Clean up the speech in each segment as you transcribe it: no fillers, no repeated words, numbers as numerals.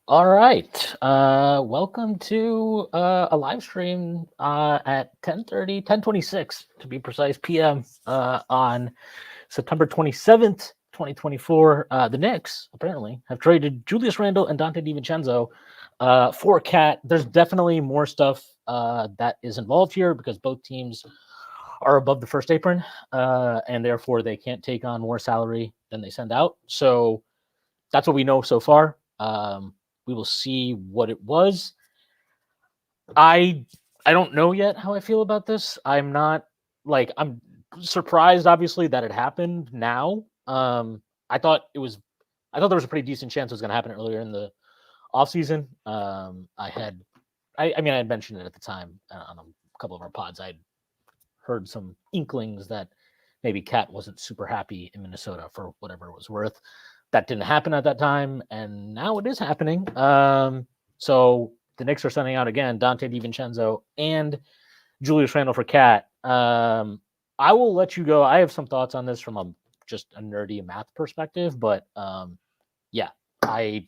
All right. Welcome to a live stream at 10:30, 10:26 to be precise, p.m. On September 27th, 2024. The Knicks apparently have traded Julius Randle and Dante DiVincenzo for KAT. There's definitely more stuff that is involved here because both teams are above the first apron, and therefore they can't take on more salary than they send out. So that's what we know so far. We will see what it was. I I don't know yet how I feel about this. I'm surprised obviously that it happened now. I thought it was I thought there was a pretty decent chance it was going to happen earlier in the offseason. I mean I had mentioned it at the time on a couple of our pods. I'd heard some inklings that maybe KAT wasn't super happy in Minnesota for whatever it was worth. That didn't happen at that time, and now it is happening. So the Knicks are sending out again Dante DiVincenzo and Julius Randle for KAT. I will let you go. I have some thoughts on this from just a nerdy math perspective, but yeah, I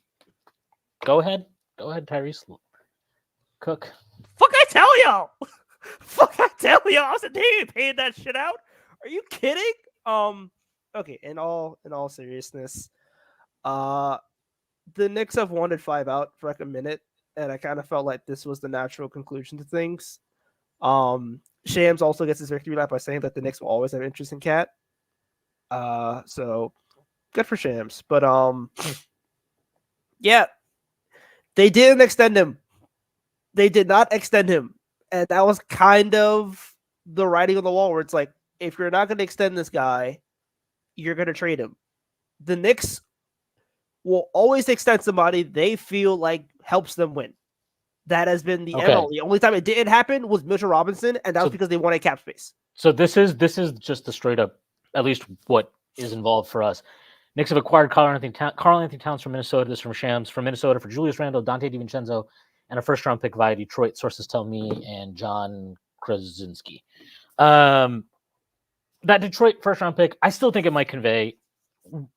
go ahead, Tyrese Cook. Fuck, I tell y'all. Fuck, I tell y'all. I said, they ain't paying that shit out. Are you kidding? Okay. In all seriousness, uh, the Knicks have wanted five out for like a minute, and I kind of felt like this was the natural conclusion to things. Shams also gets his victory lap by saying that the Knicks will always have interest in KAT. So good for Shams, but yeah, they didn't extend him. They did not extend him. And that was kind of the writing on the wall where it's like, if you're not going to extend this guy, you're going to trade him. The Knicks will always extend somebody they feel like helps them win. That has been the MO. The only time it didn't happen was Mitchell Robinson, and that was because they wanted cap space. So this is just the straight up, at least what is involved for us. Knicks have acquired Karl Anthony Towns from Minnesota. This from Shams from Minnesota for Julius Randle, Dante DiVincenzo, and a first round pick via Detroit. Sources tell me and John Krasinski. That Detroit first round pick, I still think it might convey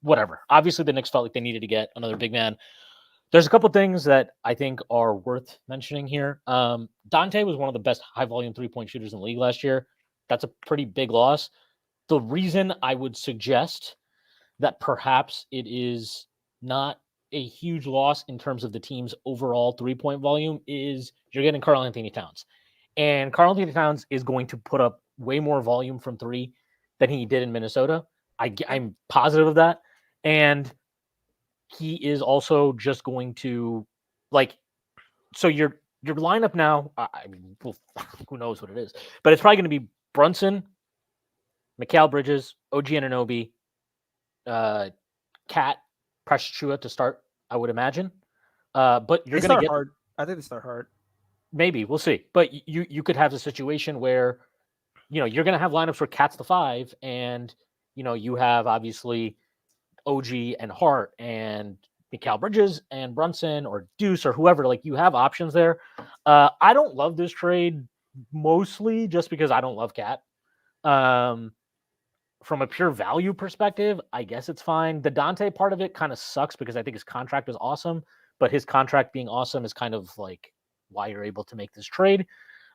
whatever. Obviously, the Knicks felt like they needed to get another big man. There's a couple things that I think are worth mentioning here. Dante was one of the best high volume 3-point shooters in the league last year. That's a pretty big loss. The reason I would suggest that perhaps it is not a huge loss in terms of the team's overall 3-point volume is you're getting Karl Anthony Towns. And Karl Anthony Towns is going to put up way more volume from three than he did in Minnesota. I'm positive of that. And he is also just going to so your lineup now, I mean, well, who knows what it is, but it's probably going to be Brunson, Mikal Bridges, OG Anunoby, KAT, Precious Chua to start, I would imagine. But you're going to get hard. I think they start hard. Maybe we'll see. But you could have a situation where you're going to have lineups where KAT's the 5, and you have obviously OG and Hart and Mikal Bridges and Brunson or Deuce or whoever. Like, you have options there. I don't love this trade mostly just because I don't love KAT. From a pure value perspective, I guess it's fine. The Dante part of it kind of sucks because I think his contract is awesome, but his contract being awesome is kind of like why you're able to make this trade.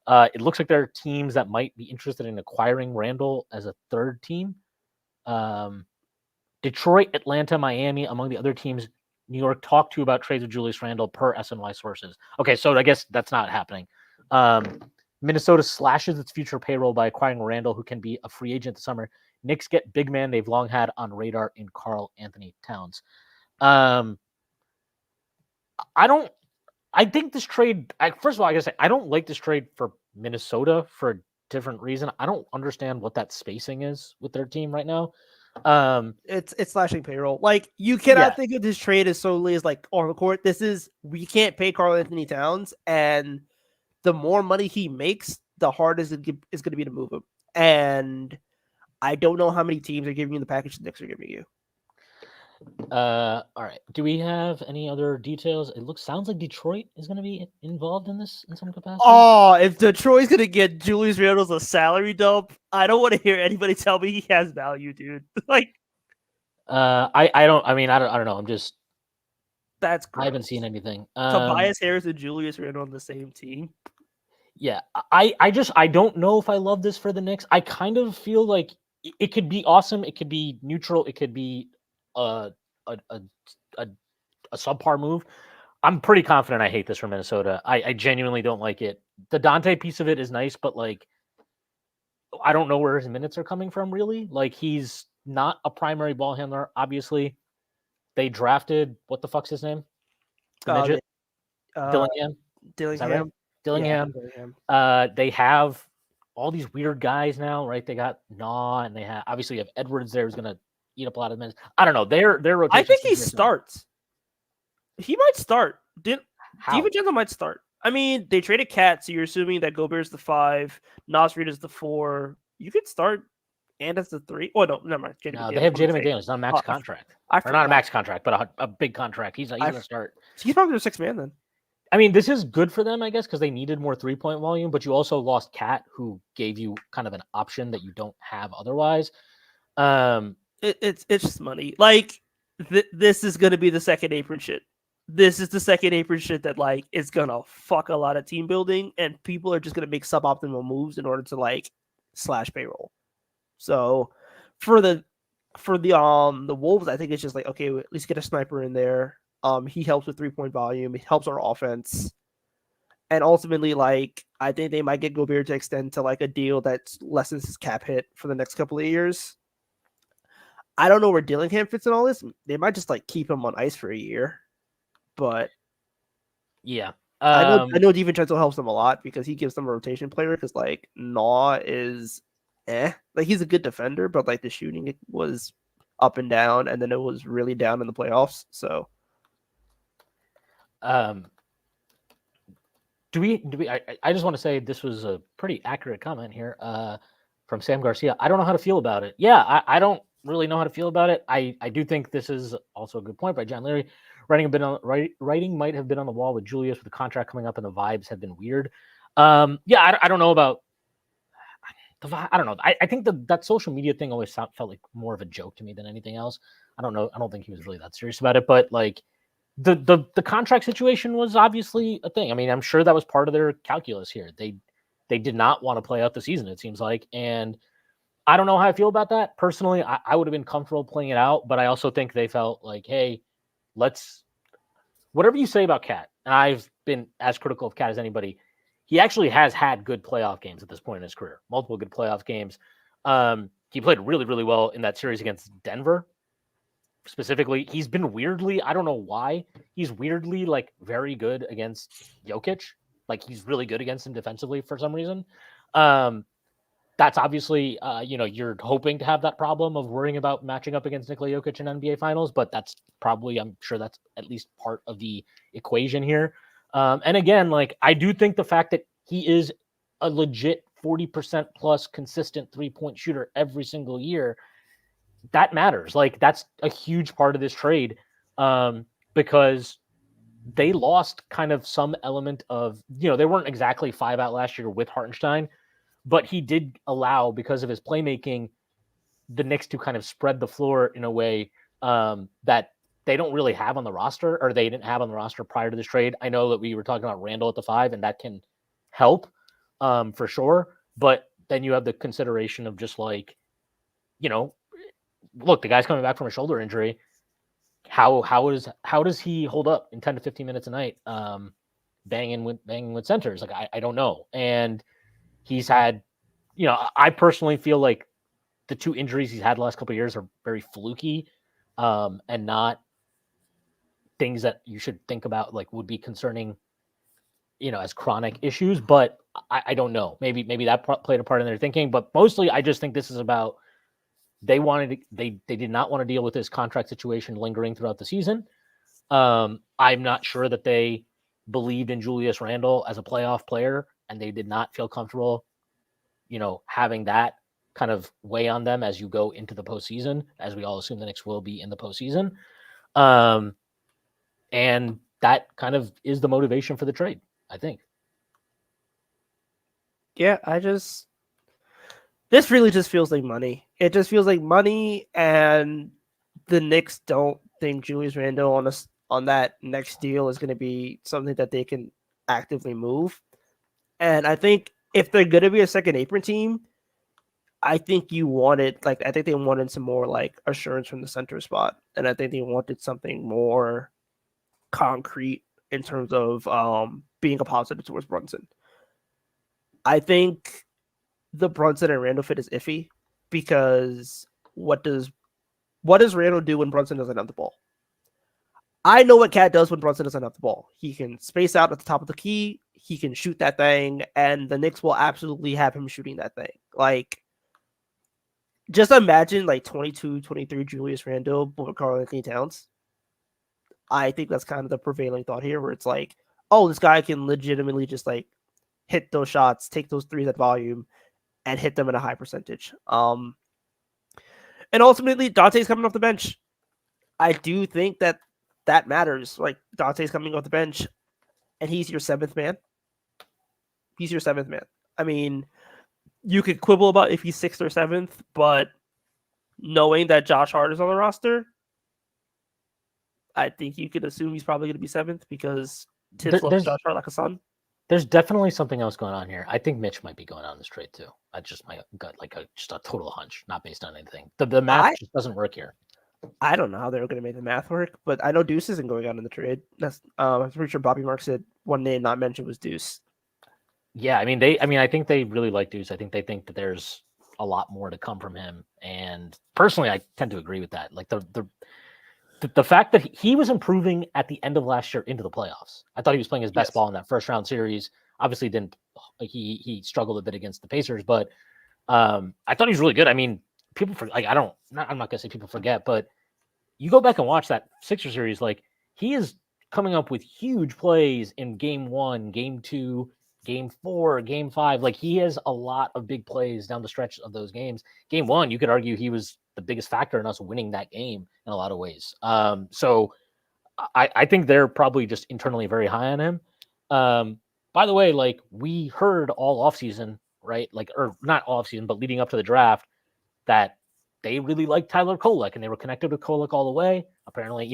It looks like there are teams that might be interested in acquiring Randle as a third team. Detroit, Atlanta, Miami, among the other teams New York talked to about trades with Julius Randle per SNY sources. Okay, so I guess that's not happening. Minnesota slashes its future payroll by acquiring Randle, who can be a free agent this summer. Knicks get big man they've long had on radar in Karl Anthony Towns. I think this trade, first of all, I gotta say, I don't like this trade for Minnesota for a different reason. I don't understand what that spacing is with their team right now. It's slashing payroll. Like, you cannot think of this trade as solely as like on the court. This is, we can't pay Karl Anthony Towns, and the more money he makes, the harder it's going to be to move him. And I don't know how many teams are giving you the package the Knicks are giving you. All right. Do we have any other details? Sounds like Detroit is going to be involved in this in some capacity. Oh, if Detroit's going to get Julius Randle's a salary dump, I don't want to hear anybody tell me he has value, dude. Like, I don't know. I'm just. That's I haven't seen gross. anything. Tobias Harris and Julius Randle on the same team. Yeah, I don't know if I love this for the Knicks. I kind of feel like it could be awesome. It could be neutral. It could be a a a, a, a subpar move. I'm pretty confident I hate this for Minnesota. I genuinely don't like it. The Dante piece of it is nice, but like I don't know where his minutes are coming from really. Like he's not a primary ball handler. Obviously, they drafted what the fuck's his name? The midget? Uh, Dillingham? Is that right? Dillingham. Yeah, Dillingham. Dillingham. They have all these weird guys now, right? They got Naw, and they have obviously you have Edwards there who's gonna eat up a lot of minutes. I don't know. Their rotation. I think he starts. He might start. How? DiVincenzo might start. I mean, they traded KAT, so you're assuming that Gobert's the 5, Nasrid is the 4. You could start and as the 3. Oh no, never mind. No, they have Jaden McDaniels, not a max contract. Or not a max contract, but a big contract. He's gonna start. He's probably their 6th man then. I mean, this is good for them, I guess, because they needed more 3-point volume, but you also lost KAT, who gave you kind of an option that you don't have otherwise. It's just money. Like this is gonna be the second apron shit. This is the second apron shit that like is gonna fuck a lot of team building, and people are just gonna make suboptimal moves in order to like slash payroll. So for the Wolves, I think it's just like, okay, at least get a sniper in there. He helps with 3-point volume. He helps our offense. And ultimately, like, I think they might get Gobert to extend to like a deal that lessens his cap hit for the next couple of years. I don't know where Dillingham fits in all this. They might just like keep him on ice for a year. But yeah. I know DiVincenzo helps them a lot because he gives them a rotation player because like Naw is like he's a good defender, but like the shooting was up and down, and then it was really down in the playoffs. So do we I just want to say this was a pretty accurate comment here from Sam Garcia. I don't know how to feel about it. Yeah, I don't really know how to feel about it. I do think this is also a good point by John Leary. Writing might have been on the wall with Julius with the contract coming up, and the vibes have been weird. I don't know about I don't know. I think that social media thing always felt like more of a joke to me than anything else. I don't know. I don't think he was really that serious about it, but like the contract situation was obviously a thing. I mean, I'm sure that was part of their calculus here. They did not want to play out the season, it seems like, and I don't know how I feel about that. Personally, I would have been comfortable playing it out, but I also think they felt like, hey, whatever you say about KAT, and I've been as critical of KAT as anybody, he actually has had good playoff games at this point in his career, multiple good playoff games. He played really, really well in that series against Denver. Specifically, he's been weirdly, I don't know why, he's weirdly like very good against Jokic. Like he's really good against him defensively for some reason. That's obviously, you're hoping to have that problem of worrying about matching up against Nikola Jokic in NBA Finals, but that's probably, I'm sure that's at least part of the equation here. And again, like I do think the fact that he is a legit 40% plus consistent 3-point shooter every single year, that matters. Like that's a huge part of this trade because they lost kind of some element of, they weren't exactly 5 out last year with Hartenstein, but he did allow, because of his playmaking, the Knicks to kind of spread the floor in a way that they don't really have on the roster, or they didn't have on the roster prior to this trade. I know that we were talking about Randle at the 5, and that can help for sure. But then you have the consideration of just like, look, the guy's coming back from a shoulder injury. How does he hold up in 10 to 15 minutes a night, banging with centers? Like I don't know. And he's had, I personally feel like the 2 injuries he's had the last couple of years are very fluky, and not things that you should think about, like would be concerning, as chronic issues. But I don't know. Maybe that played a part in their thinking. But mostly, I just think this is about they did not want to deal with this contract situation lingering throughout the season. I'm not sure that they believed in Julius Randle as a playoff player, and they did not feel comfortable, having that kind of weigh on them as you go into the postseason, as we all assume the Knicks will be in the postseason. And that kind of is the motivation for the trade, I think. Yeah, this really just feels like money. It just feels like money, and the Knicks don't think Julius Randle on that next deal is going to be something that they can actively move. And I think if they're going to be a second apron team, I think they wanted some more like assurance from the center spot. And I think they wanted something more concrete in terms of being a positive towards Brunson. I think the Brunson and Randle fit is iffy because what does Randle do when Brunson doesn't have the ball? I know what KAT does when Brunson doesn't have the ball. He can space out at the top of the key. He can shoot that thing, and the Knicks will absolutely have him shooting that thing. Like, just imagine like 22, 23 Julius Randle, but Karl Anthony Towns. I think that's kind of the prevailing thought here, where it's like, oh, this guy can legitimately just like hit those shots, take those threes at volume, and hit them at a high percentage. And ultimately, Dante's coming off the bench. I do think that matters. Like, Dante's coming off the bench, and he's your seventh man. I mean, you could quibble about if he's sixth or seventh, but knowing that Josh Hart is on the roster, I think you could assume he's probably going to be seventh because Tibbs loves Josh Hart like a son. There's definitely something else going on here. I think Mitch might be going on this trade too. I just my gut, just a total hunch, not based on anything. The math just doesn't work here. I don't know how they're going to make the math work, but I know Deuce isn't going on in the trade. That's I'm pretty sure Bobby Mark said one name not mentioned was Deuce. Yeah, I think they really like Deuce. I think they think that there's a lot more to come from him, and personally, I tend to agree with that. Like the fact that he was improving at the end of last year into the playoffs. I thought he was playing his best ball in that first round series. Obviously, he struggled a bit against the Pacers, but I thought he was really good. I mean, people I'm not gonna say people forget, but you go back and watch that Sixers series, like he is coming up with huge plays in game 1, game 2, game 4, game 5. Like he has a lot of big plays down the stretch of those games. Game 1, you could argue he was the biggest factor in us winning that game in a lot of ways. So I think they're probably just internally very high on him. By the way, like we heard all offseason, right? Like, or not all offseason, but leading up to the draft, that they really liked Tyler Kolek and they were connected with Kolek all the way. Apparently,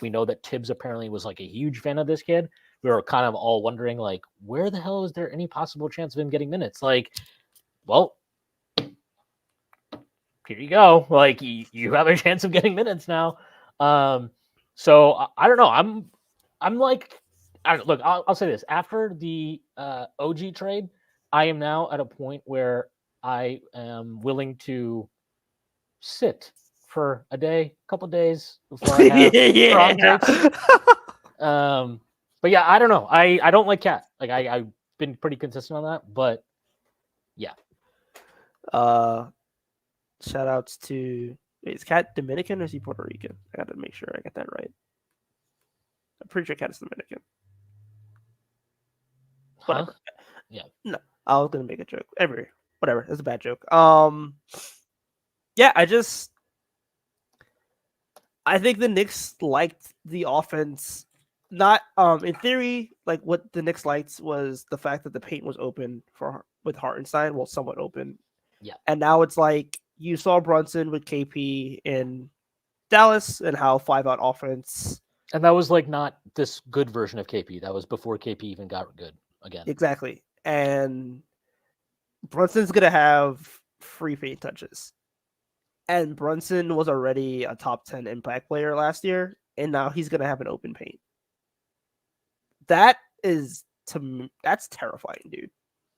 we know that Tibbs apparently was like a huge fan of this kid. We were kind of all wondering, like, where the hell is there any possible chance of him getting minutes? Like, well, here you go. Like, you have a chance of getting minutes now. So I don't know. I'm like, look, I'll say this. After the OG trade, I am now at a point where I am willing to sit for a couple days before I have strong takes. But yeah, I don't know. I don't like KAT. Like I've been pretty consistent on that, but yeah. Shout outs to is KAT Dominican or is he Puerto Rican? I gotta make sure I get that right. I'm pretty sure KAT is Dominican. Whatever. Huh? Yeah. No, I was gonna make a joke. Whatever. That's a bad joke. Yeah, I think the Knicks liked the offense. Not in theory, like what the Knicks liked was the fact that the paint was open with Hartenstein, well, somewhat open. Yeah. And now it's like you saw Brunson with KP in Dallas and how 5-out offense. And that was like not this good version of KP. That was before KP even got good again. Exactly. And Brunson's gonna have free paint touches. And Brunson was already a top 10 impact player last year, and now he's gonna have an open paint. That is that's terrifying, dude.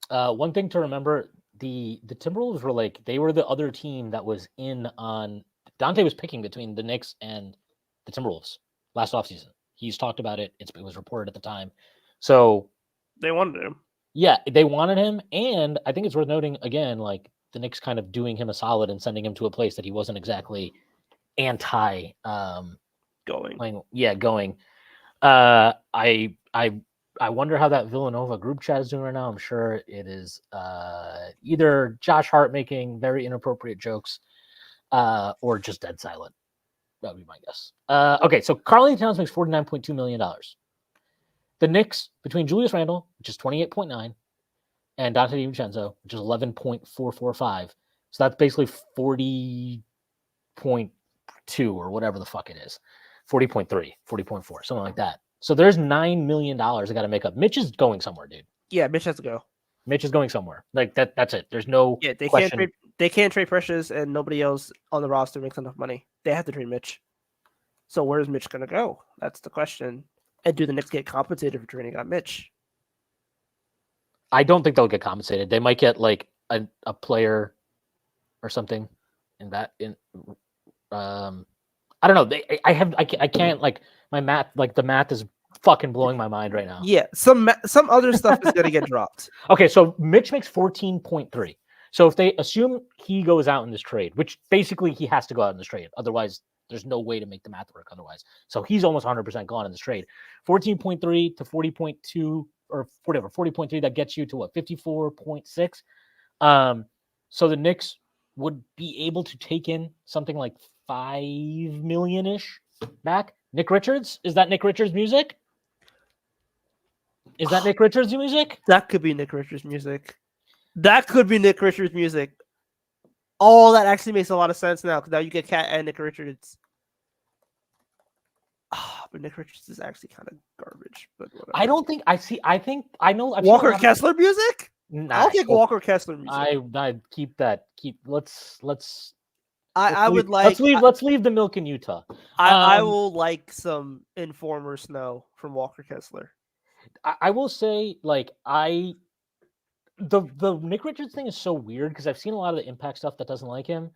One thing to remember, the Timberwolves were like, they were the other team that was in on Dante was picking between the Knicks and the Timberwolves last offseason. He's talked about it. It was reported at the time. So they wanted him. Yeah, they wanted him, and I think it's worth noting again, like the Knicks kind of doing him a solid and sending him to a place that he wasn't exactly anti going. Going. I wonder how that Villanova group chat is doing right now. I'm sure it is either Josh Hart making very inappropriate jokes or just dead silent. That would be my guess. Okay, so Karl Anthony Towns makes $49.2 million. The Knicks, between Julius Randle, which is 28.9, and Dante DiVincenzo, which is 11.445. So that's basically 40.2 or whatever the fuck it is. 40.3, 40.4, something like that. So there's $9 million I got to make up. Mitch is going somewhere, dude. Yeah, Mitch has to go. Mitch is going somewhere. Like that's it. There's no They question. can't trade Precious, and nobody else on the roster makes enough money. They have to trade Mitch. So where's Mitch gonna go? That's the question. And do the Knicks get compensated for trading out Mitch? I don't think they'll get compensated. They might get like a player or something in that I don't know. I can't like my math, like the math is fucking blowing my mind right now. Yeah, some other stuff is gonna get dropped. Okay, so Mitch makes 14.3. So if they assume he goes out in this trade, which basically he has to go out in this trade, otherwise there's no way to make the math work otherwise. So he's almost 100% gone in this trade. 14.3 to 40.2 or whatever, 40.3, that gets you to what, 54.6. So the Knicks would be able to take in something like 5 million-ish back. Nick Richards? Is that Nick Richards music? Is that Nick Richards music? That could be Nick Richards music. That could be Nick Richards music. Oh, that actually makes a lot of sense now, because now you get KAT and Nick Richards. But Nick Richards is actually kind of garbage. But whatever. I don't think I see. I think I know. I've Walker Kessler music. Nah, I'll take Walker Kessler music. I keep that. Let's leave the milk in Utah. I will like some Informer Snow from Walker Kessler. I will say, like, the Nick Richards thing is so weird because I've seen a lot of the Impact stuff that doesn't like him,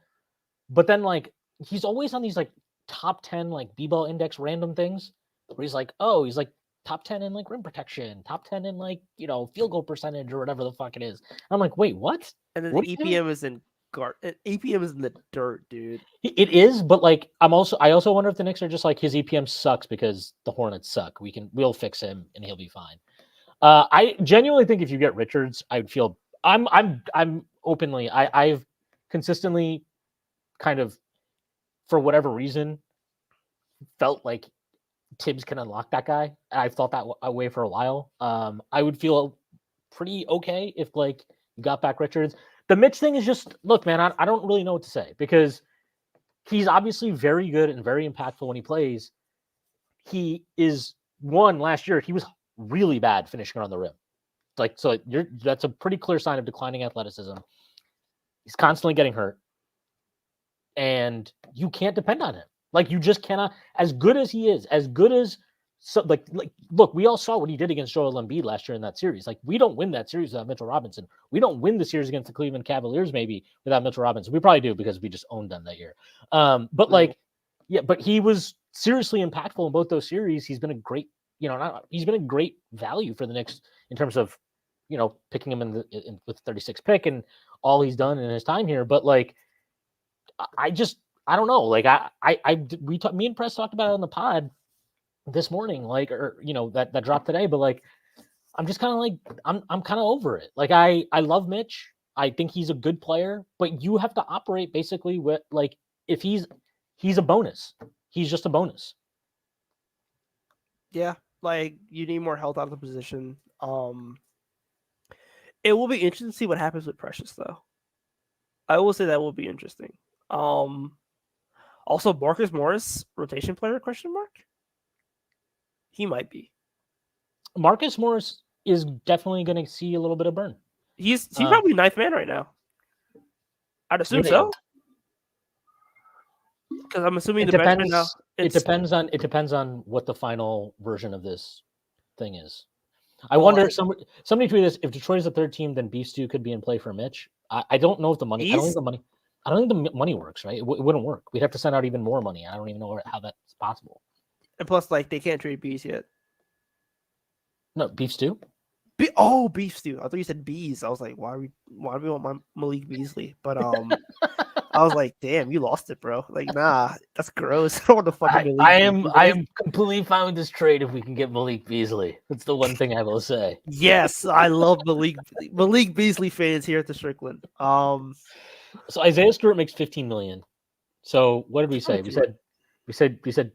but then like he's always on these like top 10 like B-ball index random things where he's like, oh, he's like top 10 in like rim protection, top 10 in like, you know, field goal percentage or whatever the fuck it is. I'm like, wait, what? And then what the EPM is in EPM is in the dirt, dude. It is, but like I also wonder if the Knicks are just like his EPM sucks because the Hornets suck. We'll fix him and he'll be fine. I genuinely think if you get Richards, I would feel I'm openly I've consistently kind of, for whatever reason, felt like Tibbs can unlock that guy. I've thought that way for a while. I would feel pretty okay if like you got back Richards. The Mitch thing is just, look, man, I don't really know what to say because he's obviously very good and very impactful when he plays. He is last year. He was really bad finishing around the rim. Like, so that's a pretty clear sign of declining athleticism. He's constantly getting hurt. And you can't depend on him. Like, you just cannot. As good as he is, as good as look, we all saw what he did against Joel Embiid last year in that series. Like, we don't win that series without Mitchell Robinson. We don't win the series against the Cleveland Cavaliers maybe without Mitchell Robinson. We probably do because we just owned them that year. But like, yeah, but he was seriously impactful in both those series. He's been a great, he's been a great value for the Knicks in terms of, picking him with 36 pick and all he's done in his time here. But like, I don't know. Like me and Press talked about it on the pod this morning, like, or that dropped today. But like, I'm just kind of like, I'm kind of over it. Like, I love Mitch. I think he's a good player, but you have to operate basically with like, if he's a bonus, he's just a bonus. Yeah, like you need more health out of the position. It will be interesting to see what happens with Precious, though. I will say that will be interesting. Also, Marcus Morris, rotation player, question mark? He might be. Marcus Morris is definitely going to see a little bit of burn. He's probably ninth man right now. I'd assume so. Because I'm assuming it depends. Now, it depends on what the final version of this thing is. I wonder. Somebody tweeted this: if Detroit is the third team, then Beef Stew could be in play for Mitch. I don't know if the money. I don't think the money works. Right? It wouldn't work. We'd have to send out even more money. I don't even know how that's possible. And plus, like, they can't trade bees yet. No, Beef Stew. Beef Stew. I thought you said bees. I was like, why do we want Malik Beasley? But I was like, damn, you lost it, bro. Like, nah, that's gross. I don't want to fucking Malik I am completely fine with this trade if we can get Malik Beasley. That's the one thing I will say. Yes, I love Malik Beasley fans here at the Strickland. So Isaiah Stewart makes $15 million. So what did we say? We said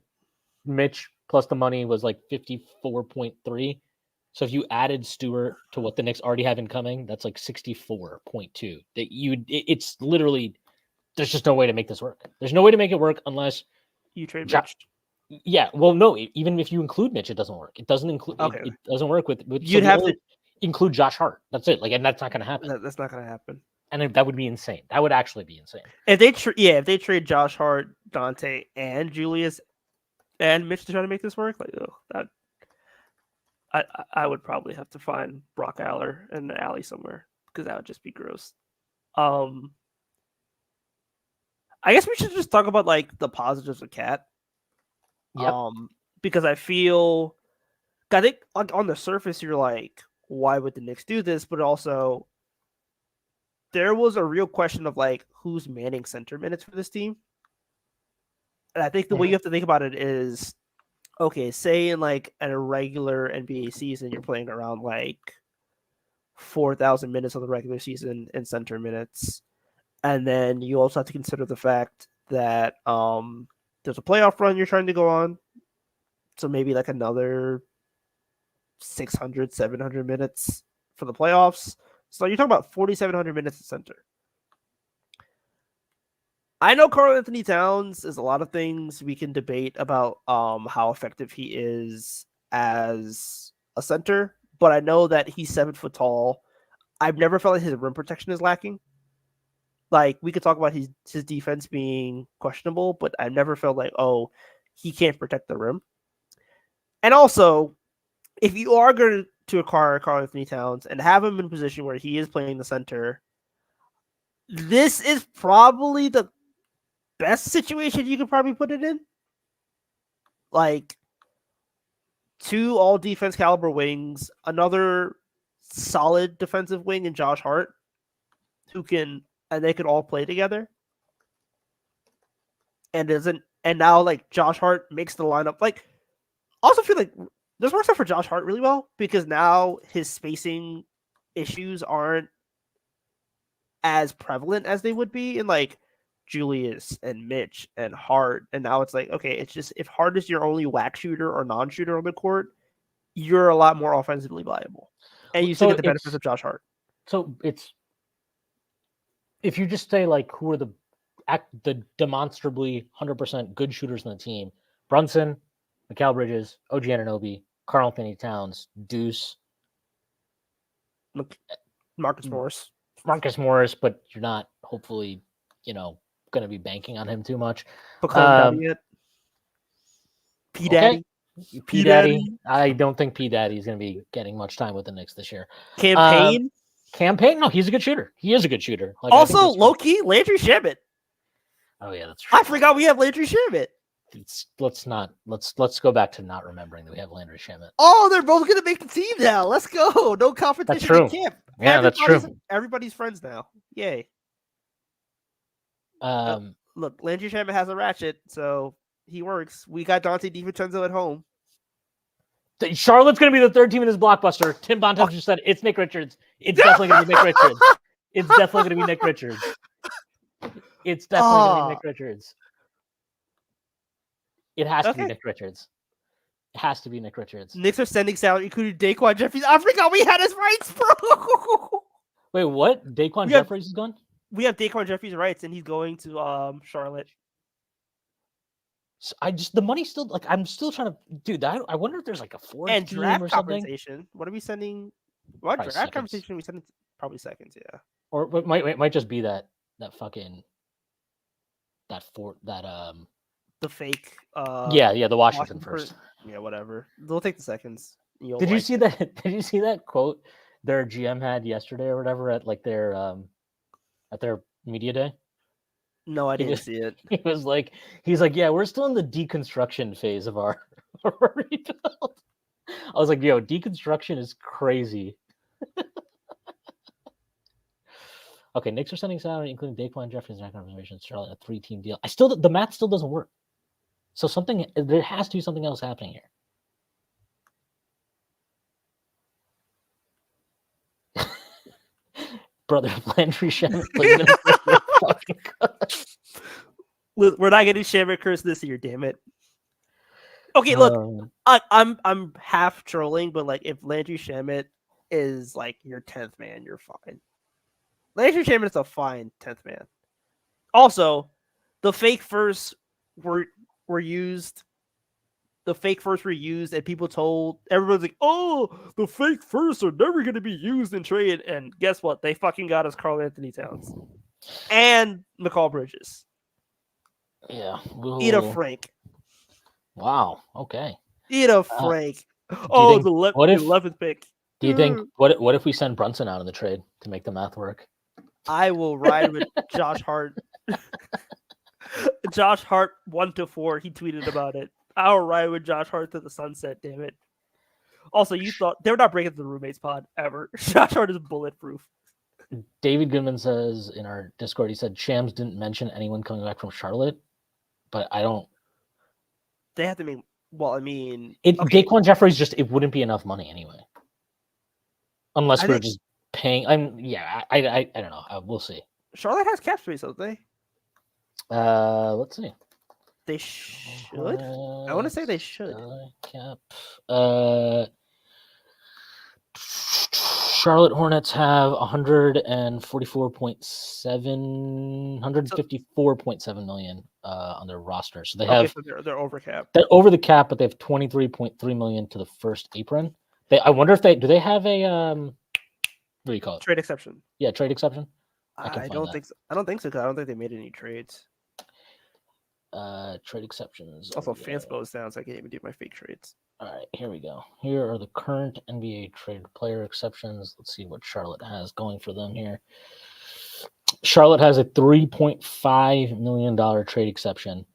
Mitch plus the money was like 54.3. So if you added Stewart to what the Knicks already have incoming, that's like 64.2. It's literally, there's just no way to make this work. There's no way to make it work unless you trade Mitch. Yeah, well, no. Even if you include Mitch, it doesn't work. It doesn't include. Okay. It doesn't work with. So You'd the have only to. include Josh Hart. That's it. Like, and that's not going to happen. That's not gonna happen. And that would be insane. That would actually be insane. If they trade Josh Hart, Dante, and Julius, and Mitch to try to make this work, like that, I would probably have to find Brock Aller in the alley somewhere because that would just be gross. I guess we should just talk about like the positives of KAT. Yep. Because I think like on the surface you're like, why would the Knicks do this? But also, there was a real question of like who's manning center minutes for this team. And I think the way you have to think about it is, okay, say in like a regular NBA season, you're playing around like 4,000 minutes of the regular season in center minutes. And then you also have to consider the fact that there's a playoff run you're trying to go on. So maybe like another 600, 700 minutes for the playoffs. So you're talking about 4,700 minutes at center. I know Karl Anthony Towns is a lot of things we can debate about how effective he is as a center, but I know that he's 7 foot tall. I've never felt like his rim protection is lacking. Like, we could talk about his defense being questionable, but I've never felt like, oh, he can't protect the rim. And also, if you are going to acquire Karl Anthony Towns and have him in a position where he is playing the center, this is probably the best situation you could probably put it in. Like, 2 all defense caliber wings, another solid defensive wing in Josh Hart, and they could all play together. And now like Josh Hart makes the lineup. Like, also feel like this works out for Josh Hart really well because now his spacing issues aren't as prevalent as they would be in like Julius and Mitch and Hart. And now it's like, okay, it's just if Hart is your only whack shooter or non-shooter on the court, you're a lot more offensively viable. And you still get the benefits of Josh Hart. So it's, if you just say like who are the demonstrably 100% good shooters on the team: Brunson, Mikal Bridges, OG Anunoby, Karl Anthony Towns, Deuce, Marcus Morris, but you're not hopefully, going to be banking on him too much. P Daddy. P Daddy. I don't think P Daddy is going to be getting much time with the Knicks this year. Campaign. No, he's a good shooter. He is a good shooter. Like, also, low key, Landry Shamet. Oh yeah, that's true. I forgot we have Landry Shamet. Let's go back to not remembering that we have Landry Shamet. Oh, they're both gonna make the team now. Let's go. No competition. That's true. In camp. Yeah, that's true. Everybody's friends now. Yay. Look, Landry Shamet has a ratchet, so he works. We got Dante DiVincenzo at home. Charlotte's going to be the third team in this blockbuster. Tim Bontemps just said it's Nick Richards. It's definitely going to be Nick Richards. It's definitely going to be Nick Richards. It's definitely going to be Nick Richards. It has to be Nick Richards. It has to be Nick Richards. Knicks are sending salary, including Daquan Jeffries. I forgot we had his rights, bro. Wait, what? Daquan Jeffries is gone? We have Daquan Jeffries' rights, and he's going to Charlotte. So the money still, like, I'm still trying to, dude. I wonder if there's like a fourth and team draft or something. Compensation. What are we sending? What draft seconds. Compensation? We sending probably seconds, yeah. Or it might just be that fucking the fake. The Washington first. Yeah, whatever. They'll take the seconds. Did you see that? Did you see that quote their GM had yesterday or whatever at like their media day? No, I didn't see it. He's like, yeah, we're still in the deconstruction phase of our rebuild. I was like, yo, deconstruction is crazy. Okay, Knicks are sending salary, including Daquan Jeffries and reservations, Charlotte, a 3-team deal. The math still doesn't work. So there has to be something else happening here. Brother Landry Shamet plays We're not getting Shamet curse this year, damn it. Okay, look, I'm half trolling, but like if Landry Shamet is like your 10th man, you're fine. Landry Shamet is a fine 10th man. Also, the fake firsts were used the fake firsts were used, and people told everyone's like, "Oh, the fake firsts are never going to be used in trade." And guess what? They fucking got us Karl Anthony Towns and McCall Bridges. Yeah. Eat a Frank. Wow. Okay. Eat a Frank. Oh, the 11th pick. Do you think what if we send Brunson out in the trade to make the math work? I will ride with Josh Hart. Josh Hart 1 to 4. He tweeted about it. I'll ride with Josh Hart to the sunset. Damn it. Also, you thought they were not breaking the roommates pod ever. Josh Hart is bulletproof. David Goodman says in our Discord, he said Shams didn't mention anyone coming back from Charlotte, but I don't. They have to make. Well, I mean, Daquan Jeffries it wouldn't be enough money anyway, unless we're just paying. I don't know. We'll see. Charlotte has cap space, don't they? Let's see. They should. I want to say they should. Cap. Charlotte Hornets have 154.7 million on their roster. So they have so they're over cap. They're over the cap, but they have 23.3 million to the first apron. I wonder if do they have a what do you call it? Trade exception. Yeah, trade exception. I don't think so. I don't think so because I don't think they made any trades. Trade exceptions. Also, Fanspo is down, so I can't even do my fake trades. All right, here we go. Here are the current NBA trade player exceptions. Let's see what Charlotte has going for them here. Charlotte has a $3.5 million trade exception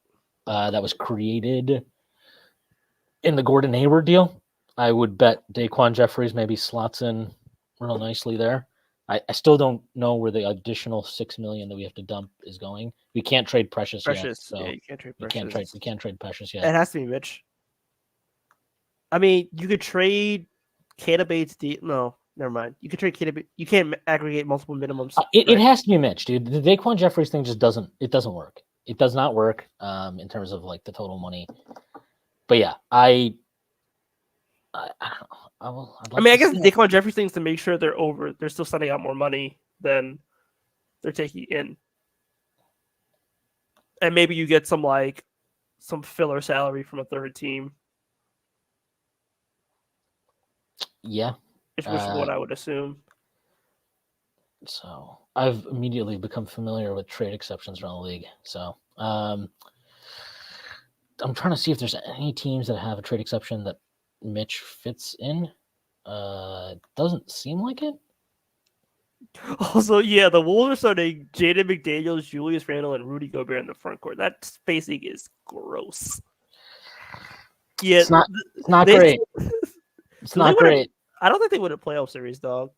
that was created in the Gordon Hayward deal. I would bet Daquan Jeffries maybe slots in real nicely there. I still don't know where the additional $6 million that we have to dump is going. We can't trade Precious yet. So yeah, you can't trade Precious. We can't trade Precious yet. It has to be Mitch. I mean, you could trade KAT Bates. No, never mind. You could trade KAT Bates. You can't aggregate multiple minimums. It has to be Mitch, dude. The Daquan Jeffries thing just doesn't work. It does not work in terms of like the total money. But yeah, I guess the Daquan Jeffries things to make sure they're still sending out more money than they're taking in. And maybe you get some filler salary from a third team. Yeah. Which is what I would assume. So I've immediately become familiar with trade exceptions around the league. So I'm trying to see if there's any teams that have a trade exception that Mitch fits in. Doesn't seem like it. Also, yeah, the Wolves are starting Jaden McDaniels, Julius Randle, and Rudy Gobert in the front court. That spacing is gross. Yeah, it's not great. It's not great. I don't think they win a playoff series, dog.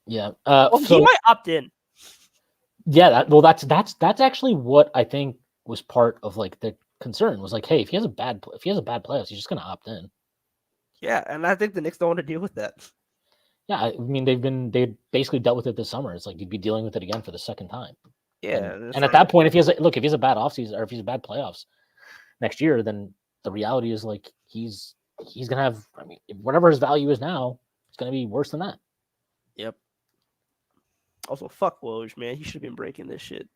Yeah. He might opt in. Yeah. That's actually what I think was part of like the concern was like, hey, if he has a bad playoffs, he's just gonna opt in. Yeah, and I think the Knicks don't want to deal with that. Yeah, I mean they basically dealt with it this summer. It's like you'd be dealing with it again for the second time. Yeah, and at that point, if he has a bad offseason or if he's a bad playoffs next year, then the reality is like he's gonna have. I mean, whatever his value is now, it's gonna be worse than that. Yep. Also, fuck Woj, man. He should have been breaking this shit.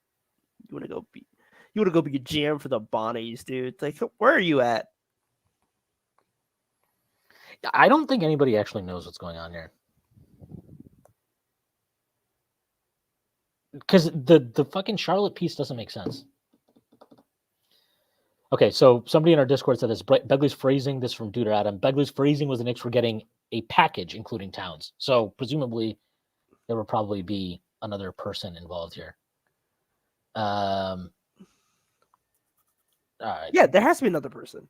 You want to go be a GM for the Bonnies, dude. It's like, where are you at? I don't think anybody actually knows what's going on here. Because the fucking Charlotte piece doesn't make sense. Okay, so somebody in our Discord said this. Begley's phrasing, this from Duder Adam. Begley's phrasing was the Knicks were getting a package, including Towns. So presumably there will probably be another person involved here. All right. Yeah, there has to be another person.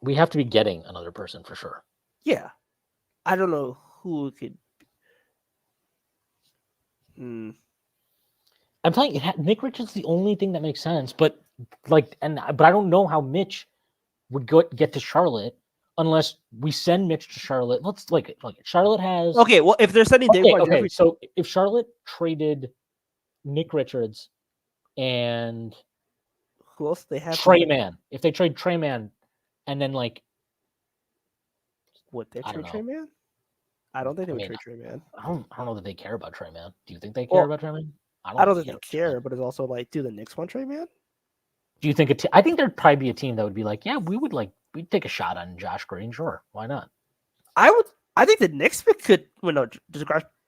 We have to be getting another person for sure. Yeah. I don't know who could. I'm telling you, Nick Richards is the only thing that makes sense. But I don't know how Mitch would get to Charlotte unless we send Mitch to Charlotte. Let's Charlotte has. Okay, well, if they're sending Daquan, so if Charlotte traded Nick Richards and who else they have? Trey Man. If they trade Trey Man, and then would they trade Trey Man? I don't think they would trade Trey Man. I don't know that they care about Trey Man. Do you think they care about Trey Man? I don't think they care, but it's also like, do the Knicks want Trey Man? Do you think I think there'd probably be a team that would be like, yeah, we would like we'd take a shot on Josh Green. Sure, why not? I think the Knicks pick could. Well, no, does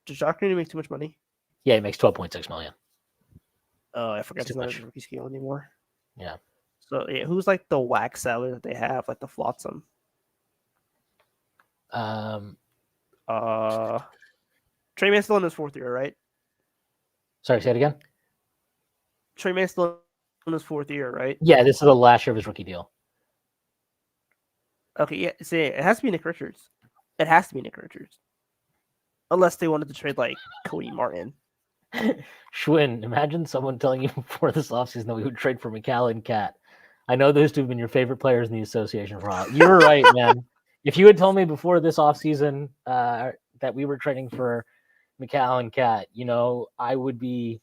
Josh Green make too much money? Yeah, he makes $12.6 million. Oh, I forgot It's too he's not much. a rookie scale anymore. Yeah. So yeah, who's like the whack salary that they have, like the flotsam? Um, Trey Man's still in his fourth year, right? sorry, say it again. Trey Man's still in his fourth year, right? Yeah, this is the last year of his rookie deal. Okay, yeah. See, it has to be Nick Richards. It has to be Nick Richards, unless they wanted to trade like Cody Martin. Schwinn, imagine someone telling you before this offseason that we would trade for McCall and KAT. I know those two have been your favorite players in the association for a while. You were right, man. If you had told me before this offseason that we were trading for McCall and KAT, I would be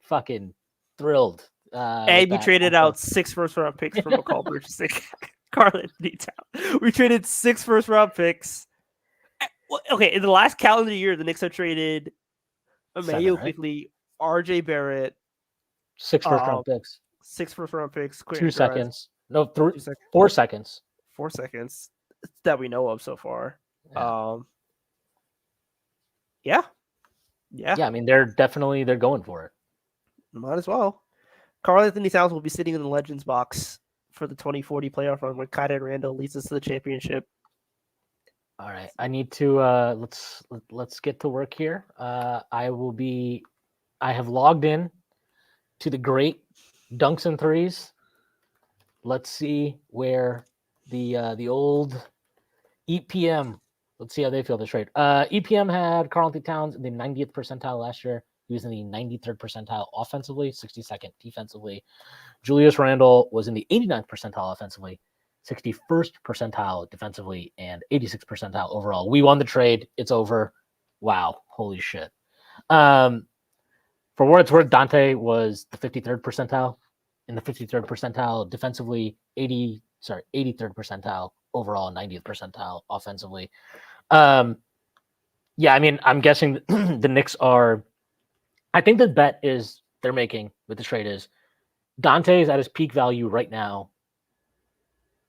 fucking thrilled. And we traded out 6 first-round picks for McCall Bridges and Karl We traded 6 first-round picks. Okay, in the last calendar year, the Knicks have traded Emmanuel quickly, RJ Barrett, 6 first-round picks, 6 first-round picks, 2 seconds, no, 4 seconds, 4 seconds that we know of so far. Yeah. I mean, they're going for it. Might as well. Karl Anthony Towns will be sitting in the Legends box for the 2040 playoff run when KAT and Randle leads us to the championship. All right, I need to let's get to work here. I have logged in to the great Dunks and Threes. Let's see where the old EPM. Let's see how they feel this trade. EPM had Karl Anthony Towns in the 90th percentile last year. He was in the 93rd percentile offensively, 62nd defensively. Julius Randle was in the 89th percentile offensively, 61st percentile defensively, and 86th percentile overall. We won the trade. It's over. Wow. Holy shit. For what it's worth, Dante was the 53rd percentile. In the 53rd percentile defensively, 83rd percentile overall, 90th percentile offensively. Yeah, I mean, I'm guessing the Knicks are. I think the bet is they're making with the trade is Dante is at his peak value right now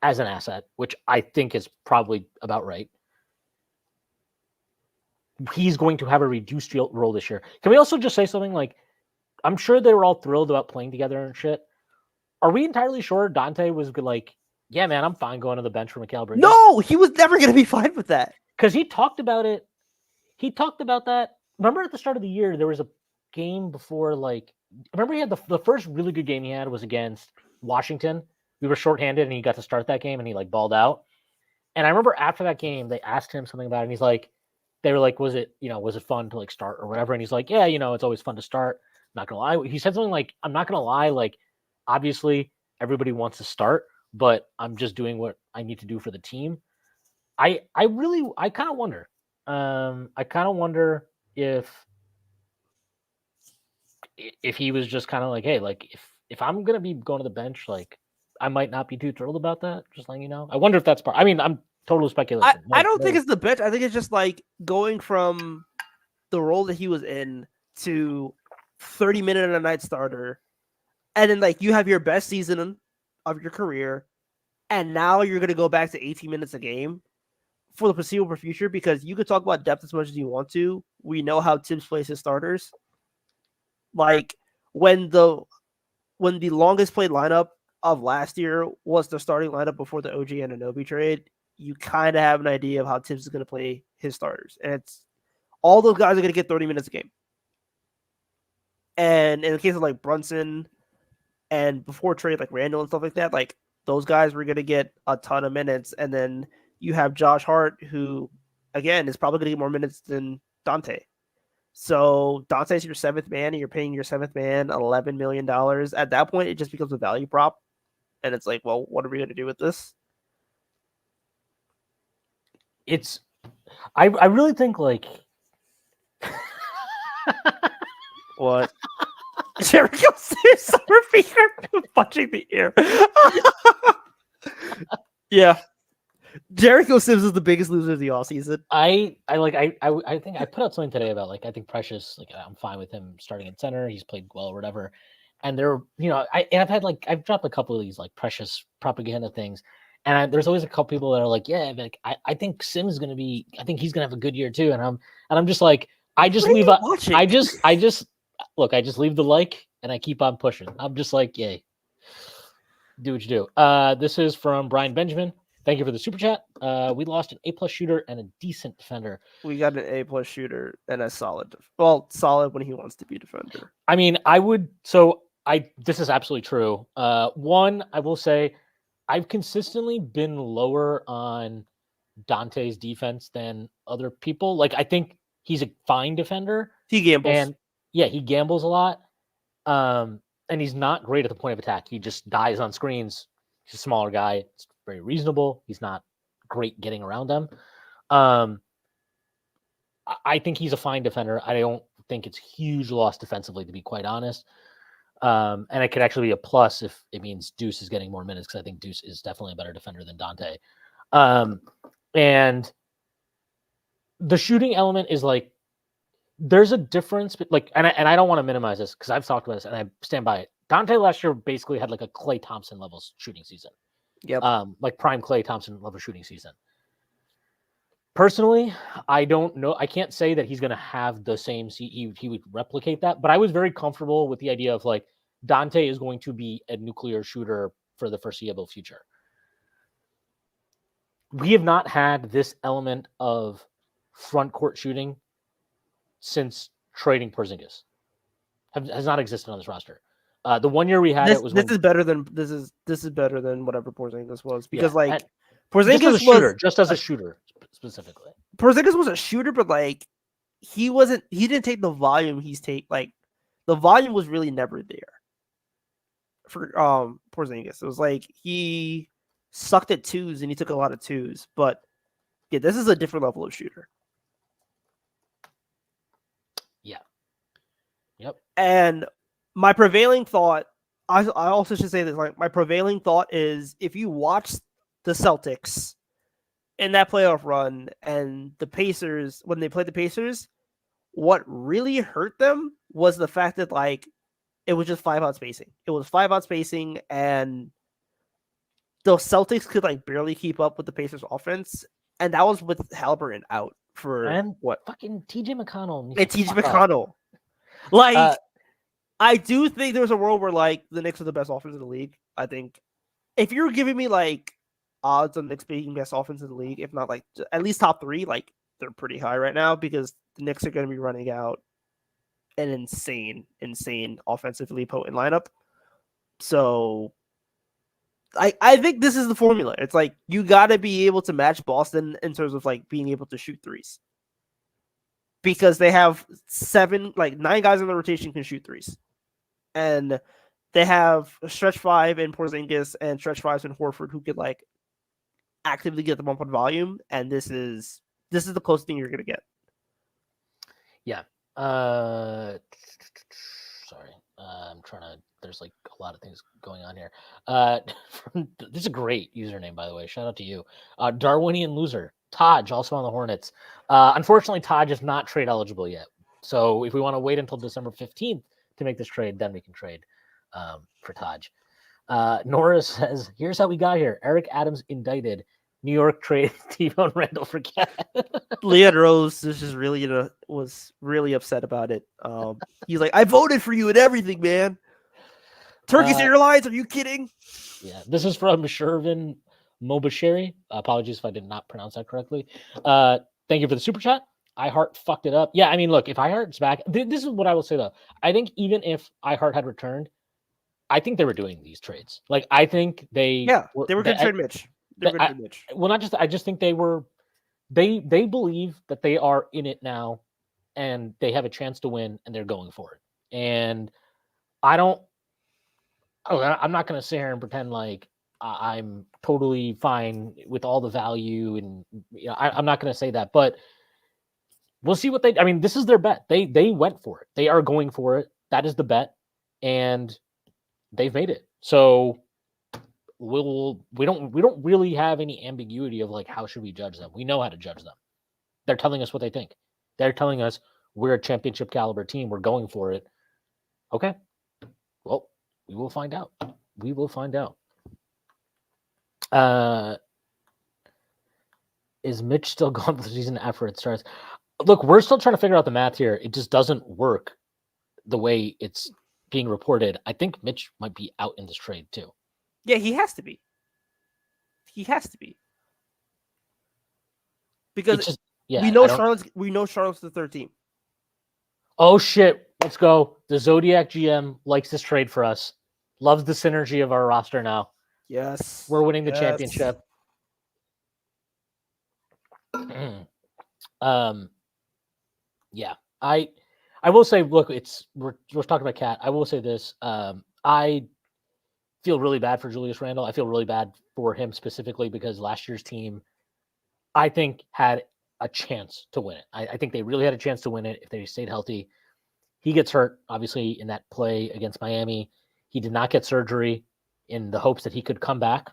as an asset, which I think is probably about right. He's going to have a reduced role this year. Can we also just say something like, I'm sure they were all thrilled about playing together and shit. Are we entirely sure Dante was like, yeah, man, I'm fine going to the bench for Mikal Bridges? No, he was never going to be fine with that. Because he talked about it. He talked about that. Remember at the start of the year, there was a game before, remember he had the first really good game he had was against Washington. We were shorthanded and he got to start that game and he balled out. And I remember after that game, they asked him something about it. And he's like, they were like, was it fun to start or whatever? And he's like, yeah, it's always fun to start. I'm not going to lie. He said something like, I'm not going to lie. Obviously everybody wants to start, but I'm just doing what I need to do for the team. I kind of wonder. I kind of wonder if he was just kind of like, hey, if I'm gonna be going to the bench, I might not be too thrilled about that. Just letting you know. I wonder if that's part. I mean, I'm total speculation. I don't think it's the bench. I think it's just going from the role that he was in to 30-minute a night starter, and then you have your best season of your career, and now you're gonna go back to 18 minutes a game for the foreseeable future, because you could talk about depth as much as you want to. We know how Tibbs plays his starters. When the longest played lineup of last year was the starting lineup before the OG Anunoby trade, you kind of have an idea of how Tibbs is going to play his starters. And it's all those guys are going to get 30 minutes a game. And in the case of Brunson and before trade, Randle and stuff like that, those guys were going to get a ton of minutes. And then you have Josh Hart, who, again, is probably going to get more minutes than Dante. So Dante's your 7th man, and you're paying your 7th man $11 million. At that point, it just becomes a value prop. And it's well, what are we going to do with this? I really think what? Jericho Sims summer finger punching the air. Yeah. Jericho Sims is the biggest loser of the offseason. I think I put out something today about I think Precious, I'm fine with him starting in center. He's played well or whatever. And I've dropped a couple of these Precious propaganda things. And there's always a couple people that are like, yeah, like, I think Sims is gonna be, I think he's gonna have a good year too. And I'm just like, I just leave a, watching. I just look, I just leave the like and I keep on pushing. I'm just like, yay, do what you do. This is from Brian Benjamin. Thank you for the super chat. We lost an A+ shooter and a decent defender. We got an A+ shooter and a solid when he wants to be defender. I mean, this is absolutely true. One, I will say, I've consistently been lower on Dante's defense than other people. Like, I think he's a fine defender. He gambles. And yeah, he gambles a lot. And he's not great at the point of attack. He just dies on screens. He's a smaller guy. It's very reasonable. He's not great getting around them. I think he's a fine defender. I don't think it's huge loss defensively, to be quite honest. And it could actually be a plus if it means Deuce is getting more minutes, because I think Deuce is definitely a better defender than Dante. And the shooting element is like, there's a difference, but like, and I don't want to minimize this because I've talked about this and I stand by it. Dante last year basically had like a Klay Thompson level shooting season. Yep. Like prime Klay Thompson level shooting season. Personally, I don't know. I can't say that he's going to have the same. He would replicate that, but I was very comfortable with the idea of like Dante is going to be a nuclear shooter for the foreseeable future. We have not had this element of front court shooting since trading Porzingis. Has not existed on this roster. The 1 year we had this, it was this is better than whatever Porzingis was, because Porzingis was just as a shooter specifically. Porzingis was a shooter, but like he didn't take the volume the volume was really never there for Porzingis. It was like he sucked at twos and he took a lot of twos, but yeah, this is a different level of shooter. Yeah. Yep. And my prevailing thought, I also should say this, like my prevailing thought is, if you watch the Celtics in that playoff run and the Pacers, when they played the Pacers, what really hurt them was the fact that like it was just 5-out spacing. It was 5-out spacing, and the Celtics could like barely keep up with the Pacers offense, and that was with Haliburton out for fucking TJ McConnell. And TJ McConnell. Like, I do think there's a world where like the Knicks are the best offense in the league. I think if you're giving me like odds on Knicks being best offense in the league, if not like at least top 3, like they're pretty high right now, because the Knicks are going to be running out an insane offensively potent lineup. So I think this is the formula. It's like you got to be able to match Boston in terms of like being able to shoot threes, because they have 9 guys in the rotation can shoot threes, and they have a stretch 5 in Porzingis and stretch 5s in Horford who could like actively get them up on volume. And this is the closest thing you're gonna get. Yeah. Sorry. I'm trying to. There's like a lot of things going on here. This is a great username, by the way. Shout out to you, Darwinian loser. Taj, also on the Hornets. Unfortunately, Taj is not trade eligible yet. So if we want to wait until December 15th to make this trade, then we can trade for Taj. Nora says, here's how we got here. Eric Adams indicted. New York trade T-Bone Randle for KAT. Leon Rose was really upset about it. He's like, I voted for you and everything, man. Turkish Airlines, are you kidding? Yeah, this is from Shervin Mobasheri. Apologies if I did not pronounce that correctly. Thank you for the super chat. iHeart fucked it up. Yeah, I mean, look, if iHeart's back, this is what I will say though. I think even if iHeart had returned, I think they were doing these trades. Like, I think they were going to trade Mitch. Well, not just. I just think they were. They believe that they are in it now, and they have a chance to win, and they're going for it. And I'm not going to sit here and pretend like I'm totally fine with all the value, and I'm not going to say that, but we'll see what they. I mean, this is their bet. They went for it. They are going for it. That is the bet, and they've made it. So we don't really have any ambiguity of like how should we judge them. We know how to judge them. They're telling us what they think. They're telling us we're a championship caliber team. We're going for it. Okay. Well, we will find out. We will find out. Is Mitch still gone for the season after it starts? Look, we're still trying to figure out the math here. It just doesn't work the way it's being reported. I think Mitch might be out in this trade too. Yeah, he has to be. He has to be. Because It's just, yeah, we know Charlotte's the third team. Oh shit, let's go. The Zodiac GM likes this trade for us. Loves the synergy of our roster now. Yes. We're winning the championship. Yeah. I will say, look, we're talking about KAT. I will say this. I feel really bad for Julius Randle. I feel really bad for him specifically because last year's team, I think, had a chance to win it. I think they really had a chance to win it if they stayed healthy. He gets hurt, obviously, in that play against Miami. He did not get surgery in the hopes that he could come back.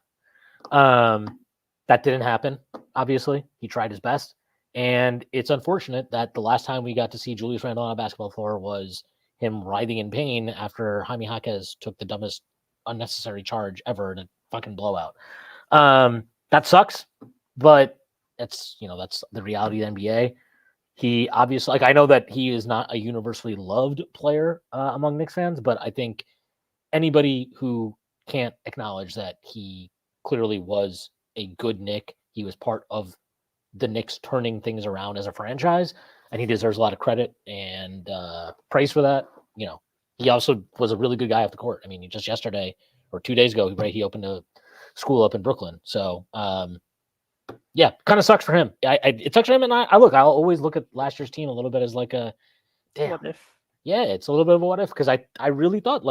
That didn't happen, obviously. He tried his best. And it's unfortunate that the last time we got to see Julius Randle on a basketball floor was him writhing in pain after Jaime Jaquez took the dumbest unnecessary charge ever in a fucking blowout. That sucks, but that's the reality of the NBA. He obviously, I know that he is not a universally loved player among Knicks fans, but I think anybody who can't acknowledge that he clearly was a good Knick, he was part of the Knicks turning things around as a franchise, and he deserves a lot of credit and praise for that. He also was a really good guy off the court. I mean, just yesterday or 2 days ago, right, he opened a school up in Brooklyn. So, yeah, kind of sucks for him. It sucks for him, and I'll always look at last year's team a little bit as like a damn. What if? Yeah, it's a little bit of a what if because I really thought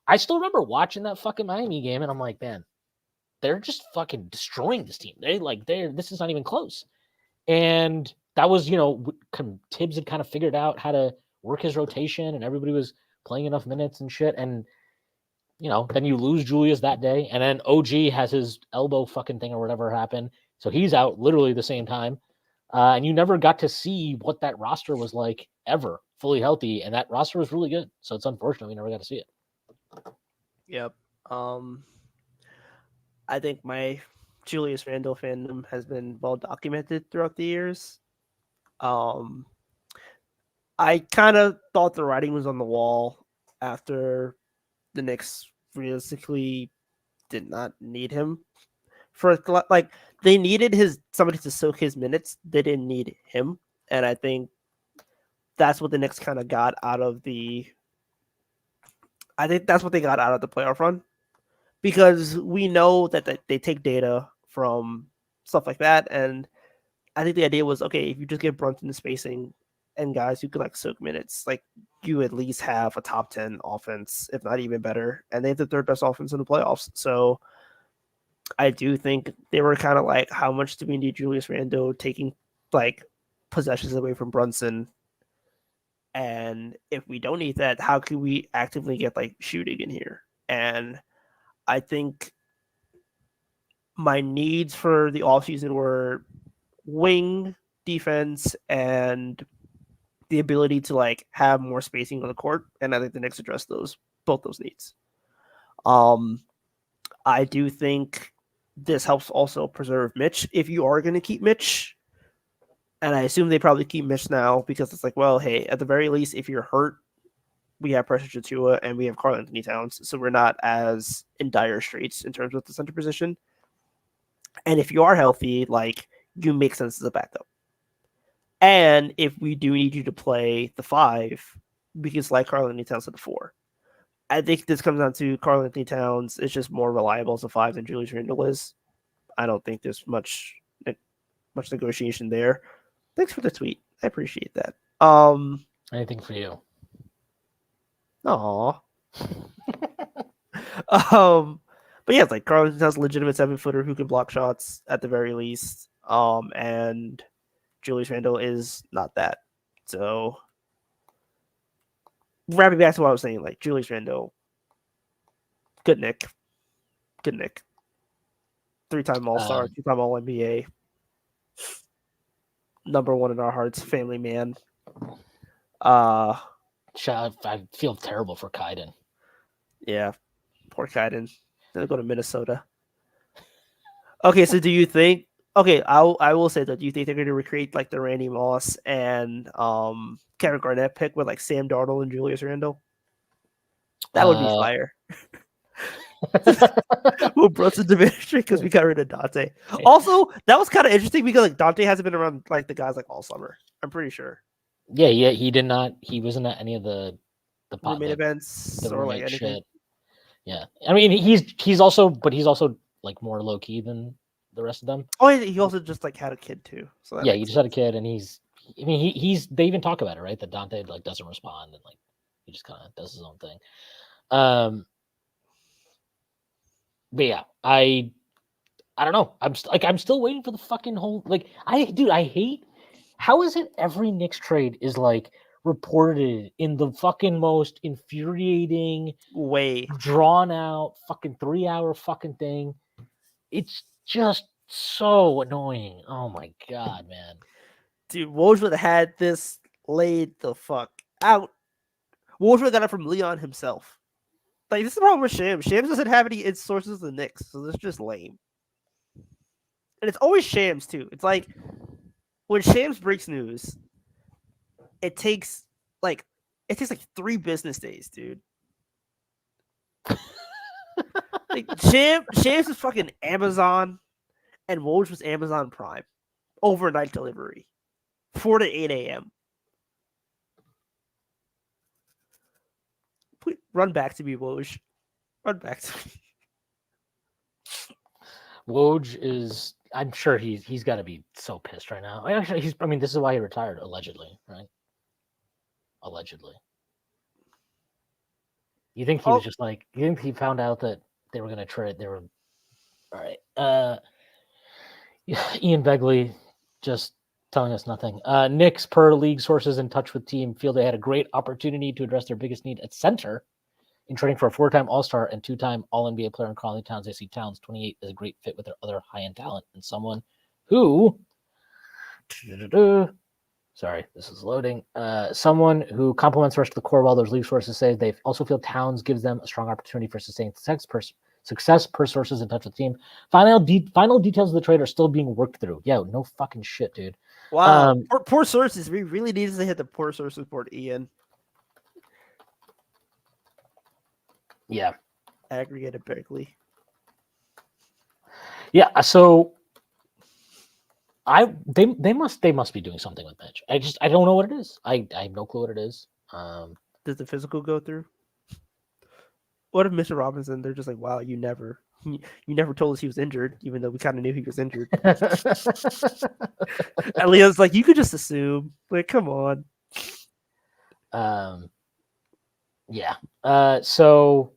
I still remember watching that fucking Miami game, and I'm like, man, they're just fucking destroying this team. This is not even close. And that was, Tibbs had kind of figured out how to work his rotation, and everybody was playing enough minutes and shit. And then you lose Julius that day, and then OG has his elbow fucking thing or whatever happened, so he's out literally the same time. And you never got to see what that roster was like ever fully healthy, and that roster was really good. So it's unfortunate we never got to see it. Yep. I think my Julius Randle fandom has been well documented throughout the years. I kind of thought the writing was on the wall after the Knicks realistically did not need him for they needed somebody to soak his minutes. They didn't need him, and I think that's what the Knicks kind of got out of the. I think that's what they got out of the playoff run, because we know that they take data from stuff like that, and I think the idea was, okay, if you just give Brunson the spacing and guys who could soak minutes, you at least have a top 10 offense, if not even better, and they have the third best offense in the playoffs. So I do think they were kind of like, how much do we need Julius Randle taking possessions away from Brunson? And if we don't need that, how can we actively get shooting in here? And I think my needs for the offseason were wing defense and the ability to have more spacing on the court, and I think the Knicks addressed both those needs. I do think this helps also preserve Mitch if you are going to keep Mitch, and I assume they probably keep Mitch now because it's well, hey, at the very least, if you're hurt, we have Precious Achiuwa and we have Karl Anthony Towns, so we're not as in dire straits in terms of the center position. And if you are healthy, you make sense as a backup. And if we do need you to play the 5, we can slide Karl Anthony Towns to the 4. I think this comes down to Karl Anthony Towns is just more reliable as a 5 than Julius Randle is. I don't think there's much negotiation there. Thanks for the tweet. I appreciate that. Anything for you. Aw. But yeah, it's Karl Anthony Towns, legitimate 7-footer who can block shots at the very least. And Julius Randle is not that. So wrapping back to what I was saying, Julius Randle, good Nick. 3-time All-Star, 2-time All-NBA. Number 1 in our hearts, family man. I feel terrible for Kaiden. Yeah, poor Kaiden. Gonna go to Minnesota. Okay, so do you think? Okay, I will say that. Do you think they're going to recreate like the Randy Moss and Kevin Garnett pick with like Sam Darnold and Julius Randle? That would be Uh, fire. Well, Brunson diminished because we got rid of Dante. Also, that was kind of interesting because like Dante hasn't been around like the guys like all summer. I'm pretty sure yeah, he did not. He wasn't at any of the roommate the events or like roommate anything. shit. Yeah, I mean he's also, but he's also like more low key than the rest of them. Oh, he also just like had a kid too, so that Yeah, he makes just had a sense. kid, and I mean he's they even talk about it, right? That Dante like doesn't respond, and like he just kind of does his own thing. But yeah, I don't know. I'm still waiting for the fucking whole like I hate how is it every Knicks trade is like reported in the fucking most infuriating, Way, drawn out fucking 3 hour fucking thing. It's just so annoying. Oh my god, man. dude. Woj would have had this laid the fuck out. Woj would have got it from Leon himself. Like this is the problem with Shams. Shams doesn't have any sources of the Knicks, so this is just lame. And it's always Shams too. It's like when Shams breaks news, it takes like 3 business days, dude. Like Shams is fucking Amazon, and Woj was Amazon Prime, overnight delivery, 4 to 8 a.m. Please run back to me, Woj. Run back to me. Woj is I'm sure he's got to be so pissed right now. Actually, I mean this is why he retired allegedly, right? Allegedly. You think he was Oh, just like you think he found out that they were going to trade they were all right. Ian Begley just telling us nothing. Knicks, per league sources in touch with team, feel they had a great opportunity to address their biggest need at center in trading for a 4-time All-Star and 2-time All-NBA player in Karl Towns. They see Towns, 28, is a great fit with their other high-end talent and someone who sorry, this is loading. Someone who complements the rest of the core while those league sources say they also feel Towns gives them a strong opportunity for sustained success per sources in touch with the team. Final details of the trade are still being worked through. Yeah, no fucking shit, dude. wow. Poor sources. We really need to hit the poor sources board, Ian. Yeah. Aggregated Berkeley. Yeah, so they must be doing something with Mitch. I don't know what it is. I have no clue what it is. Does the physical go through? What if Mr. Robinson? They're just like, wow, you never told us he was injured, even though we kind of knew he was injured. And Leo's like, you could just assume. Like, come on. Yeah. So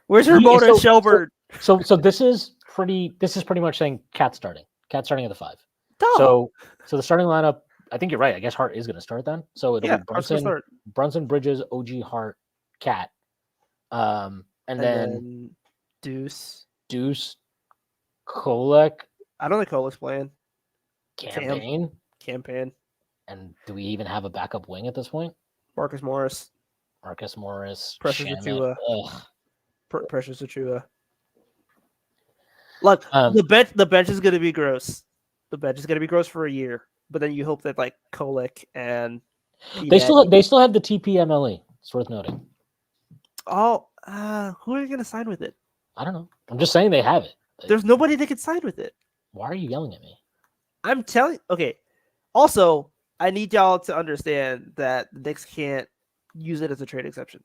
where's Ramona and Shelburne? So this is pretty much saying KAT starting at the 5. Duh. So the starting lineup, I think you're right. I guess Hart is going to start then. So it'll be start. Brunson, Bridges, OG, Hart, KAT, and then Deuce, Kolek. I don't think Kolek's playing. Campaign. And do we even have a backup wing at this point? Marcus Morris. Precious Achua. Precious Achua. Look, Um, the bench is going to be gross. The bench is going to be gross for a year, but then you hope that like Kolek and they still have the TPMLE. It's worth noting. Oh, who are you going to sign with it? I don't know. I'm just saying they have it. There's nobody that can sign with it. Why are you yelling at me? I'm telling. Okay. Also, I need y'all to understand that the Knicks can't use it as a trade exception.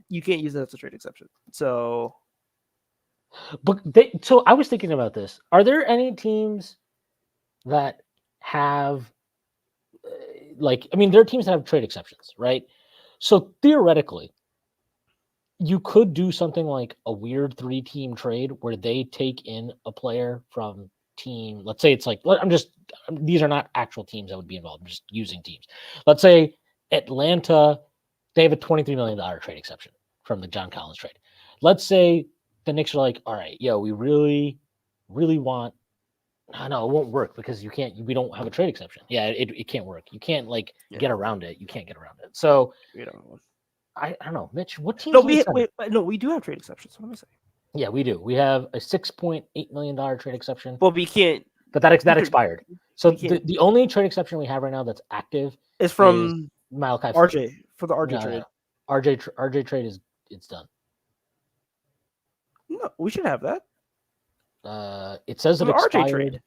You can't use it as a trade exception. So, but so I was thinking about this. Are there any teams that have there are teams that have trade exceptions, right? So theoretically, you could do something like a weird 3-team trade where they take in a player from team. Let's say it's like these are not actual teams that would be involved. I'm just using teams. Let's say Atlanta, they have a $23 million trade exception from the John Collins trade. Let's say the Knicks are like, all right, we really, really want. No, it won't work because we don't have a trade exception. Yeah, it can't work. You can't get around it. You can't get around it. So I don't know, Mitch. What teams? No, we do have trade exceptions. What am I saying? Yeah, we do. We have a $6.8 million trade exception, But we can't. but that expired. So we can't. the only trade exception we have right now that's active It's is from Malachi Flynn. RJ for the RJ No, trade. no. RJ trade it's done. No, we should have that. It says it The RJ expired. trade.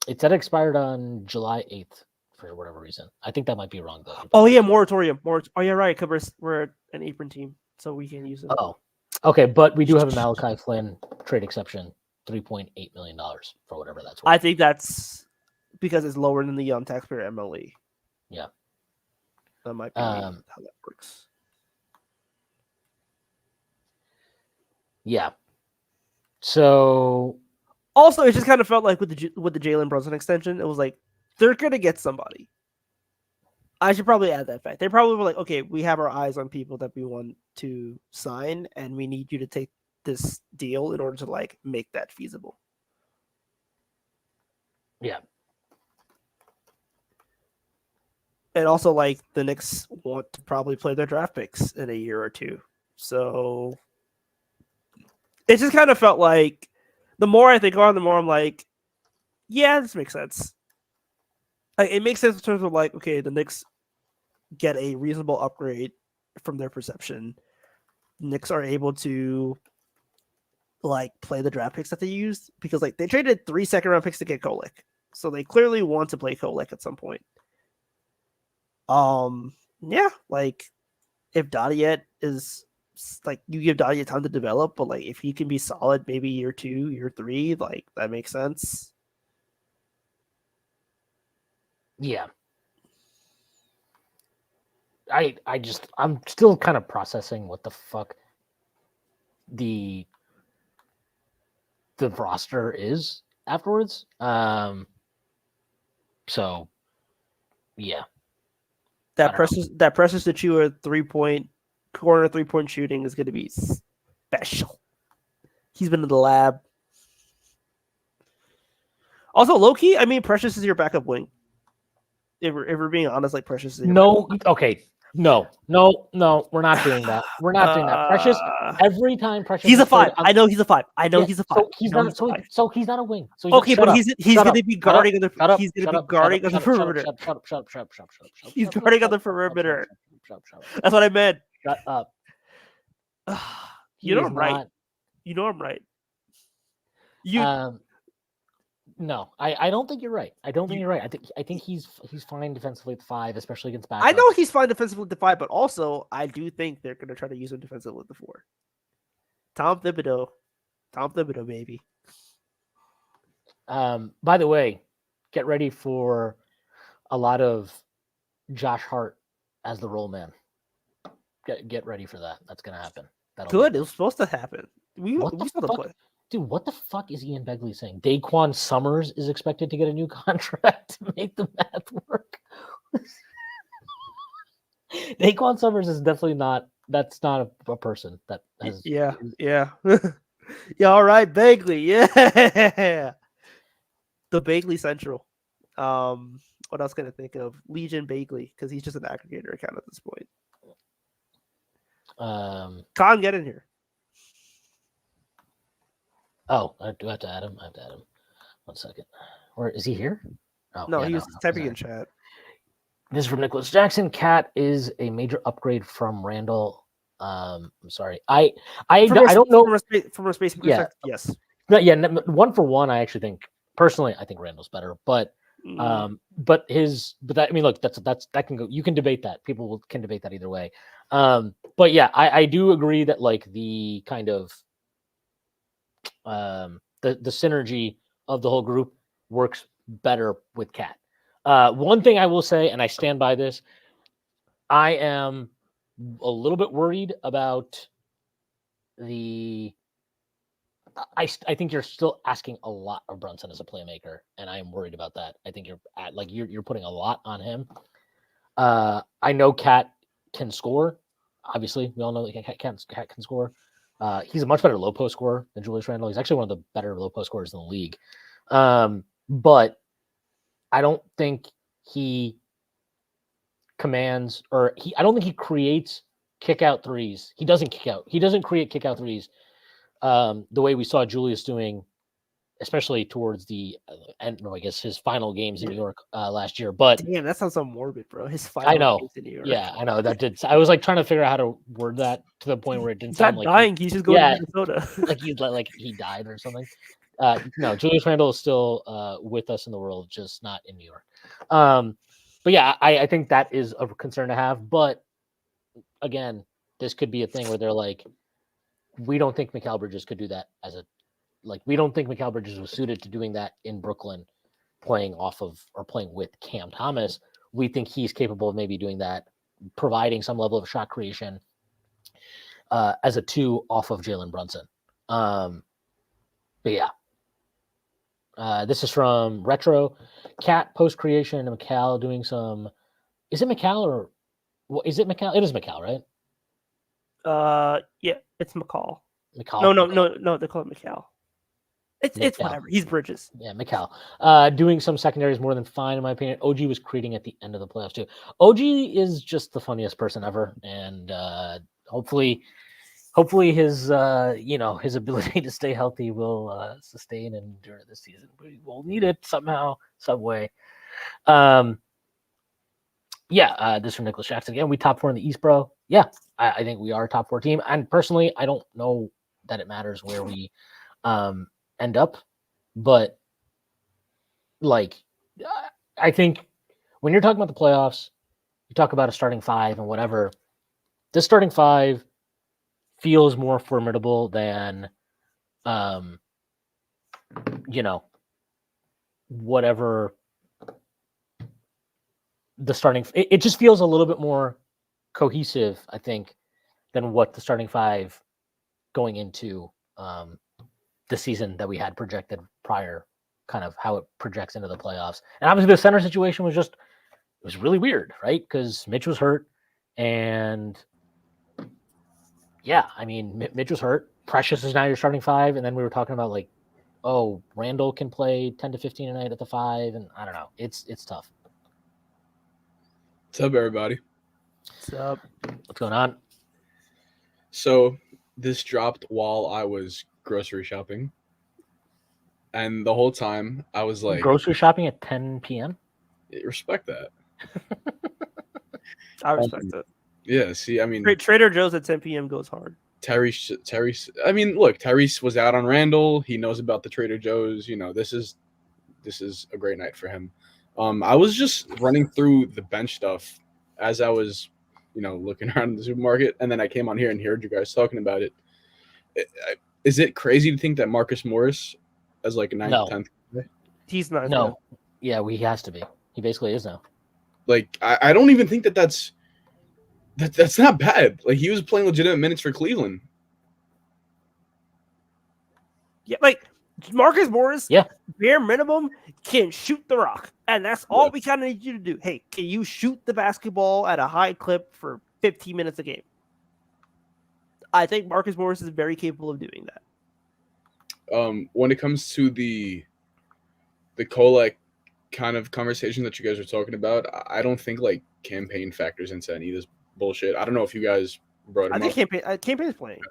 It said it expired on July 8th for whatever reason. I think that might be wrong though. Oh yeah, moratorium. Oh yeah, right. Because we're an apron team, so we can't use it. Oh, okay, but we do have a Malachi Flynn trade exception, $3.8 million for whatever that's worth. I think that's because it's lower than the taxpayer MLE. Yeah, that might be how that works. Yeah. So also, it just kind of felt like with the Jalen Brunson extension, it was like they're gonna get somebody. I should probably add that fact. They probably were like, okay, we have our eyes on people that we want to sign, and we need you to take this deal in order to like make that feasible. Yeah. And also, like, the Knicks want to probably play their draft picks in a year or two. So it just kind of felt like the more I think on, the more I'm like, yeah, this makes sense. Like, it makes sense in terms of like, okay, the Knicks get a reasonable upgrade from their perception. Knicks are able to like play the draft picks that they used because like they traded 3 second-round picks to get Kolek. So they clearly want to play Kolek at some point. Yeah, like if Dadiet is like you give Dadiet time to develop, but like if he can be solid maybe year 2, year 3, like that makes sense. Yeah. I'm still kind of processing what the fuck the roster is afterwards. So yeah. That presses the Chua 3-point corner 3-point shooting is going to be special. He's been in the lab. Also, low key, I mean, Precious is your backup wing. If we're being honest, like Precious is no. Okay, no, we're not doing that. We're not doing that. Precious. Every time Precious, he's a 5. I know he's a 5. I know he's a 5. So he's not. So he's not a wing. So okay, but he's going to be guarding on the. He's going to be guarding on the perimeter. Shut up. He's guarding on the perimeter. That's what I meant. Shut up. You know I'm right. You know I'm right. No, I don't think you're right. I don't think you're right. I think he's fine defensively at the 5, especially against backups. I know he's fine defensively at the 5, but also I do think they're going to try to use him defensively at the 4. Tom Thibodeau, baby. By the way, get ready for a lot of Josh Hart as the roll man. Get ready for that. That's gonna happen. Good. It was supposed to happen. We saw the play. Dude, what the fuck is Ian Begley saying? Daquan Summers is expected to get a new contract to make the math work. Daquan Summers is definitely not. That's not a person that has. Yeah. Yeah, all right, Begley. Yeah. The Begley Central. What else can I think of? Legion Begley, because he's just an aggregator account at this point. Khan, get in here. Oh, do I have to add him? I have to add him. 1 second. Or is he here? Oh, no, he was typing in chat. This is from Nicholas Jackson. KAT is a major upgrade from Randle. I'm sorry. I don't know from a space perspective. Yes. No, yeah, 1-for-1. I actually think personally, I think Randle's better, but I mean, look, that can go. You can debate that. People can debate that either way. But yeah, I do agree that like the kind of the synergy of the whole group works better with KAT. One thing I will say, and I stand by this, I am a little bit worried about I think you're still asking a lot of Brunson as a playmaker, and I am worried about that. I think you're putting a lot on him. I know KAT can score. Obviously, we all know that KAT can score. He's a much better low post scorer than Julius Randle. He's actually one of the better low post scorers in the league. But I don't think he commands I don't think he creates kick out threes. He doesn't kick out. He doesn't create kick out threes the way we saw Julius doing, especially towards the end, I guess his final games in New York last year. But Damn, that sounds so morbid, bro. His I final know, games in New York. yeah, I know that did. I was like trying to figure out how to word that to the point where it didn't He's sound not like dying. He's just going yeah, to Minnesota. like he died or something. No, Julius Randle is still with us in the world, just not in New York. But yeah, I think that is a concern to have. But again, this could be a thing where they're like, we don't think Mikal Bridges could do that we don't think Mikal Bridges was suited to doing that in Brooklyn, playing off of or playing with Cam Thomas. We think he's capable of maybe doing that, providing some level of shot creation as a 2 off of Jalen Brunson. But yeah. This is from Retro. KAT post creation and Mikal doing some. Is it Mikal or is it Mikal? It is Mikal, right? Yeah, it's McCall. Mikal. No, they call it McCall. It's Mikal. whatever. He's Bridges. Yeah, Mikal. Doing some secondaries more than fine in my opinion. OG was creating at the end of the playoffs too. OG is just the funniest person ever, and hopefully his his ability to stay healthy will sustain and endure this season. We will need it somehow, some way. This from Nicholas Jackson again. We top 4 in the East, bro. Yeah, I think we are a top 4 team. And personally, I don't know that it matters where we end up, but like I think when you're talking about the playoffs, you talk about a starting 5 and whatever. This starting 5 feels more formidable than whatever the starting it just feels a little bit more cohesive, I think, than what the starting 5 going into the season that we had projected prior, kind of how it projects into the playoffs. And obviously the center situation was really weird, right? Because Mitch was hurt, and yeah, I mean, Mitch was hurt. Precious is now your starting 5, and then we were talking about like, oh, Randle can play 10 to 15 a night at the 5, and I don't know. It's tough. What's up, everybody? What's up? What's going on? So this dropped while I was grocery shopping, and the whole time I was like, grocery shopping at 10 p.m. Respect that. I respect it. Yeah, see, I mean, Trader Joe's at 10 p.m. goes hard. Tyrese. I mean, look, Tyrese was out on Randle. He knows about the Trader Joe's. You know, this is a great night for him. I was just running through the bench stuff as I was, looking around the supermarket, and then I came on here and heard you guys talking about it. Is it crazy to think that Marcus Morris as like a 9th, 10th? He's not. No. Yeah, he has to be. He basically is now. Like, I don't even think that's not bad. Like, he was playing legitimate minutes for Cleveland. Yeah, like Marcus Morris, yeah, bare minimum can shoot the rock, and that's all we kind of need you to do. Hey, can you shoot the basketball at a high clip for 15 minutes a game? I think Marcus Morris is very capable of doing that. When it comes to the Kolek kind of conversation that you guys are talking about, I don't think like campaign factors into any of this bullshit. I don't know if you guys brought him up. I think campaign is playing.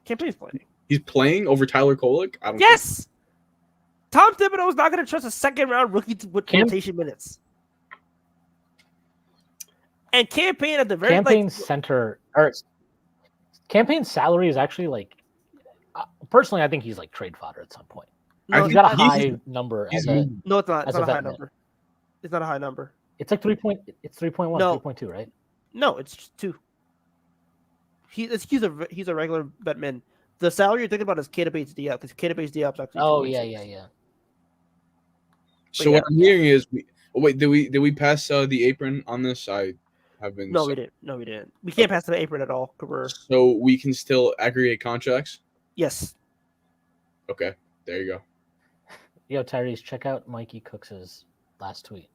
Campaign is playing. He's playing over Tyler Kolek? Yes! Tom Thibodeau is not going to trust a second-round rookie with rotation minutes. And campaign at the very campaign center or campaign salary is actually like personally, I think he's like trade fodder at some point. No, he's got a high number. No, it's not. It's not a high number. It's not a high number. It's like 3.1, 3.2, right? No, it's 2. He's a regular Batman. The salary you're thinking about is Keita Bates-Diop, because Keita Bates-Diop's actually. Oh yeah. So what I'm hearing is, did we pass the apron on this? I have been. No, we didn't. We can't pass the apron at all. So we can still aggregate contracts. Yes. Okay, there you go. Yo, Tyrese, check out Mikey Cooks' last tweet.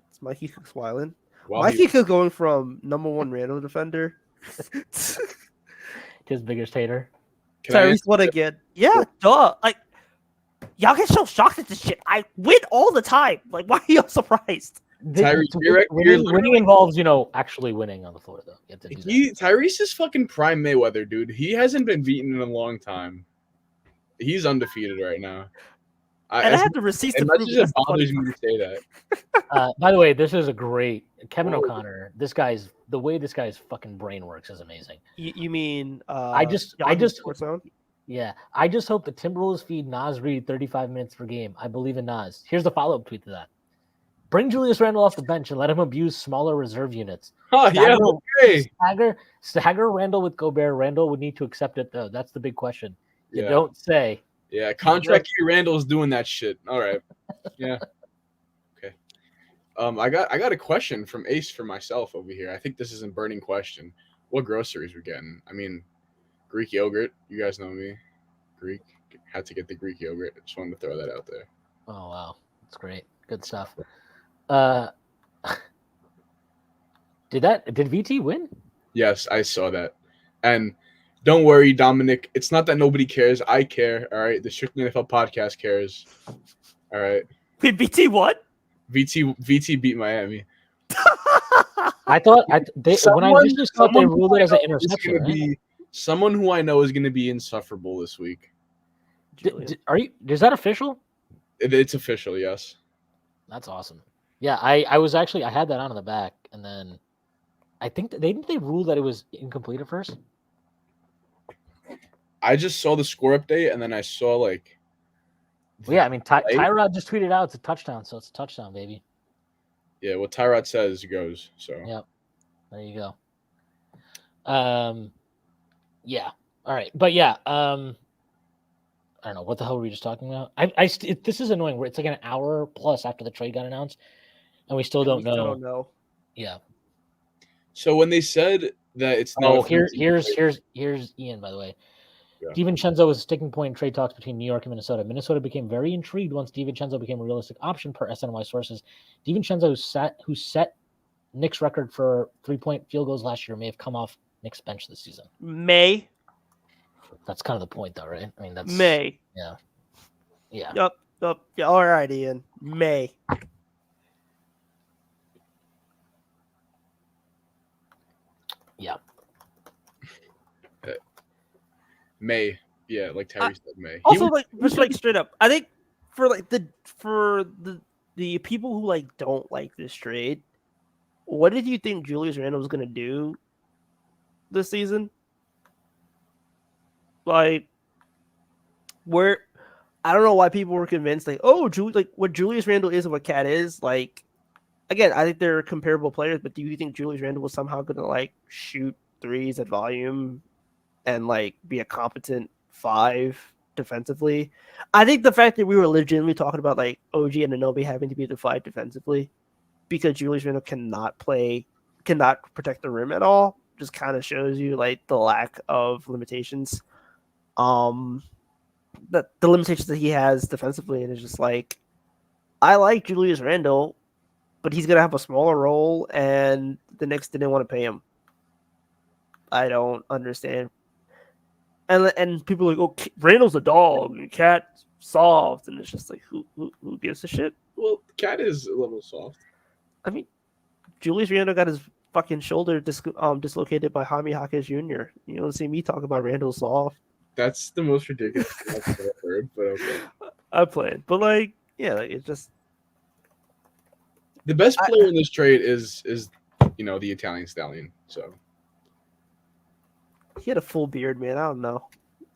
It's Mikey Cooks wildin'. Mikey Cook going from number 1 Randle defender. His biggest hater. Tyrese, what again? Yeah, duh. Like, y'all get so shocked at this shit. I win all the time. Like, why are y'all surprised? Tyrese, you're winning literally- involves, actually winning on the floor, though. You have to do that. Tyrese is fucking prime Mayweather, dude. He hasn't been beaten in a long time. He's undefeated right now. And I have the receipts as to much prove as it. it That's the funny bothers me part. to say that. By the way, this is a great Kevin Oh. O'Connor. The way this guy's fucking brain works is amazing. You mean I just Sports Zone? Yeah, I just hope the Timberwolves feed Nas Reed 35 minutes per game. I believe in Nas. Here's the follow-up tweet to that. Bring Julius Randle off the bench and let him abuse smaller reserve units. Oh yeah, okay. Stagger Randle with Gobert. Randle would need to accept it, though. That's the big question. You Yeah. don't say. Yeah, contract year Randall's doing that shit. All right. Yeah. Okay. I got a question from Ace for myself over here. I think this is a burning question. What groceries we're getting? I mean, Greek yogurt. You guys know me. Greek. Had to get the Greek yogurt. Just wanted to throw that out there. Oh wow, that's great. Good stuff. Did VT win? Yes, I saw that. And don't worry, Dominic. It's not that nobody cares. I care. All right. The Strictly NFL podcast cares. All right. Wait, BT what? VT beat Miami. I thought when I initially thought they ruled it as an interception. Right? Someone who I know is going to be insufferable this week. Is that official? It's official, yes. That's awesome. Yeah, I was actually I had that on in the back, and then I think they ruled that it was incomplete at first. I just saw the score update, and then I saw like. Well, yeah, I mean Tyrod just tweeted out it's a touchdown, so it's a touchdown, baby. Yeah, what Tyrod says goes. So. Yep. There you go. Yeah. All right, but yeah. I don't know what the hell were we just talking about. This is annoying. Where it's like an hour plus after the trade got announced, and we still don't know. Yeah. So when they said that it's not. Oh, here's Ian. By the way, yeah. DiVincenzo was a sticking point in trade talks between New York and Minnesota. Minnesota became very intrigued once DiVincenzo became a realistic option per SNY sources. DiVincenzo, who set Knicks record for 3-point field goals last year, may have come off Knicks bench this season. May. That's kind of the point, though, right? I mean, that's May. Yeah. Yeah. Yep. Yeah. All right, Ian. May. Yeah. May. Yeah, like Terry said, May. Also, just straight up, I think for the people who don't like this trade, what did you think Julius Randle was gonna do this season? I don't know why people were convinced what Julius Randle is and what KAT is. Again, I think they're comparable players, but do you think Julius Randle was somehow gonna shoot threes at volume and be a competent 5 defensively? I think the fact that we were legitimately talking about OG and Anunoby having to be the 5 defensively because Julius Randle cannot protect the rim at all just kind of shows you the lack of limitations. The limitations that he has defensively, and it's just I like Julius Randle, but he's gonna have a smaller role, and the Knicks didn't want to pay him. I don't understand. And people are oh, Randle's a dog, and KAT's soft, and it's just who gives a shit? Well, KAT is a little soft. I mean, Julius Randle got his fucking shoulder dislocated by Jaime Jaquez Jr. You don't see me talk about Randle soft. That's the most ridiculous thing I've ever heard, but okay. I'm playing, but it's just the best player in this trade is the Italian Stallion. So he had a full beard, man. I don't know.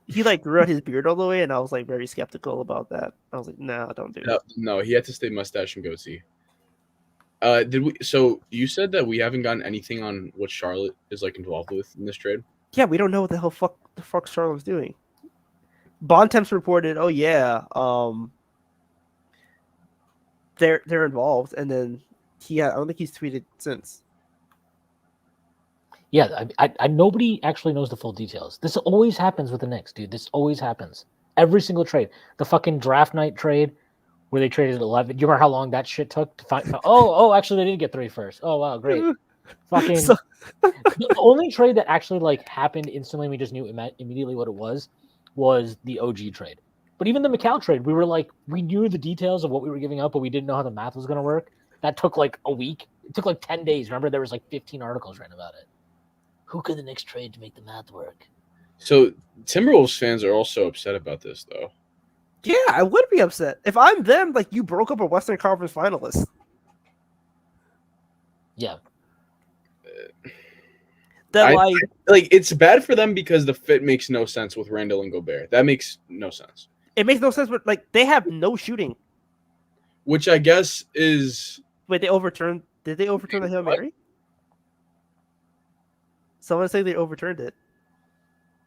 He grew out his beard all the way, and I was very skeptical about that. I was like, no, don't do it. No, he had to stay mustache and goatee. Did we? So you said that we haven't gotten anything on what Charlotte is involved with in this trade. Yeah, we don't know what the fuck Charlotte's doing. Bontemps reported, oh yeah, they're involved, and then I don't think he's tweeted since. Yeah, I nobody actually knows the full details. This always happens with the Knicks, dude. This always happens. Every single trade. The fucking draft night trade where they traded 11. Do you remember how long that shit took to find? Oh, actually, they did get 3 first. Oh, wow, great. Fucking the only trade that actually happened instantly, we just knew immediately what it was the OG trade. But even the McCall trade, we were we knew the details of what we were giving up, but we didn't know how the math was going to work. that took like a week. It took like 10 days. Remember, there was like 15 articles written about it. Who could the Knicks trade to make the math work? So Timberwolves fans are also upset about this, though. Yeah, I would be upset if I'm them. Like you broke up a Western Conference finalist. Yeah, That like it's bad for them because the fit makes no sense with Randle and Gobert. That makes no sense. it makes no sense, but like they have no shooting. Which I guess is Wait, they overturned? Did they overturn the Hail What? Mary? Someone say they overturned it.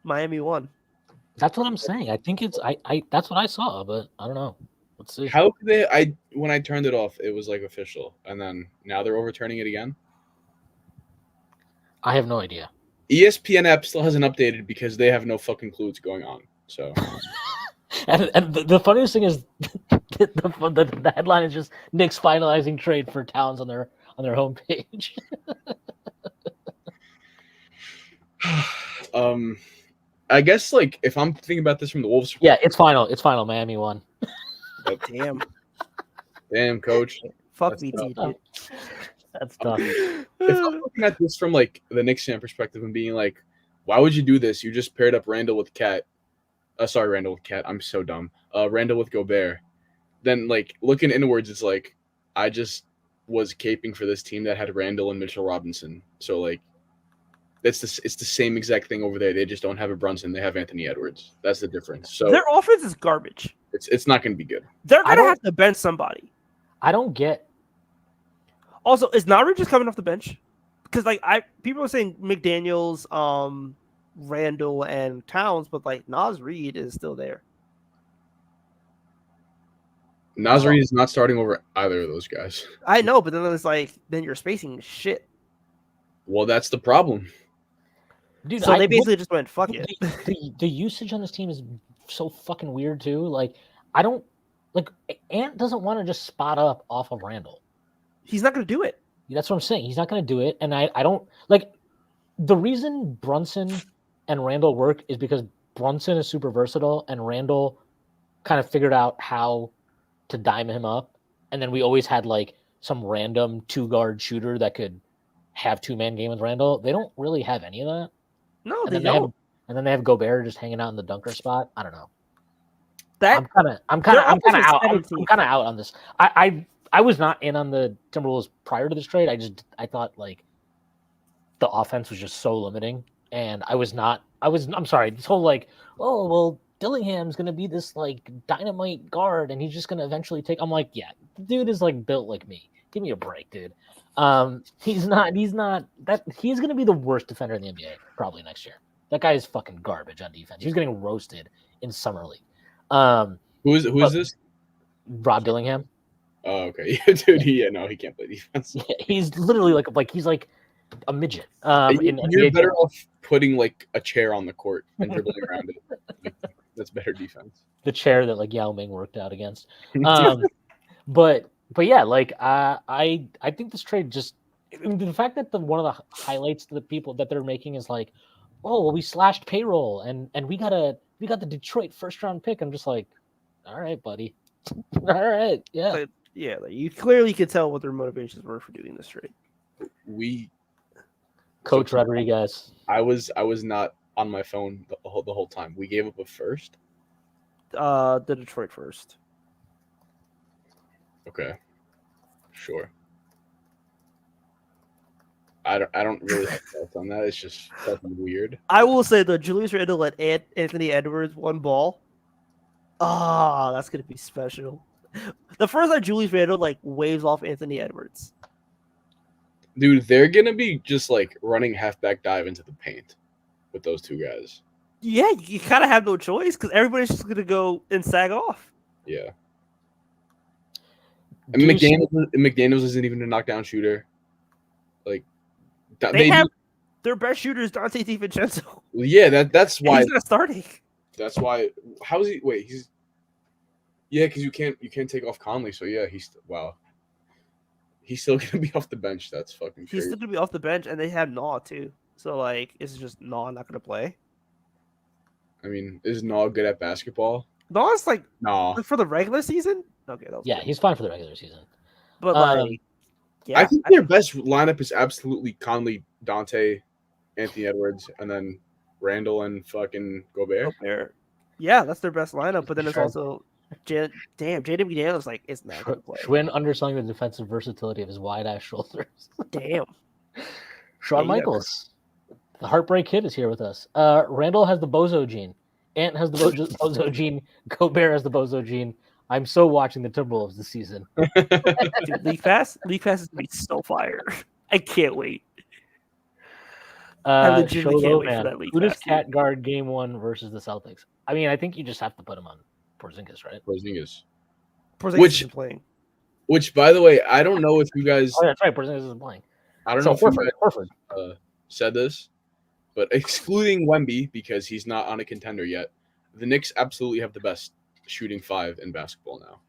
Miami won. that's what I'm saying. I think it's I that's what I saw, but I don't know. Let's see. how could they? When I turned it off, it was like official, and then now they're overturning it again. I have no idea. ESPN app still hasn't updated because they have no fucking clue what's going on. So And the funniest thing is the headline is just Knicks finalizing trade for Towns on their homepage. I guess like if I'm thinking about this from the Wolves, Yeah, it's final. It's final. Miami won. Damn, coach. fuck That's BT, tough. dude. That's tough. If I'm looking at this from like the Knicks fan perspective and being like, why would you do this? You just paired up Randle with KAT. Randle with KAT. I'm so dumb. Randle with Gobert. Then like looking inwards, it's like I just was caping for this team that had Randle and Mitchell Robinson. So like it's the same exact thing over there. They just don't have a Brunson. They have Anthony Edwards. That's the difference. So Their offense is garbage. it's not going to be good. They're I gonna don't- have to bench somebody. I don't get. Also, is Naru just coming off the bench? Because like people are saying McDaniels, Randall, and Towns, but like Nas Reed is still there. Nasri is not starting over either of those guys. I know, but then it's like then your spacing is shit. Well, that's the problem. Dude, So they basically just went fuck it. the usage on this team is so fucking weird too. Like I don't like Ant doesn't want to just spot up off of Randall. He's not gonna do it. That's what I'm saying. He's not going to do it, and I don't like the reason Brunson and Randall work is because Brunson is super versatile, and Randall kind of figured out how to dime him up, and then we always had like some random 2-guard shooter that could have 2-man game with Randall. They don't really have any of that. No, And they then they have, don't. and then they have Gobert just hanging out in the dunker spot. I don't know. That I'm kind of their out. offense is I'm 17th. kind of out on this. I was not in on the Timberwolves prior to this trade. I thought like the offense was just so limiting, and I'm sorry. This whole like, oh well, Dillingham's gonna be this like dynamite guard, and he's just gonna eventually take. I'm like, yeah, the dude is like built like me. Give me a break, dude. He's not that. He's gonna be the worst defender in the NBA probably next year. That guy is fucking garbage on defense. He's getting roasted in summer league. Who is this? Rob Dillingham. Oh, okay. Yeah, dude, he can't play defense. Yeah, he's literally like he's like a midget. You're better off putting like a chair on the court and dribbling around it. That's better defense. The chair that like Yao Ming worked out against. But yeah, like I think this trade just the fact that one of the highlights to the people that they're making is like, oh well, we slashed payroll and we got the Detroit first round pick. I'm just like, all right, buddy. All right, yeah. But, yeah, like you clearly could tell what their motivations were for doing this trade. Coach Rodriguez. I was not on my phone the whole time. We gave up a first. The Detroit first. Okay, sure. I don't really have thoughts on that. It's just fucking weird. I will say though, Julius Randle let Anthony Edwards one ball. Ah, that's gonna be special. The first time Julius Randle like waves off Anthony Edwards. Dude, they're gonna be just like running halfback dive into the paint with those two guys. Yeah, you kind of have no choice because everybody's just gonna go and sag off. Yeah. And McDaniels isn't even a knockdown shooter. Like They have their best shooter is Dante DiVincenzo. Yeah, that's why. He's not starting. That's why. How is he? Wait, he's. Yeah, because you can't take off Conley. So yeah, he's still gonna be off the bench. That's fucking. He's crazy. still gonna be off the bench, and they have Naw too. So like, it's just Naw not gonna play. I mean, is Naw good at basketball? Naw's like Nah. for the regular season. Okay, that was Yeah, good. he's fine for the regular season. But like Yeah, I think their best lineup is absolutely Conley, Dante, Anthony Edwards, and then Randle and fucking Gobert. Gobert. Yeah, that's their best lineup. But then it's Sure. also Jaden McDaniels like is not going to play. Schwinn underselling the defensive versatility of his wide-ass shoulders. Damn. Shawn Yeah, you got Michaels, the Heartbreak Kid, is here with us. Randall has the bozo gene. Ant has the bozo gene. Gobert has the bozo gene. I'm so watching the Timberwolves this season. Dude, League Pass is going to be so fire. I can't wait. I legitimately can't wait for that League Who does Pass. KAT guard game 1 versus the Celtics? I mean, I think you just have to put him on Porzingis, right? Porzingis. Porzingis isn't playing. Which, by the way, I don't know if you guys. Oh, that's right. Porzingis isn't playing. I don't So know if you Horford. guys, said this, but excluding Wemby because he's not on a contender yet, the Knicks absolutely have the best shooting 5 in basketball now.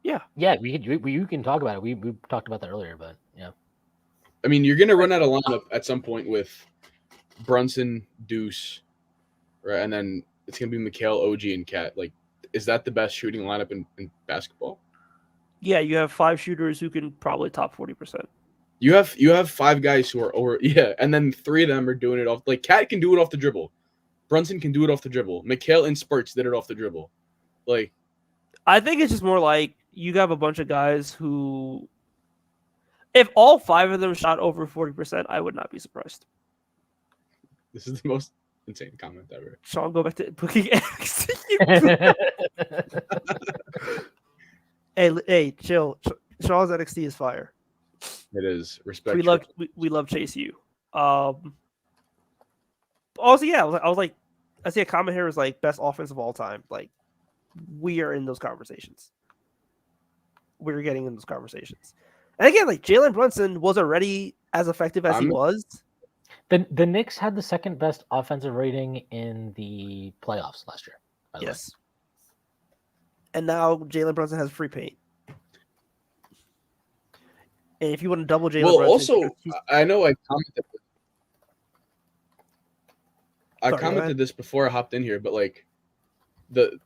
Yeah, we can talk about it. We talked about that earlier, but yeah. I mean, you're gonna run out of lineup at some point with Brunson, Deuce, right, and then it's gonna be Mikal, OG, and KAT. Like, is that the best shooting lineup in basketball? Yeah, you have 5 shooters who can probably top 40%. You have 5 guys who are over, and then 3 of them are doing it off. Like, KAT can do it off the dribble, Brunson can do it off the dribble, Mikal in spurts did it off the dribble. Like, I think it's just more like you have a bunch of guys who, if all 5 of them shot over 40%, I would not be surprised. this is the most insane comment ever. Sean, go back to booking X. Hey, chill. Sean's NXT is fire. It is respect. We love Chase U. Also, yeah, I was like, I see a comment here is like best offense of all time. Like, we are in those conversations. We're getting in those conversations. And again, like Jalen Brunson was already as effective as he was. The Knicks had the second best offensive rating in the playoffs last year. Yes. And now Jalen Brunson has free paint. And if you want to double Jalen Brunson, also, I know I commented this before I hopped in here, but like the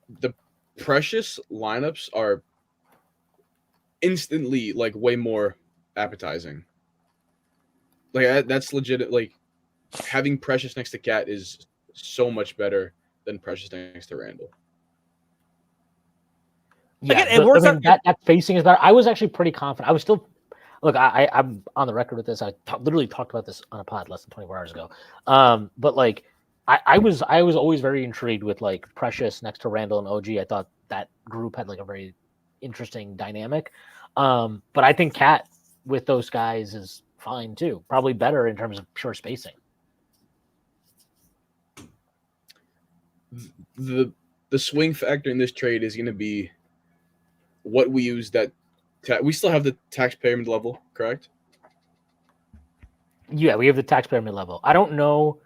Precious lineups are instantly like way more appetizing. Like that's legit. Like having Precious next to KAT is so much better than Precious next to Randle. Yeah, again, that facing is better. I was actually pretty confident. I was still I'm on the record with this. I literally talked about this on a pod less than 24 hours ago. But like I was always very intrigued with like Precious next to Randle and OG. I thought that group had like a very interesting dynamic. But I think KAT with those guys is fine too. Probably better in terms of pure spacing. The swing factor in this trade is going to be what we use that. We still have the tax pyramid level, correct? Yeah, we have the tax pyramid level. I don't know.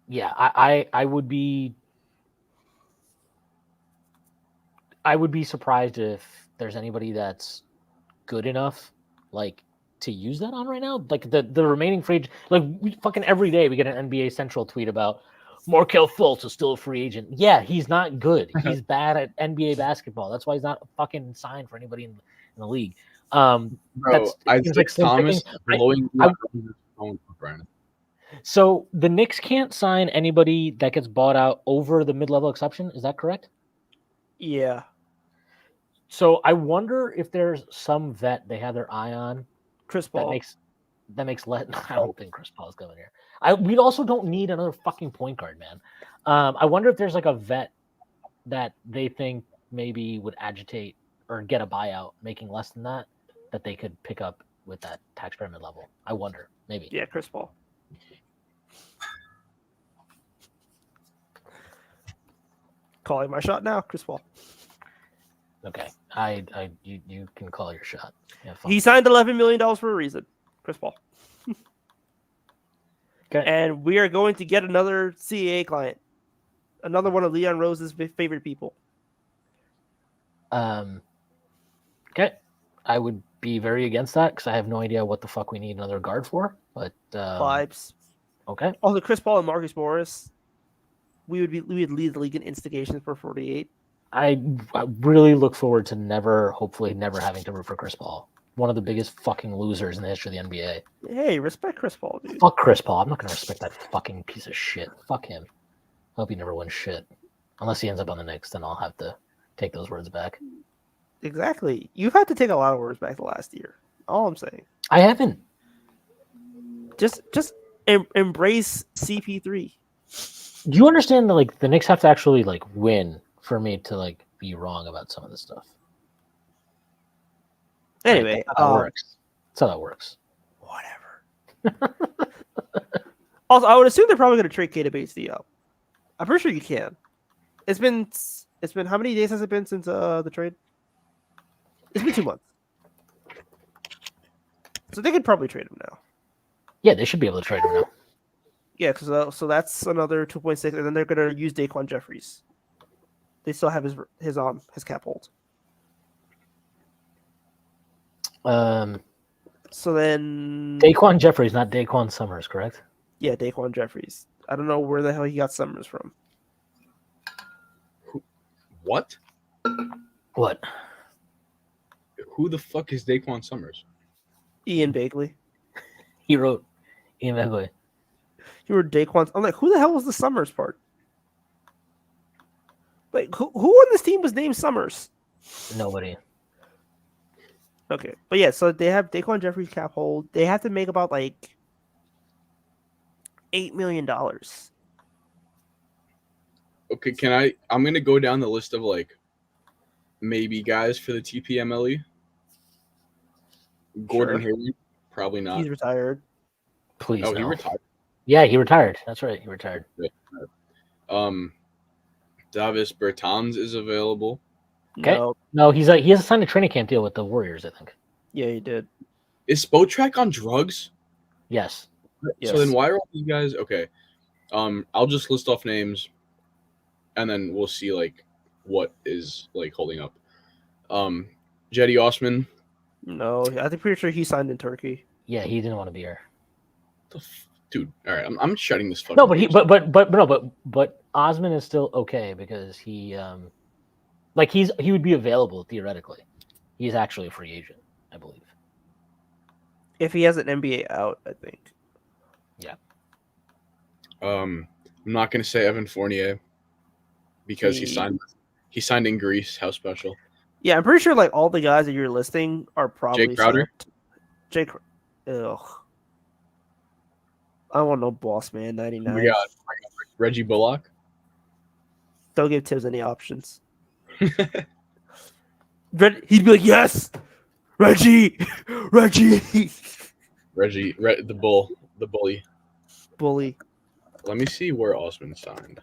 Yeah, I would be surprised if there's anybody that's good enough like to use that on right now. Like the remaining free, like we fucking every day we get an NBA Central tweet about Markelle Fultz is still a free agent. Yeah, he's not good. He's bad at NBA basketball. That's why he's not fucking signed for anybody in the league. Bro, I think like Thomas blowing So the Knicks can't sign anybody that gets bought out over the mid-level exception. Is that correct? Yeah. So I wonder if there's some vet they have their eye on. Chris Paul. That makes I don't think Chris Paul is coming here. We also don't need another fucking point guard, man. I wonder if there's like a vet that they think maybe would agitate or get a buyout making less than that they could pick up with that tax pyramid level. I wonder, maybe. Yeah, Chris Paul. Calling my shot now, Chris Paul. Okay, you can call your shot. Yeah, he signed $11 million for a reason. Chris Paul. Okay. And we are going to get another CAA client. Another one of Leon Rose's favorite people. Okay. I would be very against that because I have no idea what the fuck we need another guard for. But vibes. Okay. Also, Chris Paul and Marcus Morris. We would lead the league in instigations for 48. I really look forward to hopefully never having to root for Chris Paul. One of the biggest fucking losers in the history of the NBA. Hey, respect Chris Paul, dude. Fuck Chris Paul. I'm not gonna respect that fucking piece of shit. Fuck him. I hope he never wins shit. Unless he ends up on the Knicks, then I'll have to take those words back. Exactly. You've had to take a lot of words back the last year. All I'm saying. I haven't. Just embrace CP3. Do you understand that like the Knicks have to actually like win for me to like be wrong about some of this stuff? Anyway, that's how that works. That's how that works. Whatever. Also, I would assume they're probably going to trade KAT up. I'm pretty sure you can. It's been how many days has it been since the trade? It's been 2 months. So they could probably trade him now. Yeah, they should be able to trade him now. Yeah, because so that's another 2.6, and then they're going to use Daquan Jeffries. They still have his cap hold. So then Daquan Jeffries, not Daquan Summers, correct? Yeah, Daquan Jeffries. I don't know where the hell he got Summers from. What? What? Who the fuck is Daquan Summers? Ian Bagley. He wrote Ian Bagley. You were Daquan. I'm like, who the hell was the Summers part? Like, who on this team was named Summers? Nobody. Okay, but yeah, so they have Daquan Jeffries cap hold. They have to make about like $8 million. Okay, I'm gonna go down the list of like maybe guys for the TPMLE. Gordon Sure. Hayward, probably not. He's retired. Please. Oh, no. he retired. Yeah, he retired. That's right. He retired. Davis Bertans is available. Okay. No. No, he has signed a training camp deal with the Warriors, I think. Yeah, he did. Is Spotrac on drugs? Yes. So then why are all these guys okay? I'll just list off names and then we'll see like what is like holding up. Jetty Osman. No, I think pretty sure he signed in Turkey. Yeah, he didn't want to be here. Dude, all right, I'm shutting this fucking. No, but Osman is still okay because he he would be available theoretically. He's actually a free agent, I believe. If he has an NBA out, I think. Yeah. I'm not gonna say Evan Fournier because he signed in Greece. How special? Yeah, I'm pretty sure like all the guys that you're listing are probably Jake Crowder. Ugh. I don't want no boss man 99. We got Reggie Bullock. Don't give Tibbs any options. He'd be like, yes, Reggie, the bully. bully. Let me see where Osman signed.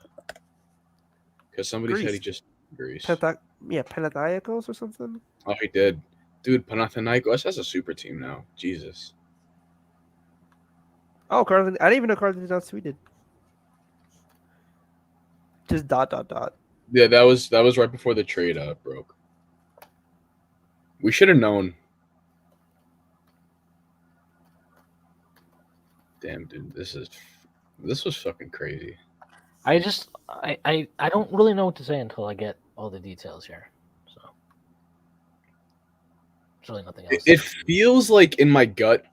Because somebody said he just Greece. Panathinaikos or something. Oh, he did. Dude, Panathinaikos has a super team now. Jesus. Oh, Karl, I didn't even know Karl did not tweeted. Just ... Yeah, that was right before the trade broke. We should have known. Damn, dude, this was fucking crazy. I don't really know what to say until I get all the details here. So there's really nothing else. It feels like in my gut,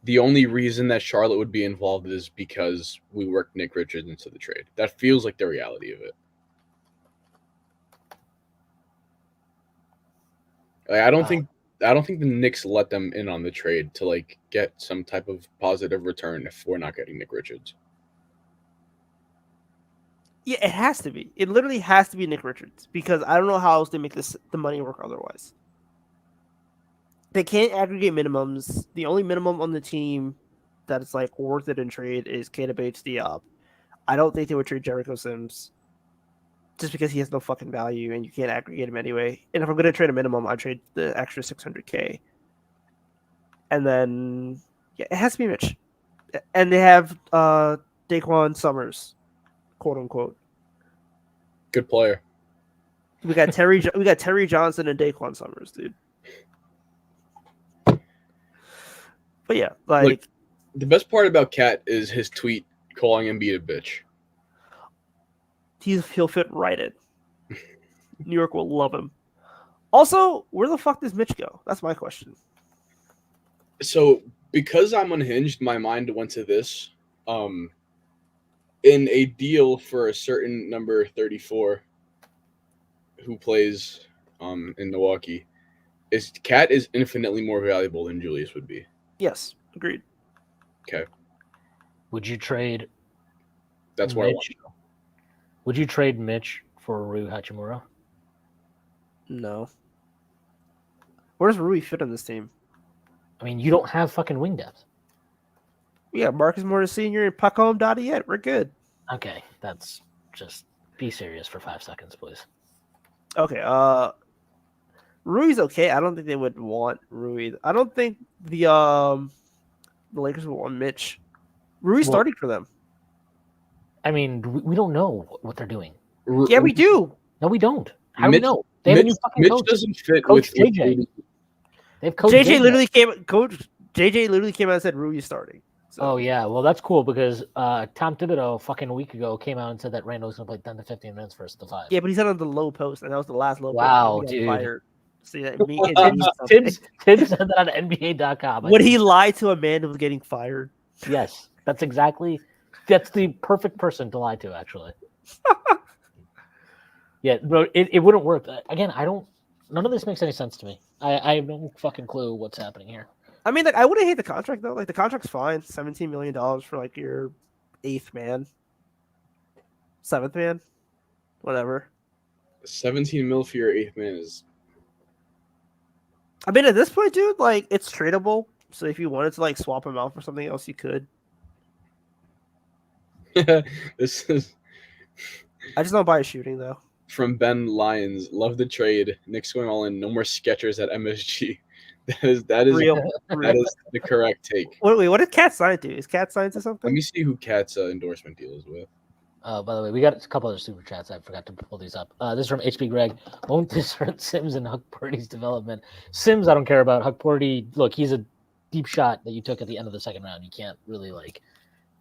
the only reason that Charlotte would be involved is because we worked Nick Richards into the trade. That feels like the reality of it. Like, I don't think the Knicks let them in on the trade to like get some type of positive return if we're not getting Nick Richards. Yeah, it has to be. It literally has to be Nick Richards because I don't know how else they make the money work otherwise. They can't aggregate minimums. The only minimum on the team that is like worth it in trade is KAT Diop. I don't think they would trade Jericho Sims just because he has no fucking value and you can't aggregate him anyway. And if I'm going to trade a minimum, I trade the extra $600K. And then it has to be Mitch. And they have Daquan Summers, quote unquote. Good player. We got Terry Johnson and Daquan Summers, dude. But yeah, like look, the best part about KAT is his tweet calling Embiid a bitch. he'll fit right in. New York will love him. Also, where the fuck does Mitch go? That's my question. So because I'm unhinged, my mind went to this. In a deal for a certain number 34 who plays in Milwaukee, KAT is infinitely more valuable than Julius would be. Yes, agreed. Okay. Would you trade That's why I want Mitch? to know. Would you trade Mitch for Rui Hachimura? No. Where does Rui fit in this team? I mean, you don't have fucking wing depth. We got Marcus Morris Sr. and Pacom Dadiet. We're good. Okay, that's just be serious for 5 seconds, please. Okay, Rui's okay. I don't think they would want Rui. I don't think the Lakers would want Mitch. Rui's starting for them. I mean, we don't know what they're doing. Yeah, we do. No, we don't. How do we know? They have a new fucking Mitch coach. doesn't fit Coach with JJ. They have Coach JJ JJ. literally came out and said Rui's starting. So. Oh yeah, well that's cool because Tom Thibodeau fucking a week ago came out and said that Randle was going to play 10 to 15 minutes versus the 5. Yeah, but he's on the low post, and that was the last low Wow, post. He got dude. fired. See that? Tibbs said that on NBA.com. Would he lie to a man who was getting fired? Yes, that's the perfect person to lie to, actually. Yeah, bro, it wouldn't work. Again, none of this makes any sense to me. I have no fucking clue what's happening here. I mean, like, I wouldn't hate the contract though. Like, the contract's fine. $17 million for like your 8th man, 7th man, whatever. 17 mil for your 8th man is. I mean, at this point, dude, like, it's tradable. So if you wanted to like swap him out for something else, you could. This is I just don't buy his shooting though. from Ben Lyons. Love the trade. Knicks going all in. No more Skechers at MSG. That is Real. that is the correct take. Wait, what did KAT sign to? Is KAT signed to Let something? me see who KAT's endorsement deal is with. By the way, we got a couple other super chats. I forgot to pull these up. This is from HB Greg. Won't this hurt Sims and Huck Purdy's development? Sims, I don't care about. Huck Purdy, look, he's a deep shot that you took at the end of the second round. You can't really like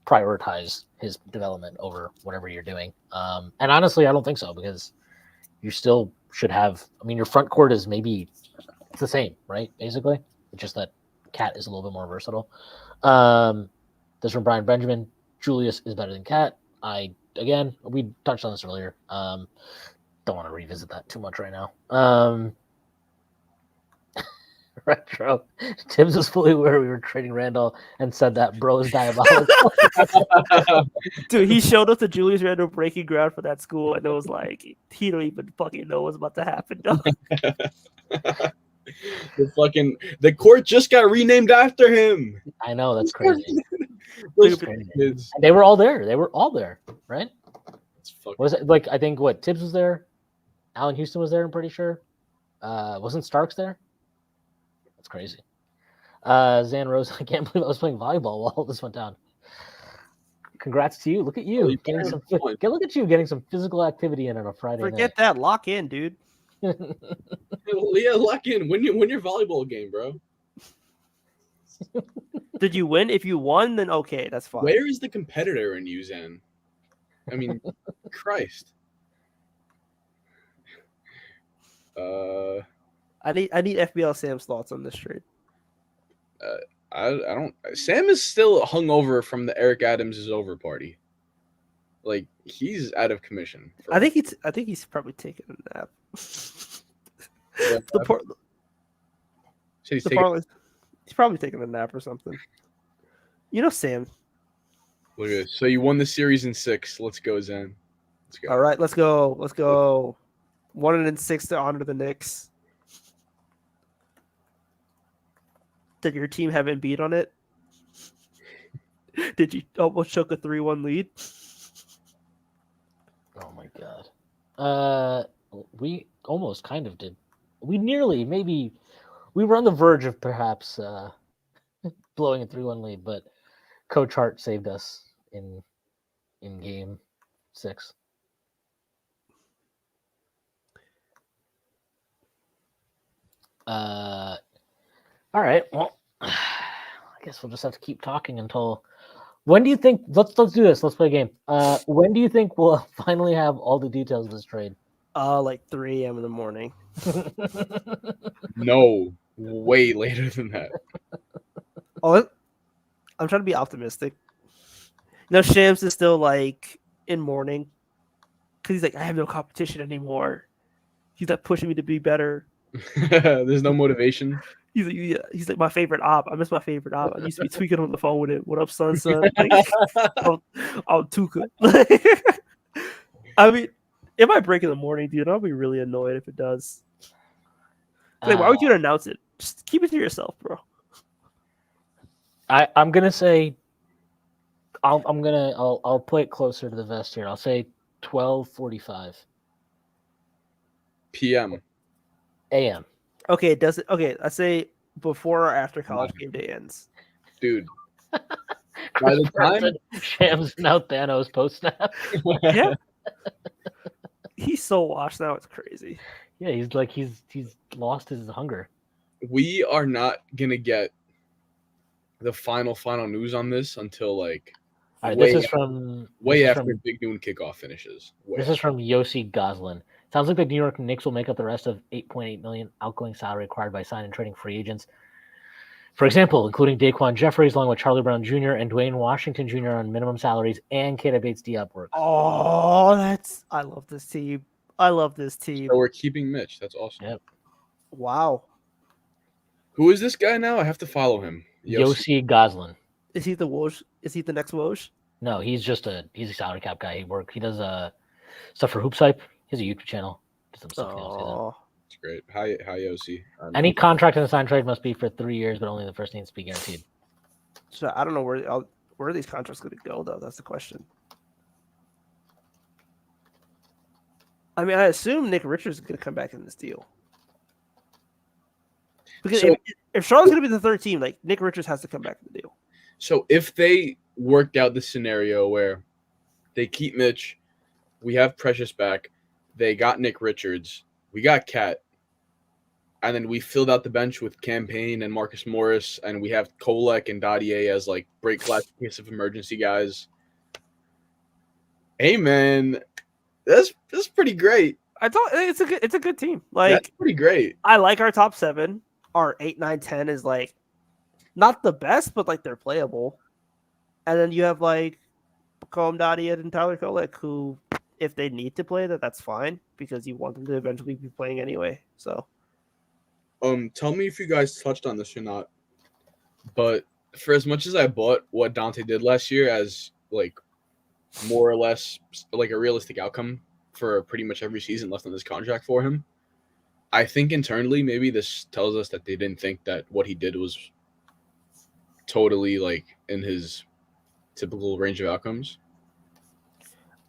prioritize his development over whatever you're doing. And honestly, I don't think so because you still should have. I mean, your front court is maybe it's the same, right? Basically, it's just that KAT is a little bit more versatile. This is from Brian Benjamin. Julius is better than KAT. Again, we touched on this earlier. Don't want to revisit that too much right now. Retro. Tibbs was fully aware we were trading Randall and said that bro is diabolical. Dude, he showed up to Julius Randle breaking ground for that school, and it was like he don't even fucking know what's about to happen. The court just got renamed after him. I know, that's crazy. Kids. They were all there. They were all there, right? It's fucking Was it like I think what Tibbs was there, Allen Houston was there. I'm pretty sure. Wasn't Starks there? That's crazy. Zan Rose, I can't believe I was playing volleyball while all this went down. Congrats to you. Look at you. Look at you getting some physical activity in on a Friday night. Forget that. Lock in, dude. Yeah, lock in. Win your volleyball game, bro. Did you win? If you won, then okay, that's fine. Where is the competitor in you, Zan? I mean, Christ. I need FBL Sam's thoughts on this trade. I don't. Sam is still hungover from the Eric Adams is over party. Like he's out of commission. I think he's probably taking a nap. He's probably taking a nap or something. You know Sam. Look at this. So you won the series in 6. Let's go, Zen. Let's go. All right, let's go. Let's go. 1-6 to honor the Knicks. Did your team have Embiid on it? Did you almost choke a 3-1 lead? Oh my god. We almost kind of did. We nearly, maybe, we were on the verge of perhaps blowing a 3-1 lead, but Coach Hart saved us in game 6. All right. Well, I guess we'll just have to keep talking until. When do you think? Let's do this. Let's play a game. When do you think we'll finally have all the details of this trade? Like 3 a.m. in the morning. No, way later than that. Oh, I'm trying to be optimistic. No, Shams is still like in mourning because he's like, I have no competition anymore. He's like pushing me to be better. There's no motivation. He's like, yeah, he's like my favorite op. I miss my favorite op. I used to be tweaking on the phone with him. What up, son? Like, I'm Tuka. I mean, it might break in the morning, dude. I'll be really annoyed if it does. Like, why would you announce it? Just keep it to yourself, bro. I'm gonna say I'll play it closer to the vest here. I'll say 12:45 PM. a.m. Okay, does it? Okay, I say before or after college game day ends. Dude. By the time Shams now Thanos post snap. Yeah. He's so washed now, it's crazy. Yeah, he's lost his hunger. We are not gonna get the final news on this until like all right, this is from Big Noon kickoff finishes. This is from Yossi Goslin. Sounds like the New York Knicks will make up the rest of $8.8 million outgoing salary required by signing and trading free agents. For example, including Daquan Jeffries, along with Charlie Brown Jr. and Dwayne Washington Jr. on minimum salaries, and KAT Bates Diop works. Oh, I love this team. So we're keeping Mitch. That's awesome. Yep. Wow. Who is this guy now? I have to follow him. Yossi Goslin. Is he the Woj? Is he the next Woj? No, he's a salary cap guy. He does stuff for Hoops Hype. He has a YouTube channel. Does some stuff. It's great. Hi, Yossi. Any contract in the sign trade must be for 3 years, but only the first needs to be guaranteed. So I don't know where are these contracts going to go, though. That's the question. I mean, I assume Nick Richards is going to come back in this deal. Because if Charlotte's going to be the third team, like Nick Richards has to come back in the deal. So if they worked out the scenario where they keep Mitch, we have Precious back, they got Nick Richards, we got KAT, and then we filled out the bench with Campaign and Marcus Morris, and we have Kolek and Dadier as like break glass case of emergency guys. Hey man, that's pretty great. I thought it's a good team. Like that's pretty great. I like our top 7. Our 8, 9, 10 is like not the best, but like they're playable. And then you have like Colm Dadier and Tyler Kolek, who if they need to play that's fine because you want them to eventually be playing anyway. So tell me if you guys touched on this or not. But for as much as I bought what Dante did last year as like more or less like a realistic outcome for pretty much every season left on this contract for him, I think internally maybe this tells us that they didn't think that what he did was totally like in his typical range of outcomes.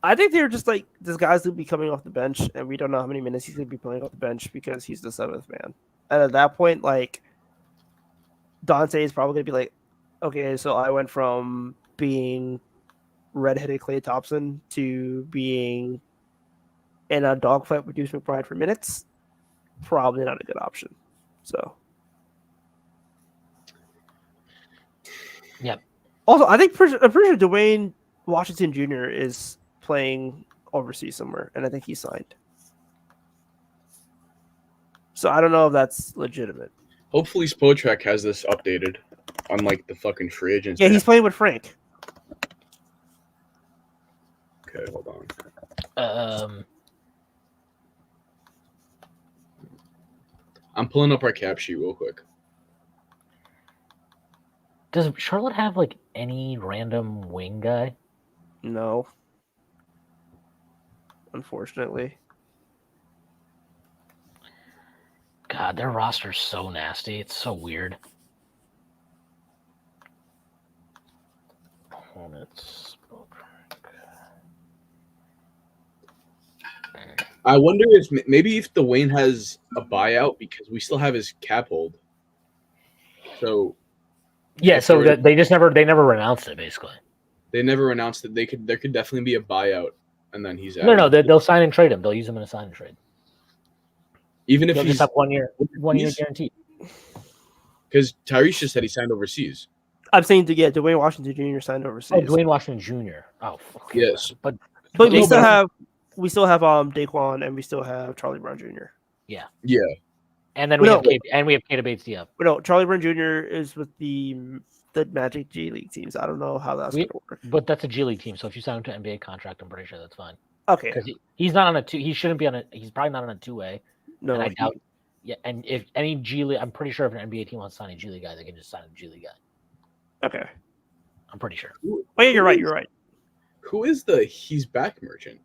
I think they're just like this guy's gonna be coming off the bench, and we don't know how many minutes he's gonna be playing off the bench because he's the 7th man. And at that point, like Dante is probably gonna be like, okay, so I went from being redheaded Klay Thompson to being in a dogfight with Deuce McBride for minutes. Probably not a good option. So, yep. Also, I'm pretty sure Dwayne Washington Jr. is playing overseas somewhere, and I think he signed. So I don't know if that's legitimate. Hopefully, Spotrac has this updated on like the fucking free agents. Yeah, he's playing with Frank. Okay, hold on. I'm pulling up our cap sheet real quick. Does Charlotte have like any random wing guy? No. Unfortunately. God, their roster's so nasty. It's so weird. Hornets. I wonder if maybe if Dwayne has a buyout because we still have his cap hold. So yeah, so that they never announced it basically. They never announced that there could definitely be a buyout and then he's out. No, they'll sign and trade him. They'll use him in a sign and trade. Even if he'll he's just have 1 year guaranteed. Because Tyrese just said he signed overseas. I'm saying Dwayne Washington Jr. signed overseas. Oh, Dwayne Washington Jr. Oh, fuck. Yes. But we still have we still have Daquan and we still have Charlie Brown Jr. Yeah. And then Well, we have Keita Bates Diop. But no, Charlie Brown Jr. is with the Magic G League teams. I don't know how that's going to work. But that's a G League team, so if you sign him to an NBA contract, I'm pretty sure that's fine. Okay. Because he's not on a two. He shouldn't be on a. He's probably not on a 2-way. No, and I doubt. Yeah, and if any G League, I'm pretty sure if an NBA team wants to sign a G League guy, they can just sign a G League guy. Okay. I'm pretty sure. Oh yeah, you're right. You're right. Who is the he's back merchant?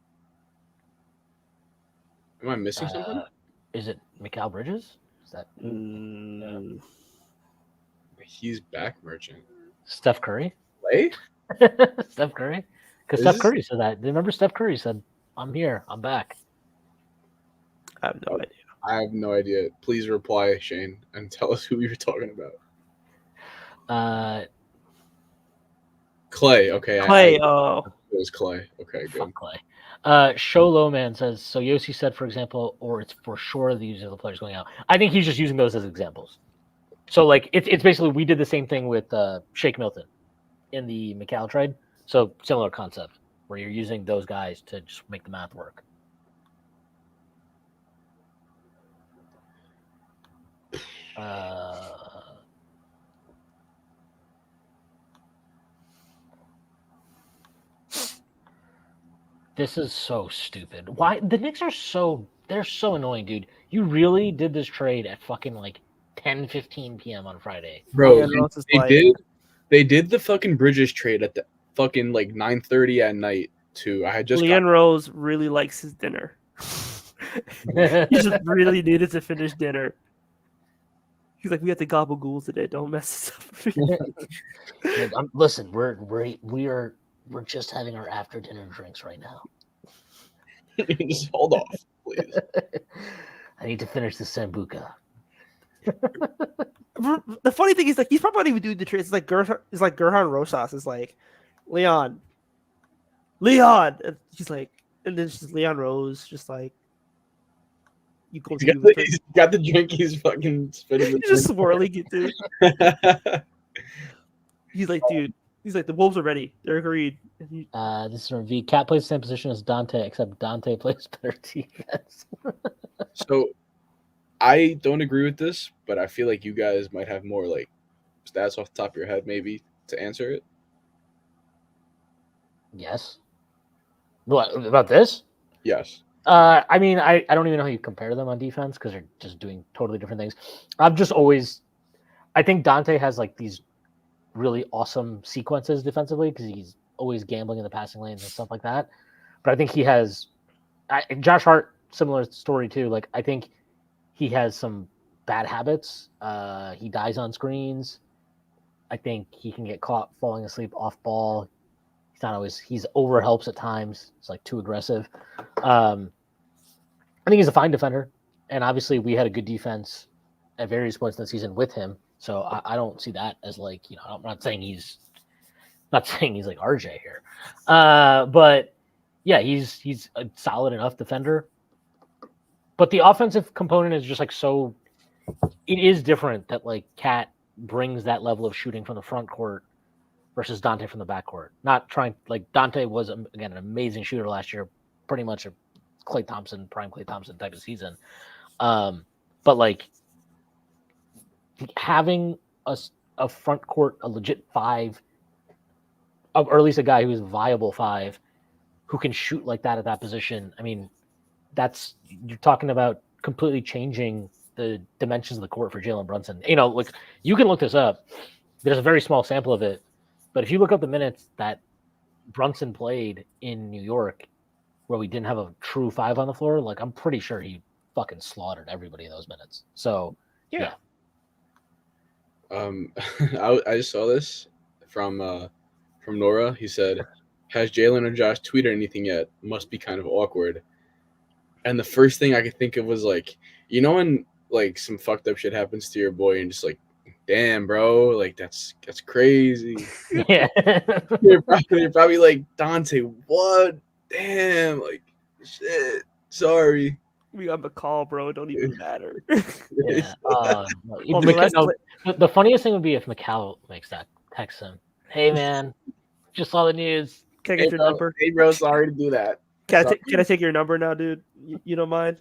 Am I missing something? Is it Mikal Bridges? Is that He's back merchant. Steph Curry? Play? Steph Curry? Because Is Steph this- Curry said that. Remember Steph Curry said, I'm here. I'm back. I have no idea. I have no idea. Please reply, Shane, and tell us who we were talking about. Clay. Okay. Clay. It was Clay. Okay, good. Fuck Clay. Show Low Man says, so Yossi said, for example, or it's for sure these are the players going out. I think he's just using those as examples. So, like, it's basically, we did the same thing with Shake Milton in the Mikal trade. So, similar concept, where you're using those guys to just make the math work. This is so stupid. Why the Knicks are they're so annoying, dude. You really did this trade at fucking like 10:15 p.m. on Friday. Bro, they did the fucking Bridges trade at the fucking like 9:30 at night too. I had just Leon Rose really likes his dinner. He just really needed to finish dinner. He's like, we have to gobble ghouls today. Don't mess this up. Listen, we're just having our after dinner drinks right now. just hold off, please. I need to finish the Sambuca. The funny thing is, like, he's probably not even doing the trade. It's like Gerhan Rosas is like, Leon. And he's like, and then it's just Leon Rose, just like, you go. He's got the drink. He's fucking spitting. He's just swirling it, dude. He's like, dude. He's like, the Wolves are ready. They're agreed. This is from V. Cat plays the same position as Dante, except Dante plays better defense. So, I don't agree with this, but I feel like you guys might have more like stats off the top of your head, maybe to answer it. Yes. What about this? Yes. I mean, I don't even know how you compare them on defense because they're just doing totally different things. I think Dante has like these really awesome sequences defensively because he's always gambling in the passing lanes and stuff like that. But I think he has Josh Hart, similar story too. Like, I think he has some bad habits. He dies on screens. I think he can get caught falling asleep off ball. He's over helps at times. It's like too aggressive. I think he's a fine defender. And obviously we had a good defense at various points in the season with him. So I don't see that as like, I'm not saying he's like RJ here. But yeah, he's a solid enough defender. But the offensive component is just like it is different that like KAT brings that level of shooting from the front court versus Dante from the back court. Not trying, like, Dante was, again, an amazing shooter last year, pretty much a prime Klay Thompson type of season. But like having a front court, a legit five, or at least a guy who's a viable five, who can shoot like that at that position. I mean, you're talking about completely changing the dimensions of the court for Jalen Brunson. Like, you can look this up. There's a very small sample of it, but if you look up the minutes that Brunson played in New York, where we didn't have a true five on the floor, like, I'm pretty sure he fucking slaughtered everybody in those minutes. So yeah. I just saw this from Nora. He said, "Has Jalen or Josh tweeted anything yet? Must be kind of awkward." And the first thing I could think of was like, when like some fucked up shit happens to your boy and just like, damn, bro, like that's crazy. Yeah. you're probably like, Dante, what? Damn, like, shit. Sorry. We got McCall, bro. It don't even matter. Yeah. The funniest thing would be if Mikal makes that text him. Hey man, just saw the news. Can I get your number? Hey bro, sorry to do that. Can Can I take your number now, dude? You don't mind?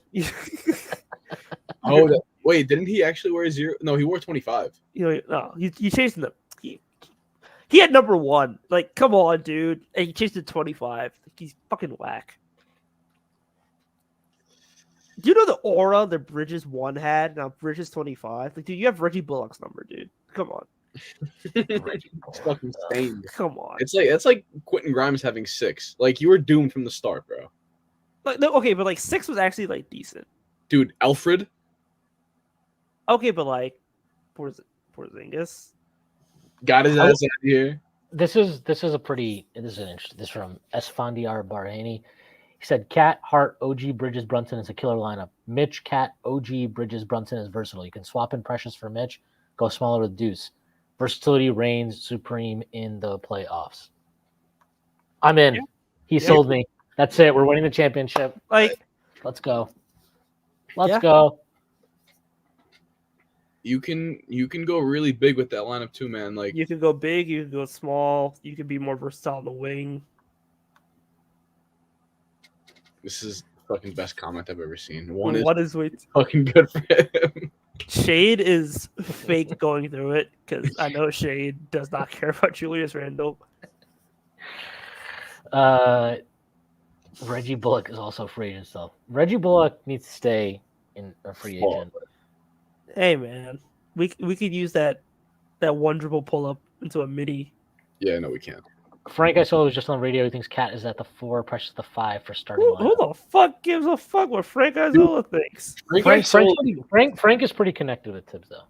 Oh, wait, didn't he actually wear 0? No, he wore 25. No, you changed him. He had number 1. Like, come on, dude. And he changed it to 25. He's fucking whack. Do you know the aura that Bridges 1 had? Now Bridges 25. Like, dude, you have Reggie Bullock's number, dude. Come on. It's fucking stained. Come on. It's like Quentin Grimes having 6. Like, you were doomed from the start, bro. Like, no, okay, but like 6 was actually like decent. Dude, Alfred. Okay, but like Porzingis. Got his ass out of here. This is interesting. This is from Esfandiar Barhani. He said, KAT, Hart, OG, Bridges, Brunson is a killer lineup. Mitch, KAT, OG, Bridges, Brunson is versatile. You can swap in Precious for Mitch, go smaller with Deuce. Versatility reigns supreme in the playoffs. I'm in. Yeah. He sold me. That's it. We're winning the championship. Like, let's go. Let's go. You can go really big with that lineup too, man. Like, you can go big, you can go small, you can be more versatile on the wing. this is the fucking best comment I've ever seen. What is fucking good for him. Shade is fake going through it because I know Shade does not care about Julius Randle. Reggie Bullock is also free agent still. Reggie Bullock needs to stay in a free agent. Hey man, we could use that one dribble pull up into a midi. Yeah, no, we can't. Frank, I saw was just on the radio. He thinks KAT is at the 4, Precious the 5 for starting lineup. Who the fuck gives a fuck what Frank Isola thinks? Frank is pretty connected with Tibbs though.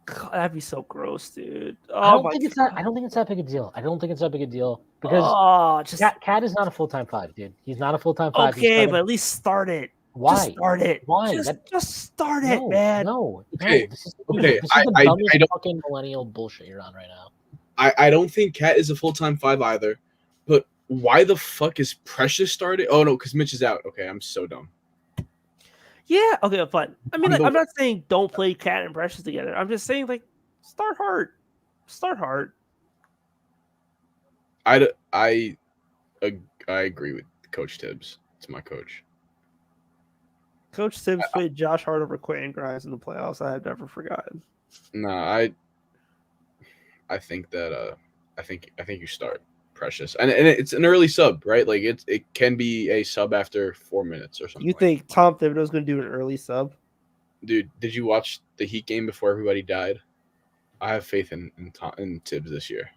God, that'd be so gross, dude. I don't think it's that big a deal. Because KAT is not a full-time 5, dude. He's not a full-time 5. Okay, but at least start it. Why? Just start it. Why? Just start it, man. Okay. This is Okay. the dumbest fucking millennial bullshit you're on right now. I don't think KAT is a full-time 5 either. But why the fuck is Precious started? Oh no, because Mitch is out. Okay, I'm so dumb. Yeah, okay, fine. I mean, I'm not saying don't play KAT and Precious together. I'm just saying, like, start hard. Start hard. I agree with Coach Tibbs. It's my coach. Coach Tibbs played Josh Hart over Quentin Grimes in the playoffs. I have never forgotten. No, I think that I think you start Precious, and it's an early sub, right? Like it can be a sub after 4 minutes or something. You think Tom Thibodeau's going to do an early sub? Dude, did you watch the Heat game before everybody died? I have faith in Tibbs this year.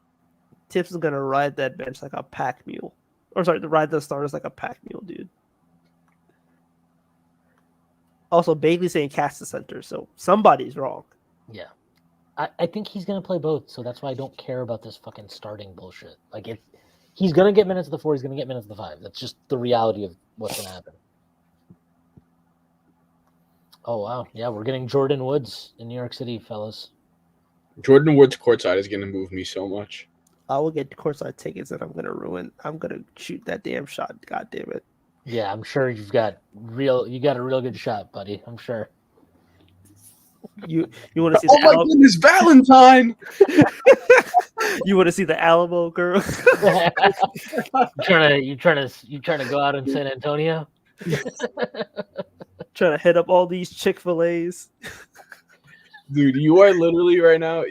Tibbs is going to ride that bench like a pack mule. Or sorry, to ride the starters like a pack mule, dude. Also, Bagley saying KAT's the center, so somebody's wrong. Yeah. I think he's going to play both, so that's why I don't care about this fucking starting bullshit. Like, if he's going to get minutes of the 4, he's going to get minutes of the 5. That's just the reality of what's going to happen. Oh, wow. Yeah, we're getting Jordan Woods in New York City, fellas. Jordan Woods courtside is going to move me so much. I will get courtside tickets that I'm going to shoot that damn shot. God damn it. Yeah, I'm sure you got a real good shot, buddy. I'm sure. You want to see? Oh my goodness, Valentine! You want to see the Alamo girl? you trying to go out in San Antonio? Trying to hit up all these Chick-fil-A's. Dude, you are literally right now,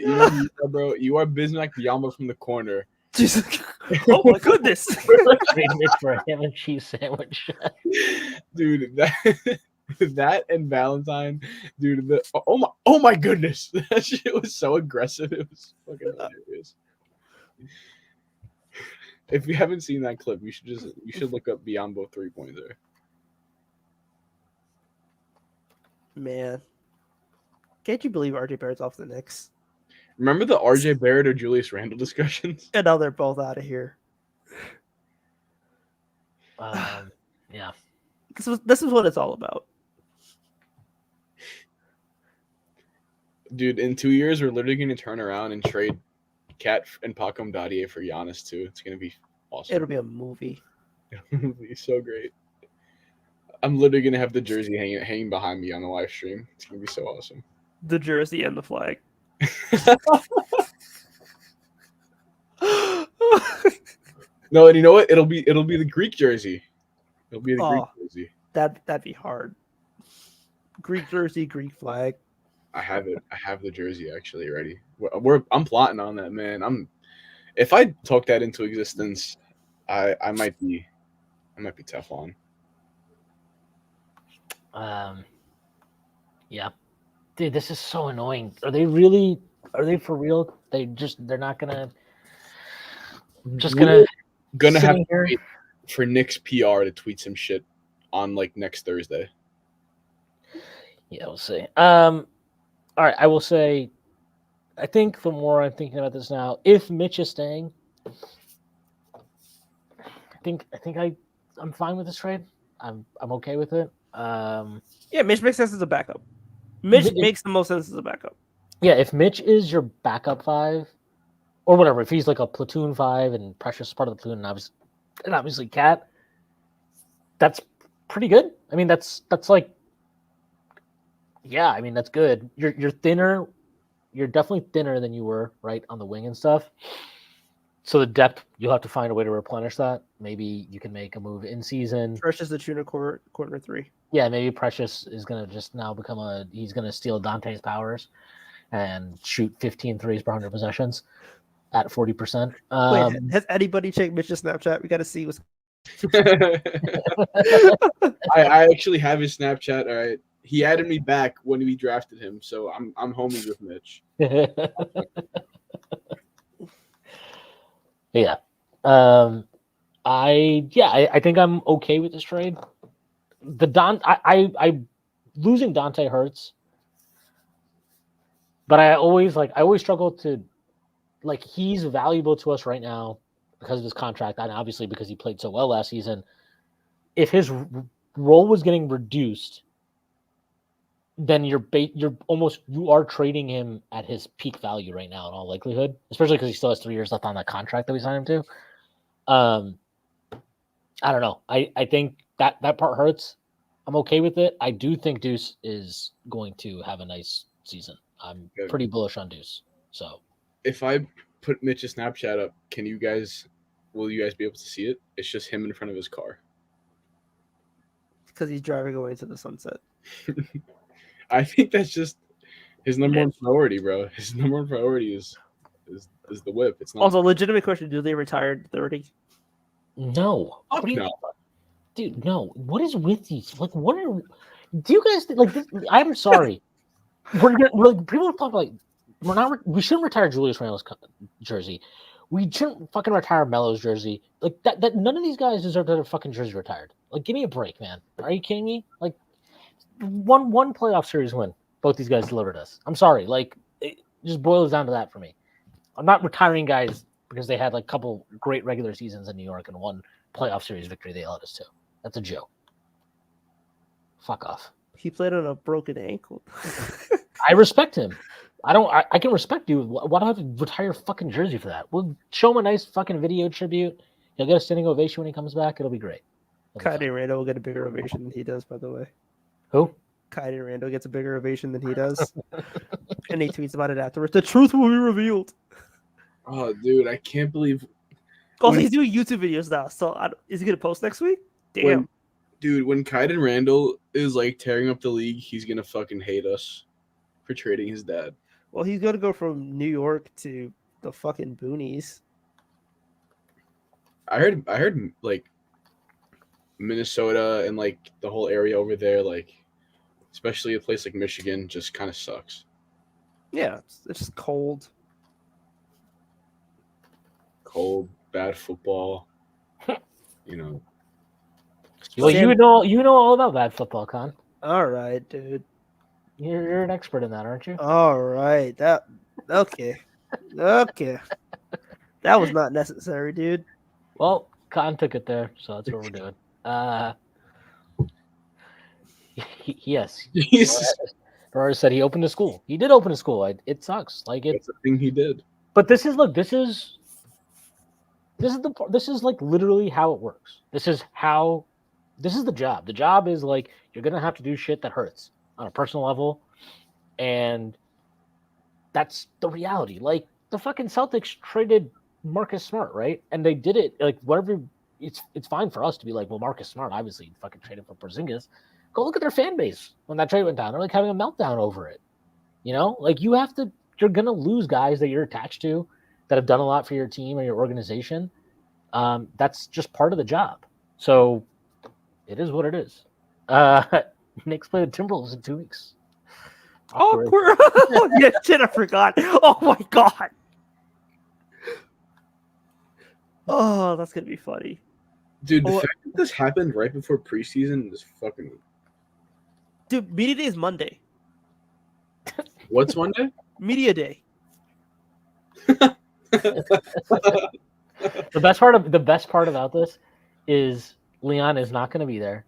bro. You are Bismack Biyombo from the corner. Jesus. Oh my goodness! Trade Mitch for a ham and cheese sandwich. Dude, that and Valentine, dude. Oh my goodness, that shit was so aggressive. It was fucking hilarious. If you haven't seen that clip, you should look up Biyombo 3-pointer. Man, can't you believe RJ Barrett's off the Knicks? Remember the RJ Barrett or Julius Randle discussions? And now they're both out of here. Yeah. This is what it's all about. Dude, in 2 years, we're literally going to turn around and trade KAT and Pacom Dadier for Giannis, too. It's going to be awesome. It'll be a movie. It'll be so great. I'm literally going to have the jersey hanging behind me on the live stream. It's going to be so awesome. The jersey and the flag. No, and you know what? It'll be the Greek jersey. It'll be the Greek jersey. That'd be hard. Greek jersey, Greek flag. I have it. I have the jersey actually ready. I'm plotting on that, man. If I talk that into existence, I might be Teflon. Yeah, dude, this is so annoying. Are they for real? They're not gonna We're gonna sit have in to here. wait for Knicks PR to tweet some shit on like next Thursday. Yeah, we'll see. All right, I will say, I think the more I'm thinking about this now, if Mitch is staying, I'm fine with this trade. I'm okay with it. Yeah, Mitch makes sense as a backup. Mitch makes the most sense as a backup. Yeah, if Mitch is your backup 5, or whatever, if he's like a platoon 5 and Precious is part of the platoon, and obviously KAT, that's pretty good. I mean, that's like, yeah, I mean, that's good. You're thinner. You're definitely thinner than you were, right, on the wing and stuff. So the depth, you'll have to find a way to replenish that. Maybe you can make a move in season. Precious the tuner corner 3. Yeah, maybe Precious is going to just now he's going to steal Dante's powers and shoot 15 threes per 100 possessions at 40%. Wait, has anybody checked Mitch's Snapchat? We got to see what's. I actually have his Snapchat. All right, he added me back when we drafted him, so I'm homies with Mitch. Yeah. I think I'm okay with this trade. I losing Dante hurts, but I always struggle to, like, he's valuable to us right now because of his contract and obviously because he played so well last season. If his role was getting reduced, then you are trading him at his peak value right now in all likelihood, especially because he still has 3 years left on that contract that we signed him to. I don't know. I think that part hurts. I'm okay with it. I do think Deuce is going to have a nice season. I'm pretty bullish on Deuce. So if I put Mitch's Snapchat up, will you guys be able to see it? It's just him in front of his car. Because he's driving away to the sunset. I think that's just his number one priority, bro. His number one priority is the whip. It's not. Also, legitimate question: do they retire at 30? No. No. Dude, no. What is with these? Like, do you guys like this? I'm sorry. People talk like we shouldn't retire Julius Randle's jersey. We shouldn't fucking retire Melo's jersey. Like that none of these guys deserve to have their fucking jersey retired. Like, give me a break, man. Are you kidding me? Like, one playoff series win, both these guys delivered us. I'm sorry. Like, it just boils down to that for me. I'm not retiring guys because they had like a couple great regular seasons in New York and one playoff series victory they led us to. That's a joke. Fuck off. He played on a broken ankle. I respect him. I can respect you. Why do I have to retire your fucking jersey for that? We'll show him a nice fucking video tribute. He'll get a standing ovation when he comes back. It'll be great. KAT and Randle will get a bigger ovation than he does, by the way. Who? KAT and Randle gets a bigger ovation than he does. And he tweets about it afterwards. The truth will be revealed. Oh, dude, I can't believe. Also, he's doing YouTube videos now. So is he going to post next week? Damn. When KAT and Randle is like tearing up the league, he's going to fucking hate us for trading his dad. Well, he's going to go from New York to the fucking boonies. I heard like Minnesota and like the whole area over there, like especially a place like Michigan, just kind of sucks. Yeah, it's just cold. Cold, bad football. You know. Well, you know all about bad football, Con. All right, dude. You're an expert in that, aren't you? All right. Okay. That was not necessary, dude. Well, Con took it there, so that's what we're doing. Yes. Ferrari said he opened a school. He did open a school. It sucks. Like, That's the thing he did. But this is like literally how it works. This is the job. The job is like you're gonna have to do shit that hurts on a personal level, and that's the reality. Like, the fucking Celtics traded Marcus Smart, right? And they did it like whatever. It's fine for us to be like, well, Marcus Smart obviously fucking traded for Porzingis. Go look at their fan base when that trade went down. They're like having a meltdown over it. You know, like you're gonna lose guys that you're attached to that have done a lot for your team or your organization. That's just part of the job. So it is what it is. Knicks play the Timberwolves in 2 weeks. Awkward. Yeah, shit, I forgot. Oh my god. Oh, that's gonna be funny. Dude, the Oh, fact that this happened right before preseason is fucking. dude, media day is Monday. What's Monday? Media day. The best part about this is Leon is not going to be there.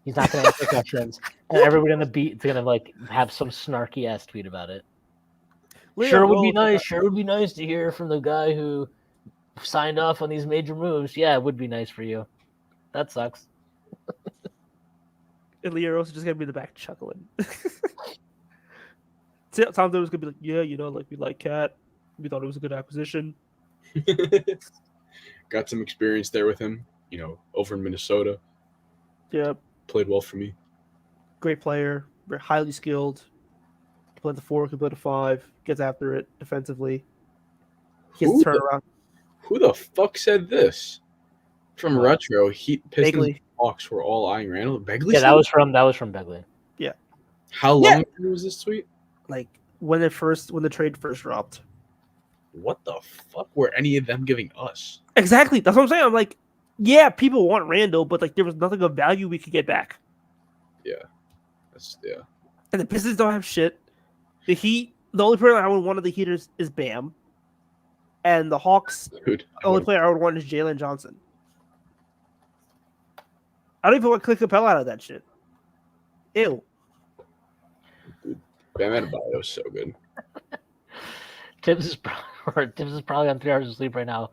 He's not going to answer questions, and everybody on the beat is going to like have some snarky ass tweet about it. Sure would be nice. Sure would be nice to hear from the guy who signed off on these major moves. Yeah, it would be nice for you. That sucks. And Leo Rose is just gonna be in the back chuckling. Tom was gonna be like, yeah, you know, like we like KAT. We thought it was a good acquisition. Got some experience there with him, you know, over in Minnesota. Yeah, Played well for me. great player, very highly skilled. Can play the 4, can play the 5, gets after it defensively. He has to turn around. Who the fuck said this? From Retro, Heat, Pistons, Begley. Hawks were all eyeing Randall. Begley. Yeah, that was from Begley. How long ago was this tweet? Like when the trade first dropped. What the fuck were any of them giving us? Exactly. That's what I'm saying. I'm like, yeah, people want Randall, but like there was nothing of value we could get back. Yeah. And the Pistons don't have shit. The Heat, the only player I would want of the Heaters is Bam. And the Hawks, Dude, the only player I would want is Jalen Johnson. I don't even want Clint Capella out of that shit. Ew. Bam Adebayo is so good. Tibbs is probably on 3 hours of sleep right now,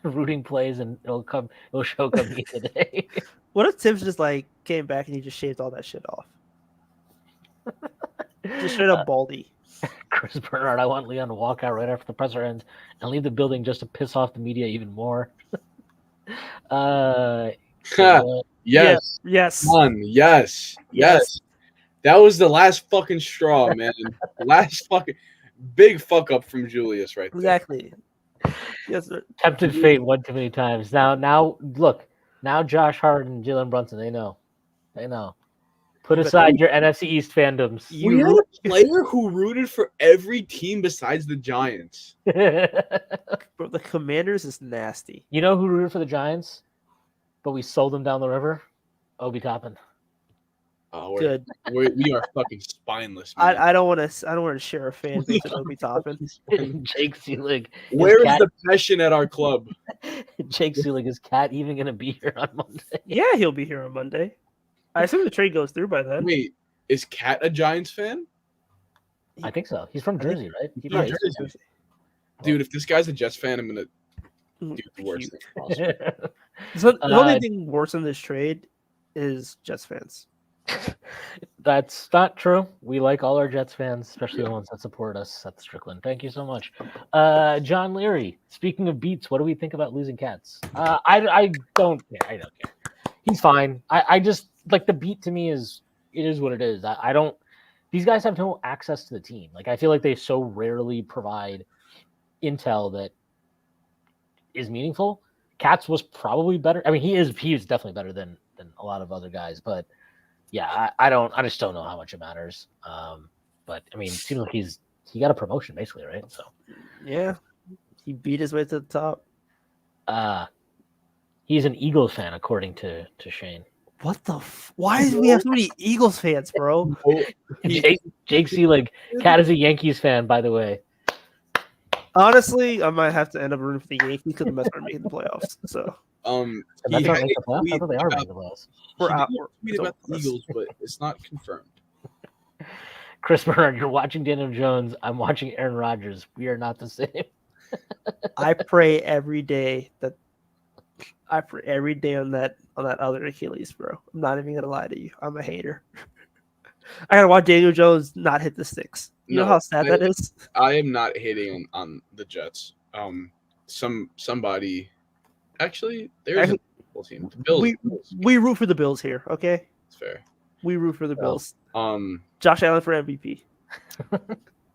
rooting plays, and it'll show coming today. What if Tibbs just like came back and he just shaved all that shit off? Just straight up baldy. Chris Bernard, I want Leon to walk out right after the presser ends and leave the building just to piss off the media even more. Yes. Yes. Son, yes. That was the last fucking straw, man. Last fucking big fuck up from Julius right there. Exactly. Yes, sir. Tempted fate one too many times. Now look. Now Josh Hart and Jalen Brunson, they know. Put aside your NFC East fandoms. We had a player who rooted for every team besides the Giants. Bro, the Commanders is nasty. You know who rooted for the Giants, but we sold them down the river? Obi Toppin. Oh, Good. We are fucking spineless, man. I don't want to share a fan base with Obi Toppin. Jake Seelig. Where is the passion at our club? Jake Seelig, is KAT even going to be here on Monday? Yeah, he'll be here on Monday. I assume the trade goes through by then. Wait, is KAT a Giants fan? I think so. He's from Jersey, right? He's from Jersey. Dude, if this guy's a Jets fan, I'm gonna do the worst thing possible. So the only thing worse than this trade is Jets fans. That's not true. We like all our Jets fans, especially the ones that support us at the Strickland. Thank you so much. John Leary, speaking of beats, what do we think about losing KATs? I don't care. He's fine. I just like the beat to me is what it is. I don't. These guys have no access to the team. Like I feel like they so rarely provide intel that is meaningful. KATs was probably better. I mean, he is definitely better than a lot of other guys. But yeah, I just don't know how much it matters. But I mean, it seems like he got a promotion basically, right? So yeah, he beat his way to the top. He's an Eagles fan, according to Shane. What the? Why do we have so many Eagles fans, bro? Jake Seelig, KAT is a Yankees fan, by the way. Honestly, I might have to end up rooting for the Yankees because the Mets aren't making the playoffs. So, They are making the playoffs. We're out. Tweet about the Eagles, but it's not confirmed. Chris Bernard, you're watching Daniel Jones. I'm watching Aaron Rodgers. We are not the same. I pray every day on that other Achilles, bro. I'm not even gonna lie to you. I'm a hater. I gotta watch Daniel Jones not hit the sticks. You know how sad that is? I am not hating on the Jets. somebody. Actually, there's a full team. The Bills. We root for the Bills here, okay? It's fair. We root for the Bills. Josh Allen for MVP.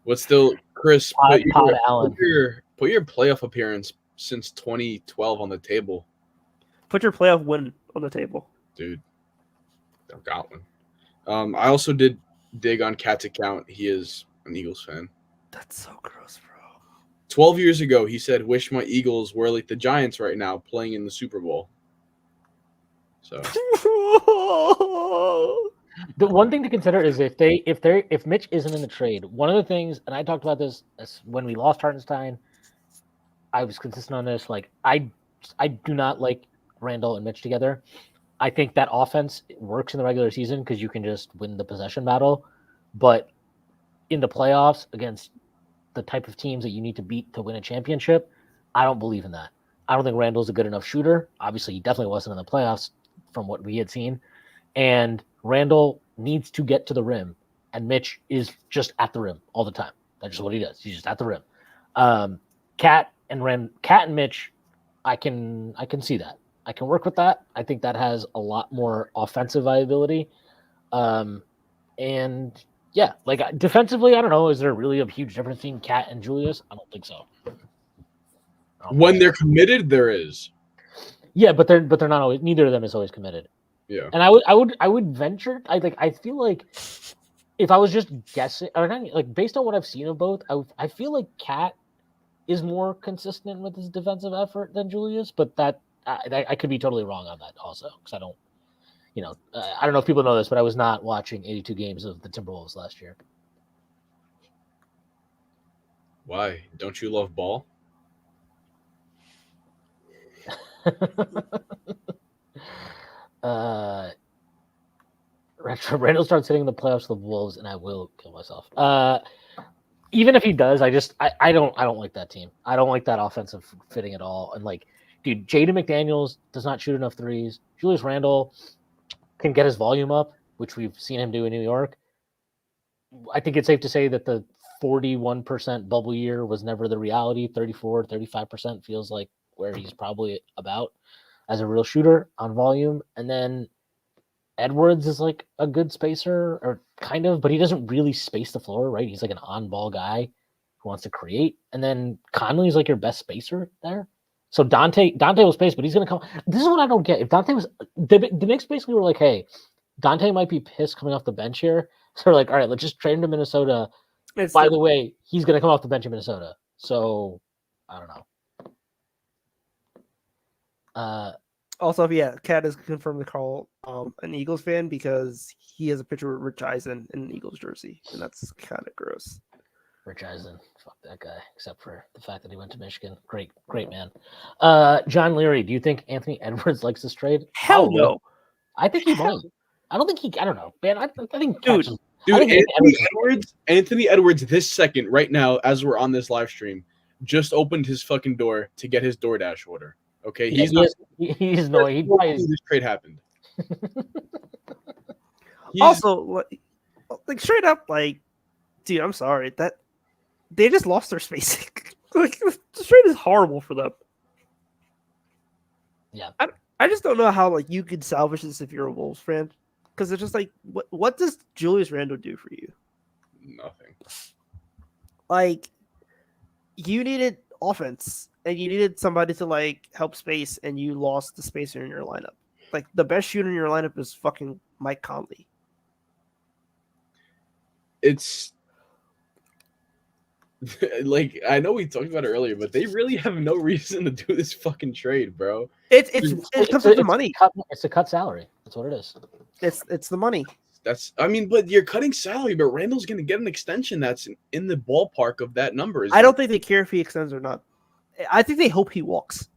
What's still Chris? Pod Put Allen. your playoff appearance since 2012 on the table. Put your playoff win on the table, dude. I've got one. I also did dig on KAT's account. He is an Eagles fan. That's so gross, bro. 12 years ago, he said, "Wish my Eagles were like the Giants right now, playing in the Super Bowl." So the one thing to consider is if Mitch isn't in the trade, one of the things, and I talked about this when we lost Hartenstein, I was consistent on this. Like I do not like Randle and Mitch together. I think that offense works in the regular season because you can just win the possession battle, but in the playoffs against the type of teams that you need to beat to win a championship, I don't believe in that. I don't think Randle's a good enough shooter. Obviously, he definitely wasn't in the playoffs from what we had seen. And Randle needs to get to the rim, and Mitch is just at the rim all the time. That's just what he does. He's just at the rim. KAT and Mitch, I can see that. I can work with that. I think that has a lot more offensive viability. And yeah, like defensively, I don't know. Is there really a huge difference between KAT and Julius? I don't think so. When they're committed, there is. Yeah, but they're not always. Neither of them is always committed. Yeah. And I would venture. I feel like if I was just guessing, or not, like based on what I've seen of both, I feel like KAT is more consistent with his defensive effort than Julius, but that I could be totally wrong on that also because I don't. I don't know if people know this, but I was not watching 82 games of the Timberwolves last year. Why? Don't you love ball? Randle starts hitting the playoffs of the Wolves, and I will kill myself. Even if he does, I don't like that team. I don't like that offensive fitting at all. And like, dude, Jaden McDaniels does not shoot enough threes. Julius Randle can get his volume up, which we've seen him do in New York. I think it's safe to say that the 41% bubble year was never the reality. 35% feels like where he's probably about as a real shooter on volume. And then Edwards is like a good spacer, or kind of, but he doesn't really space the floor, right? He's like an on-ball guy who wants to create. And then Conley's like your best spacer there. So Dante will space, but he's going to come. This is what I don't get. If Dante was the Knicks basically were like, hey, Dante might be pissed coming off the bench here. So we're like, all right, let's just trade him to Minnesota. By the way, he's going to come off the bench in Minnesota. So I don't know. Also, yeah, KAT has confirmed to Karl an Eagles fan because he has a picture with Rich Eisen in an Eagles jersey, and that's kind of gross. Rich Eisen, fuck that guy, except for the fact that he went to Michigan. Great man. John Leary, do you think Anthony Edwards likes this trade? Hell no. I think he might. I don't think he. I don't know, man. I think dude, Anthony Edwards, this second, right now, as we're on this live stream, just opened his fucking door to get his DoorDash order. Okay, he's no. He probably this trade happened. Also, like straight up, like, dude, I'm sorry that they just lost their spacing. Like, this trade is horrible for them. Yeah, I just don't know how like you could salvage this if you're a Wolves fan, because it's just like, what does Julius Randle do for you? Nothing. Like, you needed offense and you needed somebody to like help space, and you lost the spacer in your lineup. Like, the best shooter in your lineup is fucking Mike Conley. It's like, I know we talked about it earlier, but they really have no reason to do this fucking trade, bro. It comes with the money. It's a cut salary. That's what it is. It's the money. But you're cutting salary, but Randall's going to get an extension that's in the ballpark of that number. I don't think they care if he extends or not. I think they hope he walks.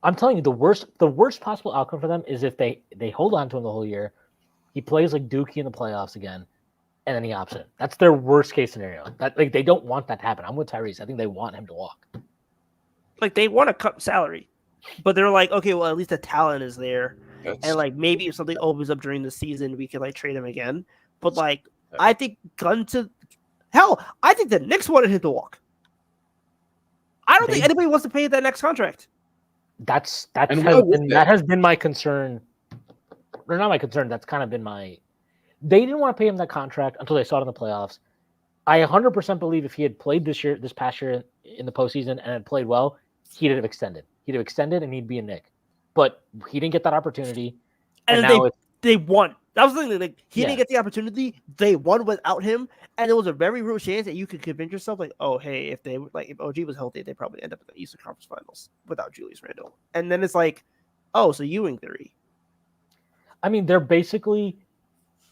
I'm telling you, the worst possible outcome for them is if they hold on to him the whole year, he plays like Dookie in the playoffs again, and then he opts in. That's their worst case scenario. That, like, they don't want that to happen. I'm with Tyrese. I think they want him to walk. Like, they want to cut salary, but they're like, okay, well, at least the talent is there. And like, maybe if something opens up during the season, we can like trade him again. But like, I think I think the Knicks wanted him to walk. I don't think anybody wants to pay that next contract. That has been my concern. Or not my concern. That's kind of been my. They didn't want to pay him that contract until they saw it in the playoffs. I 100% believe if he had played this past year in the postseason and had played well, he'd have extended. And he'd be a Knick. But he didn't get that opportunity. And now they won. That was the thing. Like, he didn't get the opportunity. They won without him, and there was a very real chance that you could convince yourself, like, oh, hey, if OG was healthy, they probably end up in the Eastern Conference Finals without Julius Randle. And then it's like, oh, so you in theory. I mean, they're basically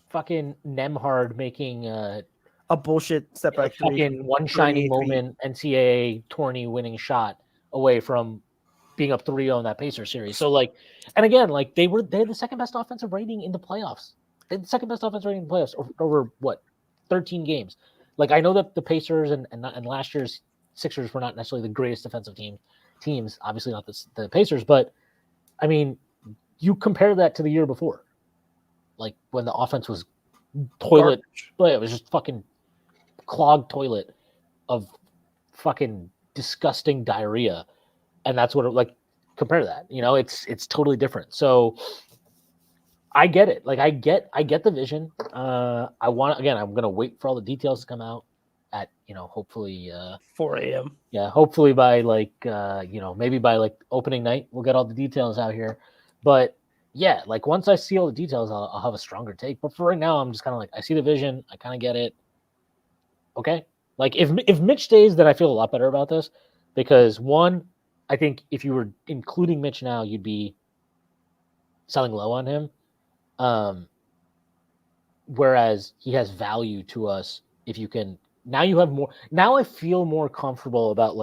fucking Nemhard making a bullshit step back fucking one shining moment NCAA tourney winning shot away from being up 3-0 in that Pacers series. So like, and again, like they had the second best offensive rating in the playoffs. They had the second best offensive rating in the playoffs over what, 13 games. Like I know that the Pacers and last year's Sixers were not necessarily the greatest defensive teams, obviously not the Pacers, but I mean, you compare that to the year before, like when the offense was toilet, but it was just fucking clogged toilet of fucking disgusting diarrhea. And that's what compare that, it's totally different. So I get it. Like I get the vision. I'm going to wait for all the details to come out at, hopefully 4 a.m. Yeah. Hopefully by maybe by opening night, we'll get all the details out here. But yeah, once I see all the details, I'll have a stronger take. But for right now, I'm just kind of I see the vision. I kind of get it. Okay. If Mitch stays, then I feel a lot better about this because one, I think if you were including Mitch now, you'd be selling low on him. Whereas he has value to us if you can. Now you have more. Now I feel more comfortable about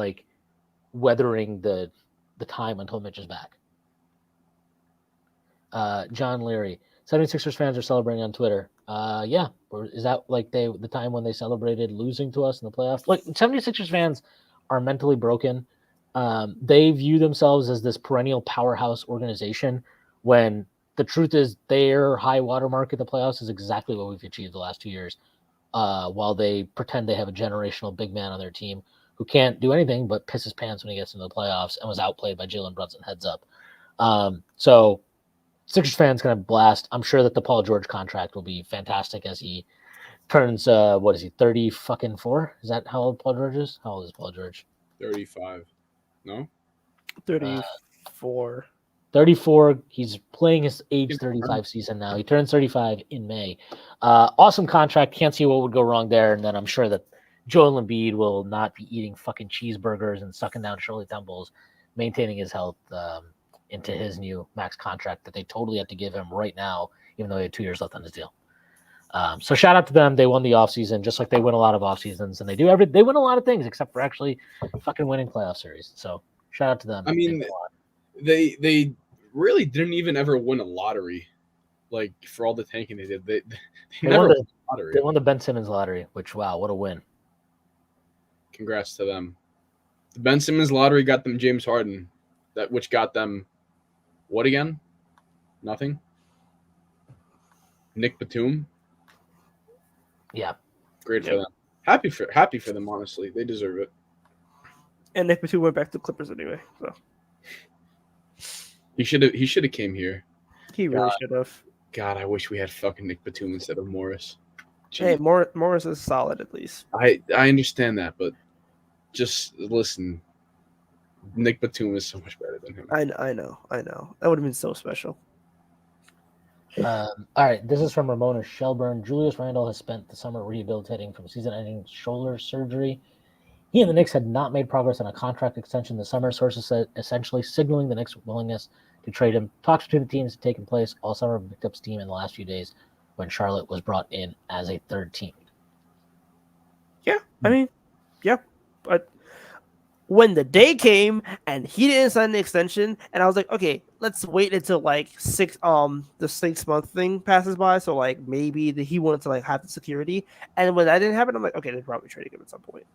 weathering the time until Mitch is back. John Leary, 76ers fans are celebrating on Twitter. Yeah. Or is that the time when they celebrated losing to us in the playoffs? 76ers fans are mentally broken. They view themselves as this perennial powerhouse organization when the truth is their high watermark at the playoffs is exactly what we've achieved the last 2 years. While they pretend they have a generational big man on their team who can't do anything but piss his pants when he gets into the playoffs and was outplayed by Jalen Brunson heads up. So Sixers fans going to blast. I'm sure that the Paul George contract will be fantastic as he turns, 30 fucking 4? Is that how old Paul George is? How old is Paul George? 35. No? 34. 34. He's playing his age 35 season now. He turns 35 in May. Awesome contract. Can't see what would go wrong there. And then I'm sure that Joel Embiid will not be eating fucking cheeseburgers and sucking down Shirley Temples, maintaining his health into his new max contract that they totally have to give him right now, even though he had 2 years left on his deal. So shout out to them. They won the offseason just like they win a lot of off seasons, and they win a lot of things except for actually fucking winning playoff series. So shout out to them. I mean, they really didn't even ever win a lottery. For all the tanking they did, they never won the lottery. They won the Ben Simmons lottery, which, wow, what a win. Congrats to them. The Ben Simmons lottery got them James Harden, which got them what again? Nothing. Nick Batum. Yeah. Great for them. Happy for them, honestly. They deserve it. And Nick Batum went back to the Clippers anyway. So he should have came here. He really should have. God, I wish we had fucking Nick Batum instead of Morris. Jeez. Hey, Morris is solid at least. I understand that, but just listen. Nick Batum is so much better than him. I know. That would have been so special. All right, this is from Ramona Shelburne. Julius Randle has spent the summer rehabilitating from season-ending shoulder surgery. He and the Knicks had not made progress on a contract extension this summer, sources said, essentially signaling the Knicks' willingness to trade him. Talks between the teams have taken place all summer, picked up steam in the last few days when Charlotte was brought in as a third team. Yeah, I mean, yeah, but when the day came and he didn't sign the extension, and I was like, okay, let's wait until the 6 month thing passes by, so maybe he wanted to have the security. And when that didn't happen, I'm like, okay, they're probably trading him at some point.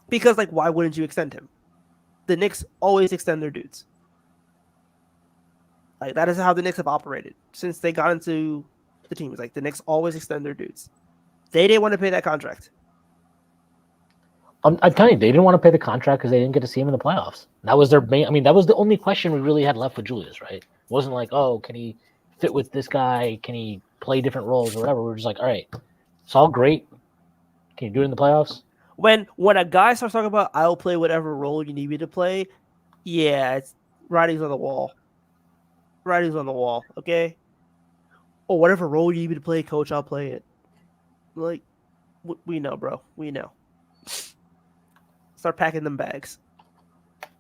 Because why wouldn't you extend him? The Knicks always extend their dudes. That is how the Knicks have operated since they got into the team. It's the Knicks always extend their dudes. They didn't want to pay that contract. I'm telling you, they didn't want to pay the contract because they didn't get to see him in the playoffs. That was their main. I mean, that was the only question we really had left with Julius, right? It wasn't like, oh, can he fit with this guy? Can he play different roles or whatever? We were just like, all right, it's all great. Can you do it in the playoffs? When a guy starts talking about I'll play whatever role you need me to play, yeah, it's writing's on the wall. Writing's on the wall, okay? Or whatever role you need me to play, coach, I'll play it. Like, we know, bro. We know. Start packing them bags.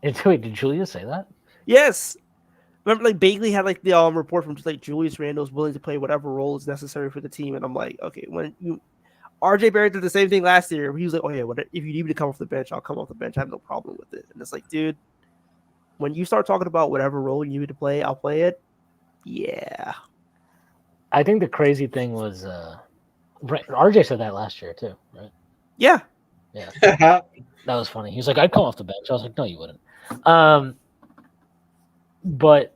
Wait, did Julius say that? Yes. Remember, like Bagley had like the report from just like Julius Randle's willing to play whatever role is necessary for the team, and I'm like, okay, when you RJ Barrett did the same thing last year. He was like, oh yeah, if you need me to come off the bench, I'll come off the bench. I have no problem with it. And it's like, dude, when you start talking about whatever role you need me to play, I'll play it. Yeah. I think the crazy thing was RJ said that last year too, right? Yeah. Yeah. That was funny. He was like, I'd come off the bench. I was like, no, you wouldn't. But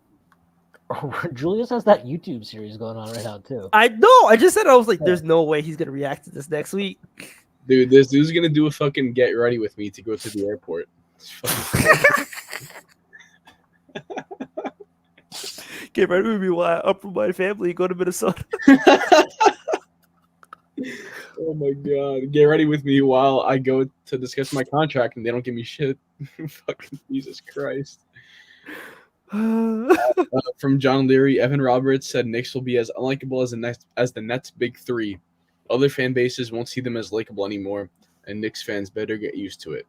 Julius has that YouTube series going on right now too. I know. I just said I was like, there's no way he's gonna react to this next week. Dude, this dude's gonna do a fucking get ready with me to go to the airport. Get ready with me while I up from my family, go to Minnesota. Oh my god. Get ready with me while I go to discuss my contract and they don't give me shit. Fucking Jesus Christ. From John Leary, Evan Roberts said Knicks will be as unlikable as the Nets' big three. Other fan bases won't see them as likable anymore, and Knicks fans better get used to it.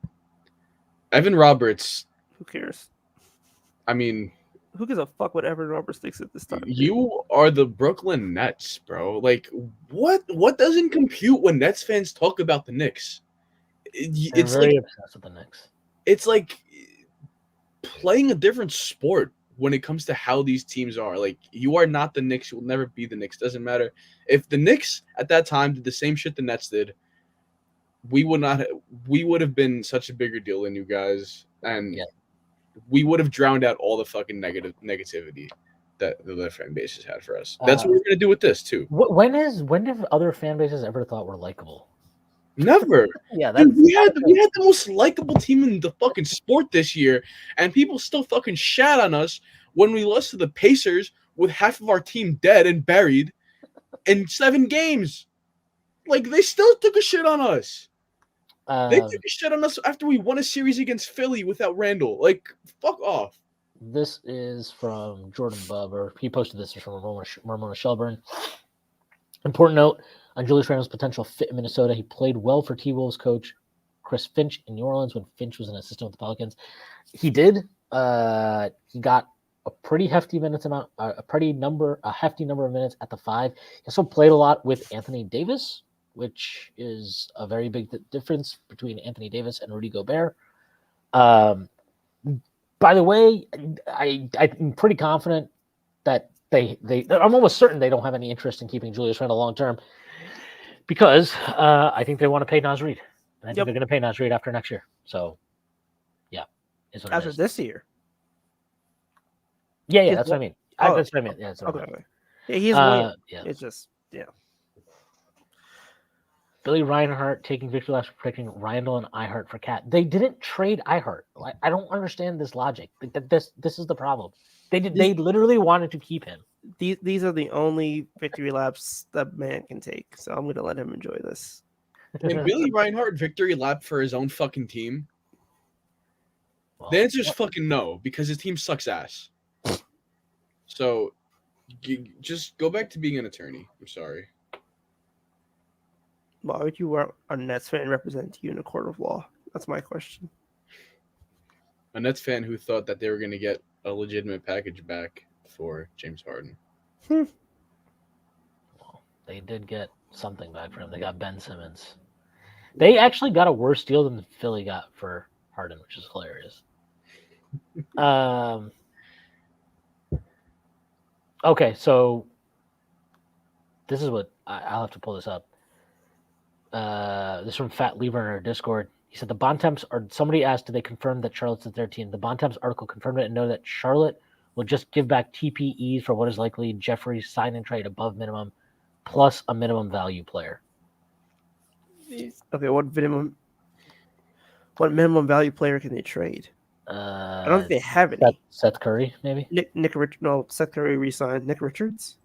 Evan Roberts. Who cares? I mean, who gives a fuck what Evan Roberts thinks at this time? You are the Brooklyn Nets, bro. Like, what doesn't compute when Nets fans talk about the Knicks? It's very like obsessed with the Knicks. It's like playing a different sport when it comes to how these teams are. Like, you are not the Knicks. You will never be the Knicks. Doesn't matter. If the Knicks at that time did the same shit the Nets did, we would have been such a bigger deal than you guys. And we would have drowned out all the fucking negativity that the other fan bases had for us. That's what we're going to do with this, too. When have other fan bases ever thought we're likable? Never. Yeah, dude, we had the most likable team in the fucking sport this year, and people still fucking shat on us when we lost to the Pacers with half of our team dead and buried in 7 games. Like, they still took a shit on us. They took a shit on us after we won a series against Philly without Randle. Like, fuck off. This is from Jordan Bubb, or he posted this from Ramona Shelburne. Important note on Julius Randle's potential fit in Minnesota. He played well for T-Wolves coach Chris Finch in New Orleans when Finch was an assistant with the Pelicans. He did. He got a pretty hefty minutes amount, a hefty number of minutes at the 5. He also played a lot with Anthony Davis, which is a very big difference between Anthony Davis and Rudy Gobert. By the way, I'm pretty confident that I'm almost certain they don't have any interest in keeping Julius Randle long term, because I think they want to pay Naz Reid. And I think they're going to pay Naz Reid after next year. So, yeah. After this year? Yeah, that's what I mean. That's what I mean. Yeah, that's what I mean. Yeah, he's winning. Yeah. It's just, Billy Reinhart taking victory laps for predicting Randle and Ihart for KAT. They didn't trade Ihart. Like, I don't understand this logic. This is the problem. They literally wanted to keep him. These are the only victory laps that man can take. So I'm going to let him enjoy this. Can Billy Reinhart victory lap for his own fucking team? Well, the answer is fucking no, because his team sucks ass. So just go back to being an attorney. I'm sorry. Why would you want a Nets fan represent you in a court of law? That's my question. A Nets fan who thought that they were going to get a legitimate package back for James Harden. Well, they did get something back for him. They got Ben Simmons. They actually got a worse deal than Philly got for Harden, which is hilarious. Okay, so this is what I'll have to pull this up. This is from Fat Lever in our Discord. He said the Bontemps are. Somebody asked, "Did they confirm that Charlotte's the 13th?" The Bontemps article confirmed it and know that Charlotte will just give back TPEs for what is likely Jeffrey's sign and trade above minimum, plus a minimum value player. Okay, what minimum? What minimum value player can they trade? I don't think they have any. Seth Curry, maybe. Seth Curry re-signed Nick Richards.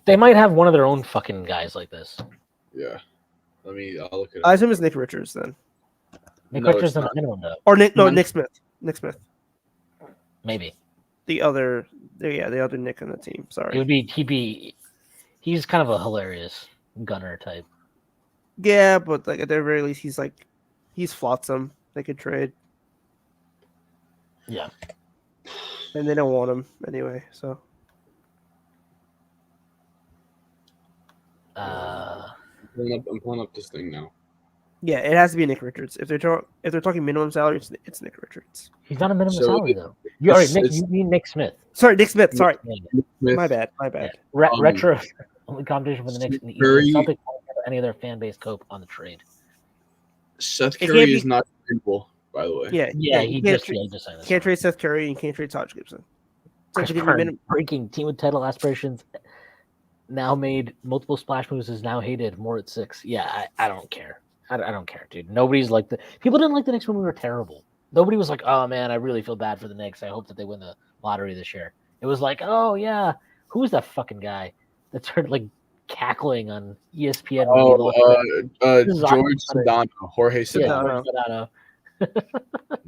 They might have one of their own fucking guys like this. Yeah. I'll look it up. I assume it's Nick Richards then. Nick No, Richards it's is the not. minimum though. Or Nick Smith. Nick Smith. Maybe. The other Nick on the team. Sorry. He's kind of a hilarious gunner type. Yeah, but like at the very least, he's flotsam. They could trade. Yeah. And they don't want him anyway, so. I'm pulling up this thing now. Yeah, it has to be Nick Richards. If they're talking minimum salary, it's Nick Richards. He's not a minimum So salary though. You mean Nick Smith. Sorry, Nick Smith. Sorry, Smith, my bad. Yeah. Retro only competition for the Knicks and the Curry- Celtics don't have any of their fan base cope on the trade. Seth It Curry can't is be- not tradable, by the way. Yeah, He you just can't, signed this. can't trade Seth Curry and you can't trade Taj Gibson. Chris So to give you Byrne, minimum, breaking team with title aspirations, now made multiple splash moves, is now hated more at 6. Yeah, I don't care. I don't care, dude. Nobody's like people didn't like the Knicks when we were terrible. Nobody was like, oh man, I really feel bad for the Knicks. I hope that they win the lottery this year. It was like, oh yeah, who's that fucking guy that started like cackling on ESPN? George Sedano, Jorge Sedano. Sedano.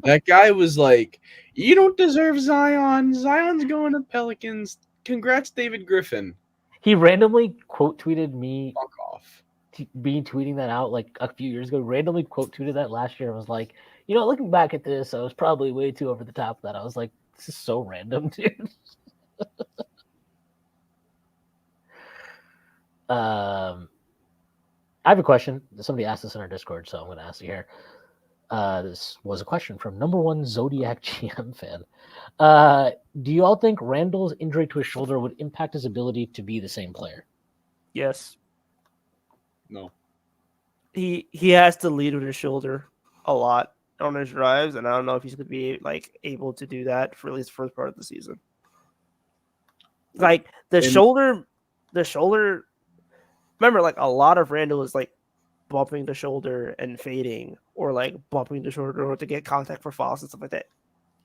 That guy was like, you don't deserve Zion. Zion's going to Pelicans. Congrats, David Griffin. He randomly quote tweeted me Fuck off. tweeting that out like a few years ago. Randomly quote tweeted that last year and was like, looking back at this, I was probably way too over the top of that. I was like, this is so random, dude. I have a question. Somebody asked this in our Discord, so I'm going to ask you here. This was a question from number one Zodiac GM fan. Do you all think Randle's injury to his shoulder would impact his ability to be the same player? Yes, No. he has to lead with his shoulder a lot on his drives, and I don't know if he's going to be like able to do that for at least the first part of the season. Like the shoulder. Remember, like a lot of Randle is like bumping the shoulder and fading, or like bumping the shoulder or to get contact for fouls and stuff like that.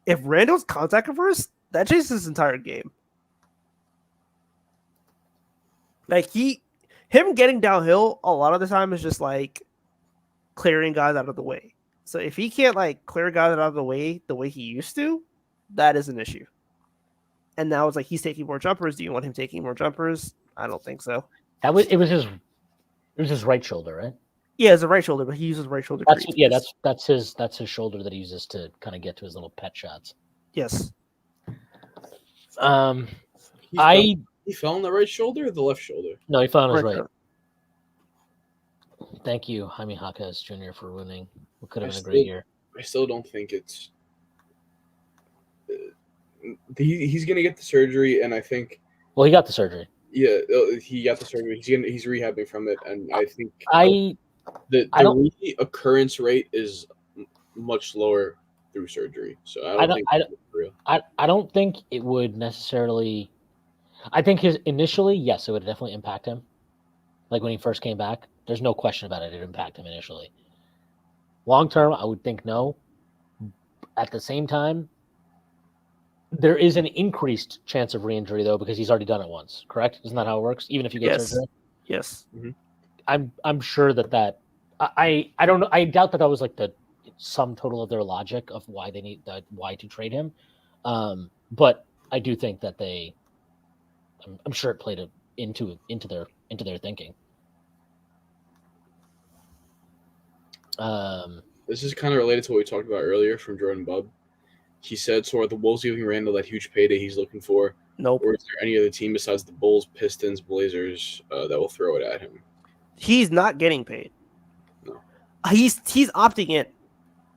If Randle's contact averse, that changes his entire game. Like him getting downhill a lot of the time is just like clearing guys out of the way. So if he can't like clear guys out of the way he used to, that is an issue. And now it's like he's taking more jumpers. Do you want him taking more jumpers? I don't think so. It was his right shoulder, right? Yeah, it's a right shoulder, but he uses right shoulder. That's his shoulder that he uses to kind of get to his little pet shots. Yes. He fell on the right shoulder or the left shoulder? No, he fell on his right. shoulder. Thank you, Jaime Jaquez Jr. for winning. What could have been a great year. I still don't think it's. He's gonna get the surgery, and I think. Well, he got the surgery. Yeah, he got the surgery. He's rehabbing from it, and I think the reoccurrence rate is much lower through surgery. So I don't think it's real. I don't think it would necessarily. I think his initially, yes, it would definitely impact him. Like when he first came back, there's no question about it. It impact him initially. Long term, I would think no. At the same time, there is an increased chance of re-injury though because he's already done it once. Correct? Isn't that how it works? Even if you get surgery. Yes. Mm-hmm. I'm sure that I don't know. I doubt that was like the sum total of their logic of why they need why to trade him. But I do think that I'm sure it played into their thinking. This is kind of related to what we talked about earlier from Jordan Bubb. He said, so are the Wolves giving Randle that huge payday he's looking for? Nope. Or is there any other team besides the Bulls, Pistons, Blazers that will throw it at him? He's not getting paid. No. He's opting in.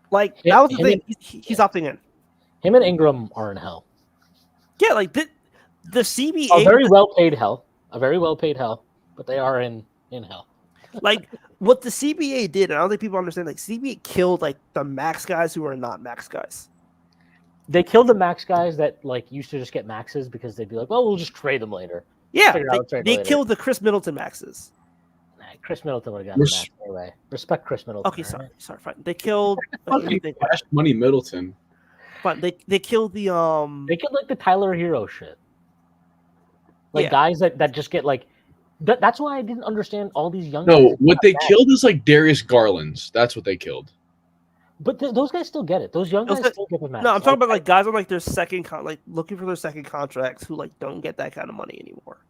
Like, that was the thing. He's opting in. Him and Ingram are in hell. Yeah, like the CBA. A very well paid hell, but they are in hell. Like, what the CBA did, and I don't think people understand, like, CBA killed, like, the max guys who are not max guys. They killed the max guys that, like, used to just get maxes because they'd be like, well, we'll just trade them later. Yeah, they killed the Chris Middleton maxes. Chris Middleton would have gotten the Res- match anyway. Respect Chris Middleton. Okay, all right? sorry, fine. They killed. Fucking Cash Money Middleton. Fine. They killed the They killed like the Tyler Hero shit. Like Yeah. guys that just get like. That's why I didn't understand all these young. No, guys what got they back. killed is like Darius Garland's. That's what they killed. But those guys still get it. Those young Those guys guys- still get the match. No, I'm talking about like guys on like their second like looking for their second contracts who like don't get that kind of money anymore.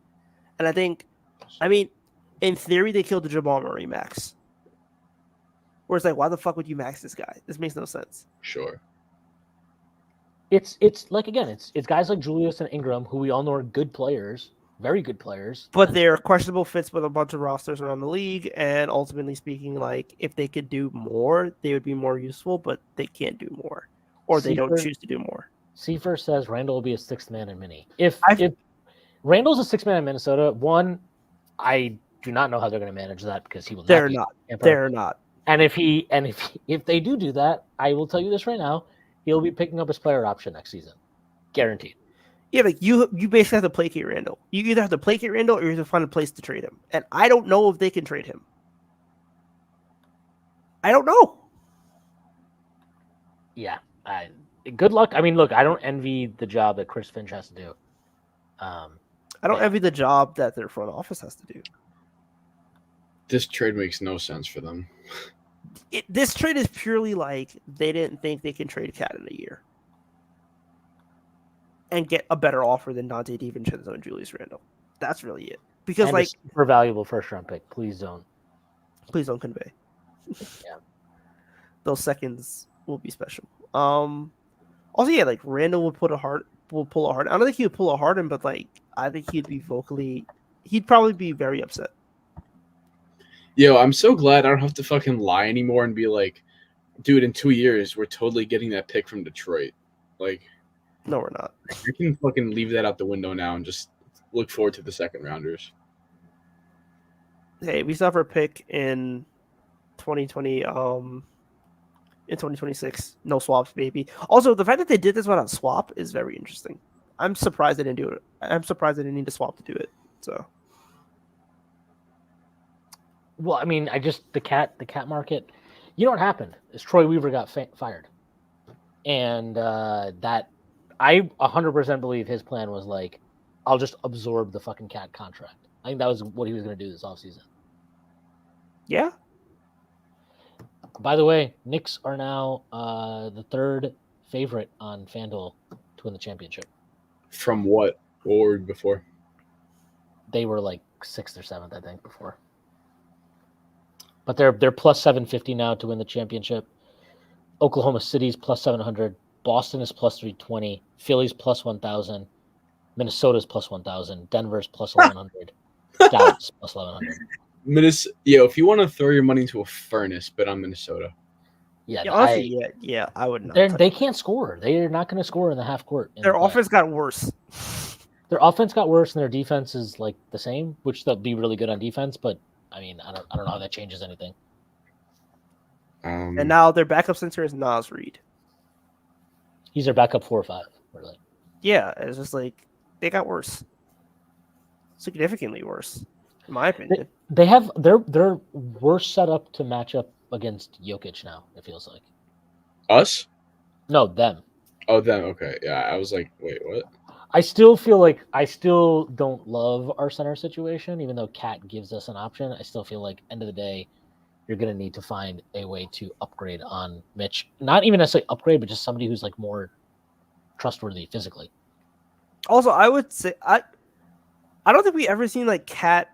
And I mean, in theory, they killed the Jamal Murray max. Where it's like, why the fuck would you max this guy? This makes no sense. Sure. It's like again, it's guys like Julius and Ingram who we all know are good players, very good players. But they're questionable fits with a bunch of rosters around the league, and ultimately speaking, like if they could do more, they would be more useful. But they can't do more, or they don't choose to do more. Seafer says Randle will be a sixth man in Mini. If Randle's a sixth man in Minnesota, one, I do not know how they're going to manage that because he will. They're not. They're not. And if they do that, I will tell you this right now, he'll be picking up his player option next season, guaranteed. Yeah, like you basically have to placate Randle. You either have to placate Randle or you have to find a place to trade him. And I don't know if they can trade him. I don't know. Yeah. Good luck. I mean, look, I don't envy the job that Chris Finch has to do. I don't envy the job that their front office has to do. This trade makes no sense for them. This trade is purely like they didn't think they can trade KAT in a year and get a better offer than Dante DiVincenzo and Julius Randle. That's really it. Because and like a super valuable first round pick. Please don't convey. Yeah. Those seconds will be special. Also, yeah, like Randle will pull a Harden. I don't think he would pull a Harden, but like I think he'd probably be very upset. Yo, I'm so glad I don't have to fucking lie anymore and be like, dude, in 2 years, we're totally getting that pick from Detroit. Like, no, we're not. We can fucking leave that out the window now and just look forward to the second rounders. Hey, we still have our pick in 2020, in 2026. No swaps, baby. Also, the fact that they did this without a swap is very interesting. I'm surprised they didn't do it. I'm surprised they didn't need a swap to do it. So. Well, I mean, the KAT market. You know what happened is Troy Weaver got fired, and that I 100% believe his plan was like, I'll just absorb the fucking KAT contract. I think that was what he was going to do this offseason. Yeah. By the way, Knicks are now the third favorite on FanDuel to win the championship. From what? What were we before? They were like 6th or 7th, I think, before. But they're plus 750 now to win the championship. Oklahoma City's plus 700. Boston is plus 320. Philly's plus 1,000. Minnesota's plus 1,000. Denver's plus 1,100. Dallas plus 1,100. If you want to throw your money into a furnace, bet on Minnesota. Yeah, honestly, I would not. They can't score. They're not going to score in the half court. Their offense got worse. Their offense got worse, and their defense is like the same, which they'll be really good on defense. But I mean, I don't know how that changes anything. And now their backup center is Naz Reid. He's their backup 4 or 5, really. Yeah, it's just like they got worse, significantly worse, in my opinion. They're worse set up to match up against Jokic now. It feels like us. No, them. Oh, them. Okay, yeah. I was like, wait, what? I still feel like I still don't love our center situation, even though KAT gives us an option. I still feel like end of the day, you're going to need to find a way to upgrade on Mitch. Not even necessarily upgrade, but just somebody who's like more trustworthy physically. Also, I would say I don't think we ever seen like KAT.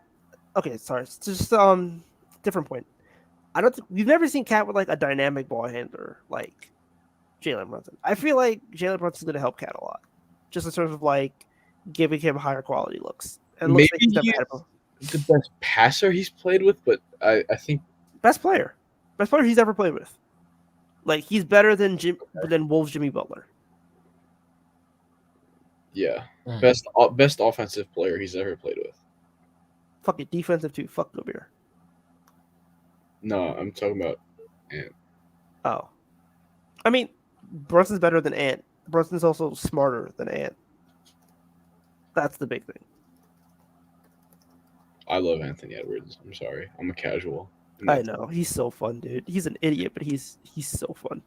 Okay, sorry, it's just different point. We've never seen KAT with like a dynamic ball handler like Jalen Brunson. I feel like Jalen Brunson's going to help KAT a lot, just in terms of like giving him higher quality looks. And maybe looks like he's the best passer he's played with, but I think best player he's ever played with. Like he's better than Wolves Jimmy Butler. Yeah, best offensive player he's ever played with. Fuck it, defensive too. Fuck Gobert. No, I'm talking about Ant. Oh, I mean, Brunson's better than Ant. Brunson's also smarter than Ant. That's the big thing. I love Anthony Edwards. I'm sorry. I'm a casual. I know he's so fun, dude. He's an idiot, but he's so fun.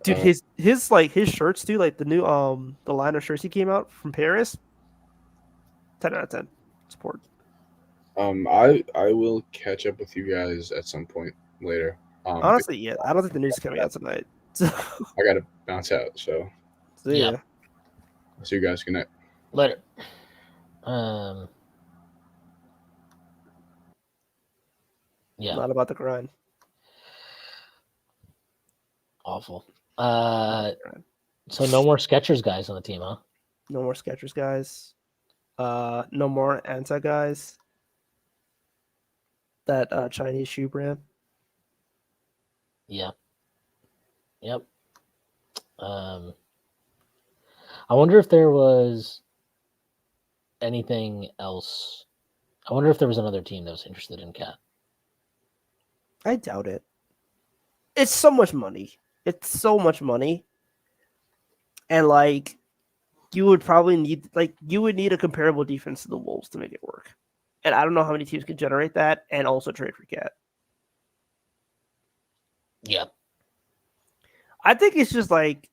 Dude, Uh, his shirts, dude, like the new the line of shirts he came out from Paris. 10 out of 10. Support. I will catch up with you guys at some point later. Honestly, yeah, I don't think the news is coming out tonight. So, I gotta bounce out, so yeah. Yeah. see you guys. Good night. Later. Yeah. Not about the grind. Awful. So no more Skechers guys on the team, huh? No more Skechers guys. No more Anta guys. That Chinese shoe brand. Yeah. Yep. I wonder if there was anything else. I wonder if there was another team that was interested in KAT. I doubt it. It's so much money. It's so much money. And like you would probably need a comparable defense to the Wolves to make it work. And I don't know how many teams can generate that and also trade for KAT. Yeah. I think it's just like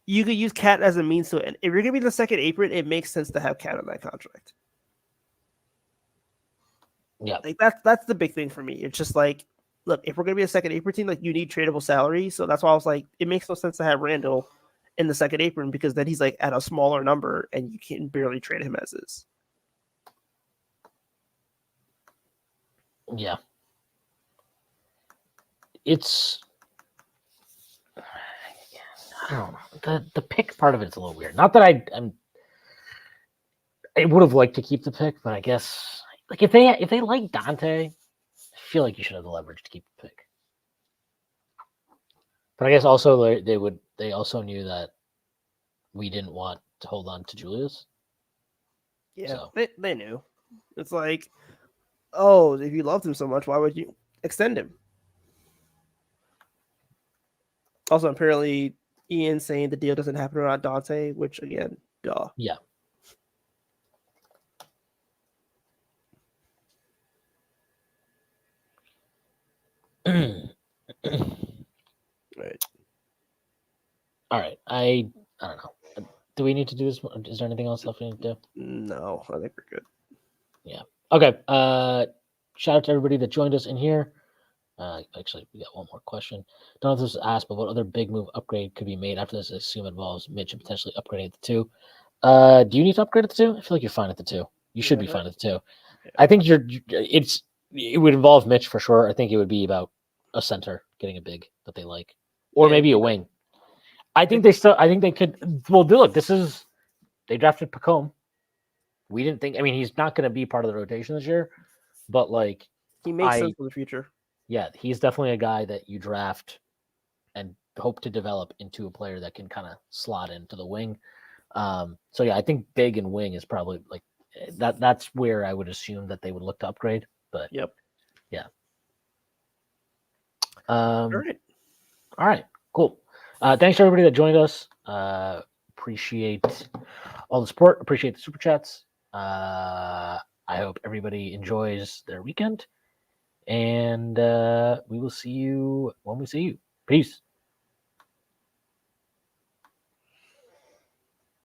you could use KAT as a means to it. If you're gonna be the second apron, it makes sense to have KAT on that contract. Yeah. Like that's the big thing for me. It's just like, look, if we're gonna be a second apron team, like you need tradable salary. So that's why I was like, it makes no sense to have Randle in the second apron because then he's like at a smaller number and you can barely trade him as is. Yeah. It's I don't know. The pick part of it's a little weird. Not that I would have liked to keep the pick, but I guess like if they like Dante, I feel like you should have the leverage to keep the pick. But I guess also they also knew that we didn't want to hold on to Julius. Yeah, So. they knew. It's like, oh, if you loved him so much, why would you extend him? Also, apparently, Ian saying the deal doesn't happen around Dante, which again, duh. Yeah. Right. All right. I don't know. Do we need to do this? Is there anything else we need to do? No, I think we're good. Yeah. Okay. Shout out to everybody that joined us in here. Actually, we got one more question. Don't know if this was asked, but what other big move upgrade could be made after this? I assume involves Mitch and potentially upgrading at the 2. Do you need to upgrade at the 2? I feel like you're fine at the 2. You should be fine at the 2. Yeah. I think it would involve Mitch for sure. I think it would be about a center getting a big that they like, or maybe a wing. I think they could. Well, look, they drafted Pacome. We didn't think. I mean, he's not going to be part of the rotation this year, but like he makes sense for the future. Yeah, he's definitely a guy that you draft and hope to develop into a player that can kind of slot into the wing. So yeah, I think big and wing is probably like that. That's where I would assume that they would look to upgrade. But yep, yeah. All right, cool. Thanks to everybody that joined us. Appreciate all the support. Appreciate the super chats. I hope everybody enjoys their weekend. And we will see you when we see you. Peace.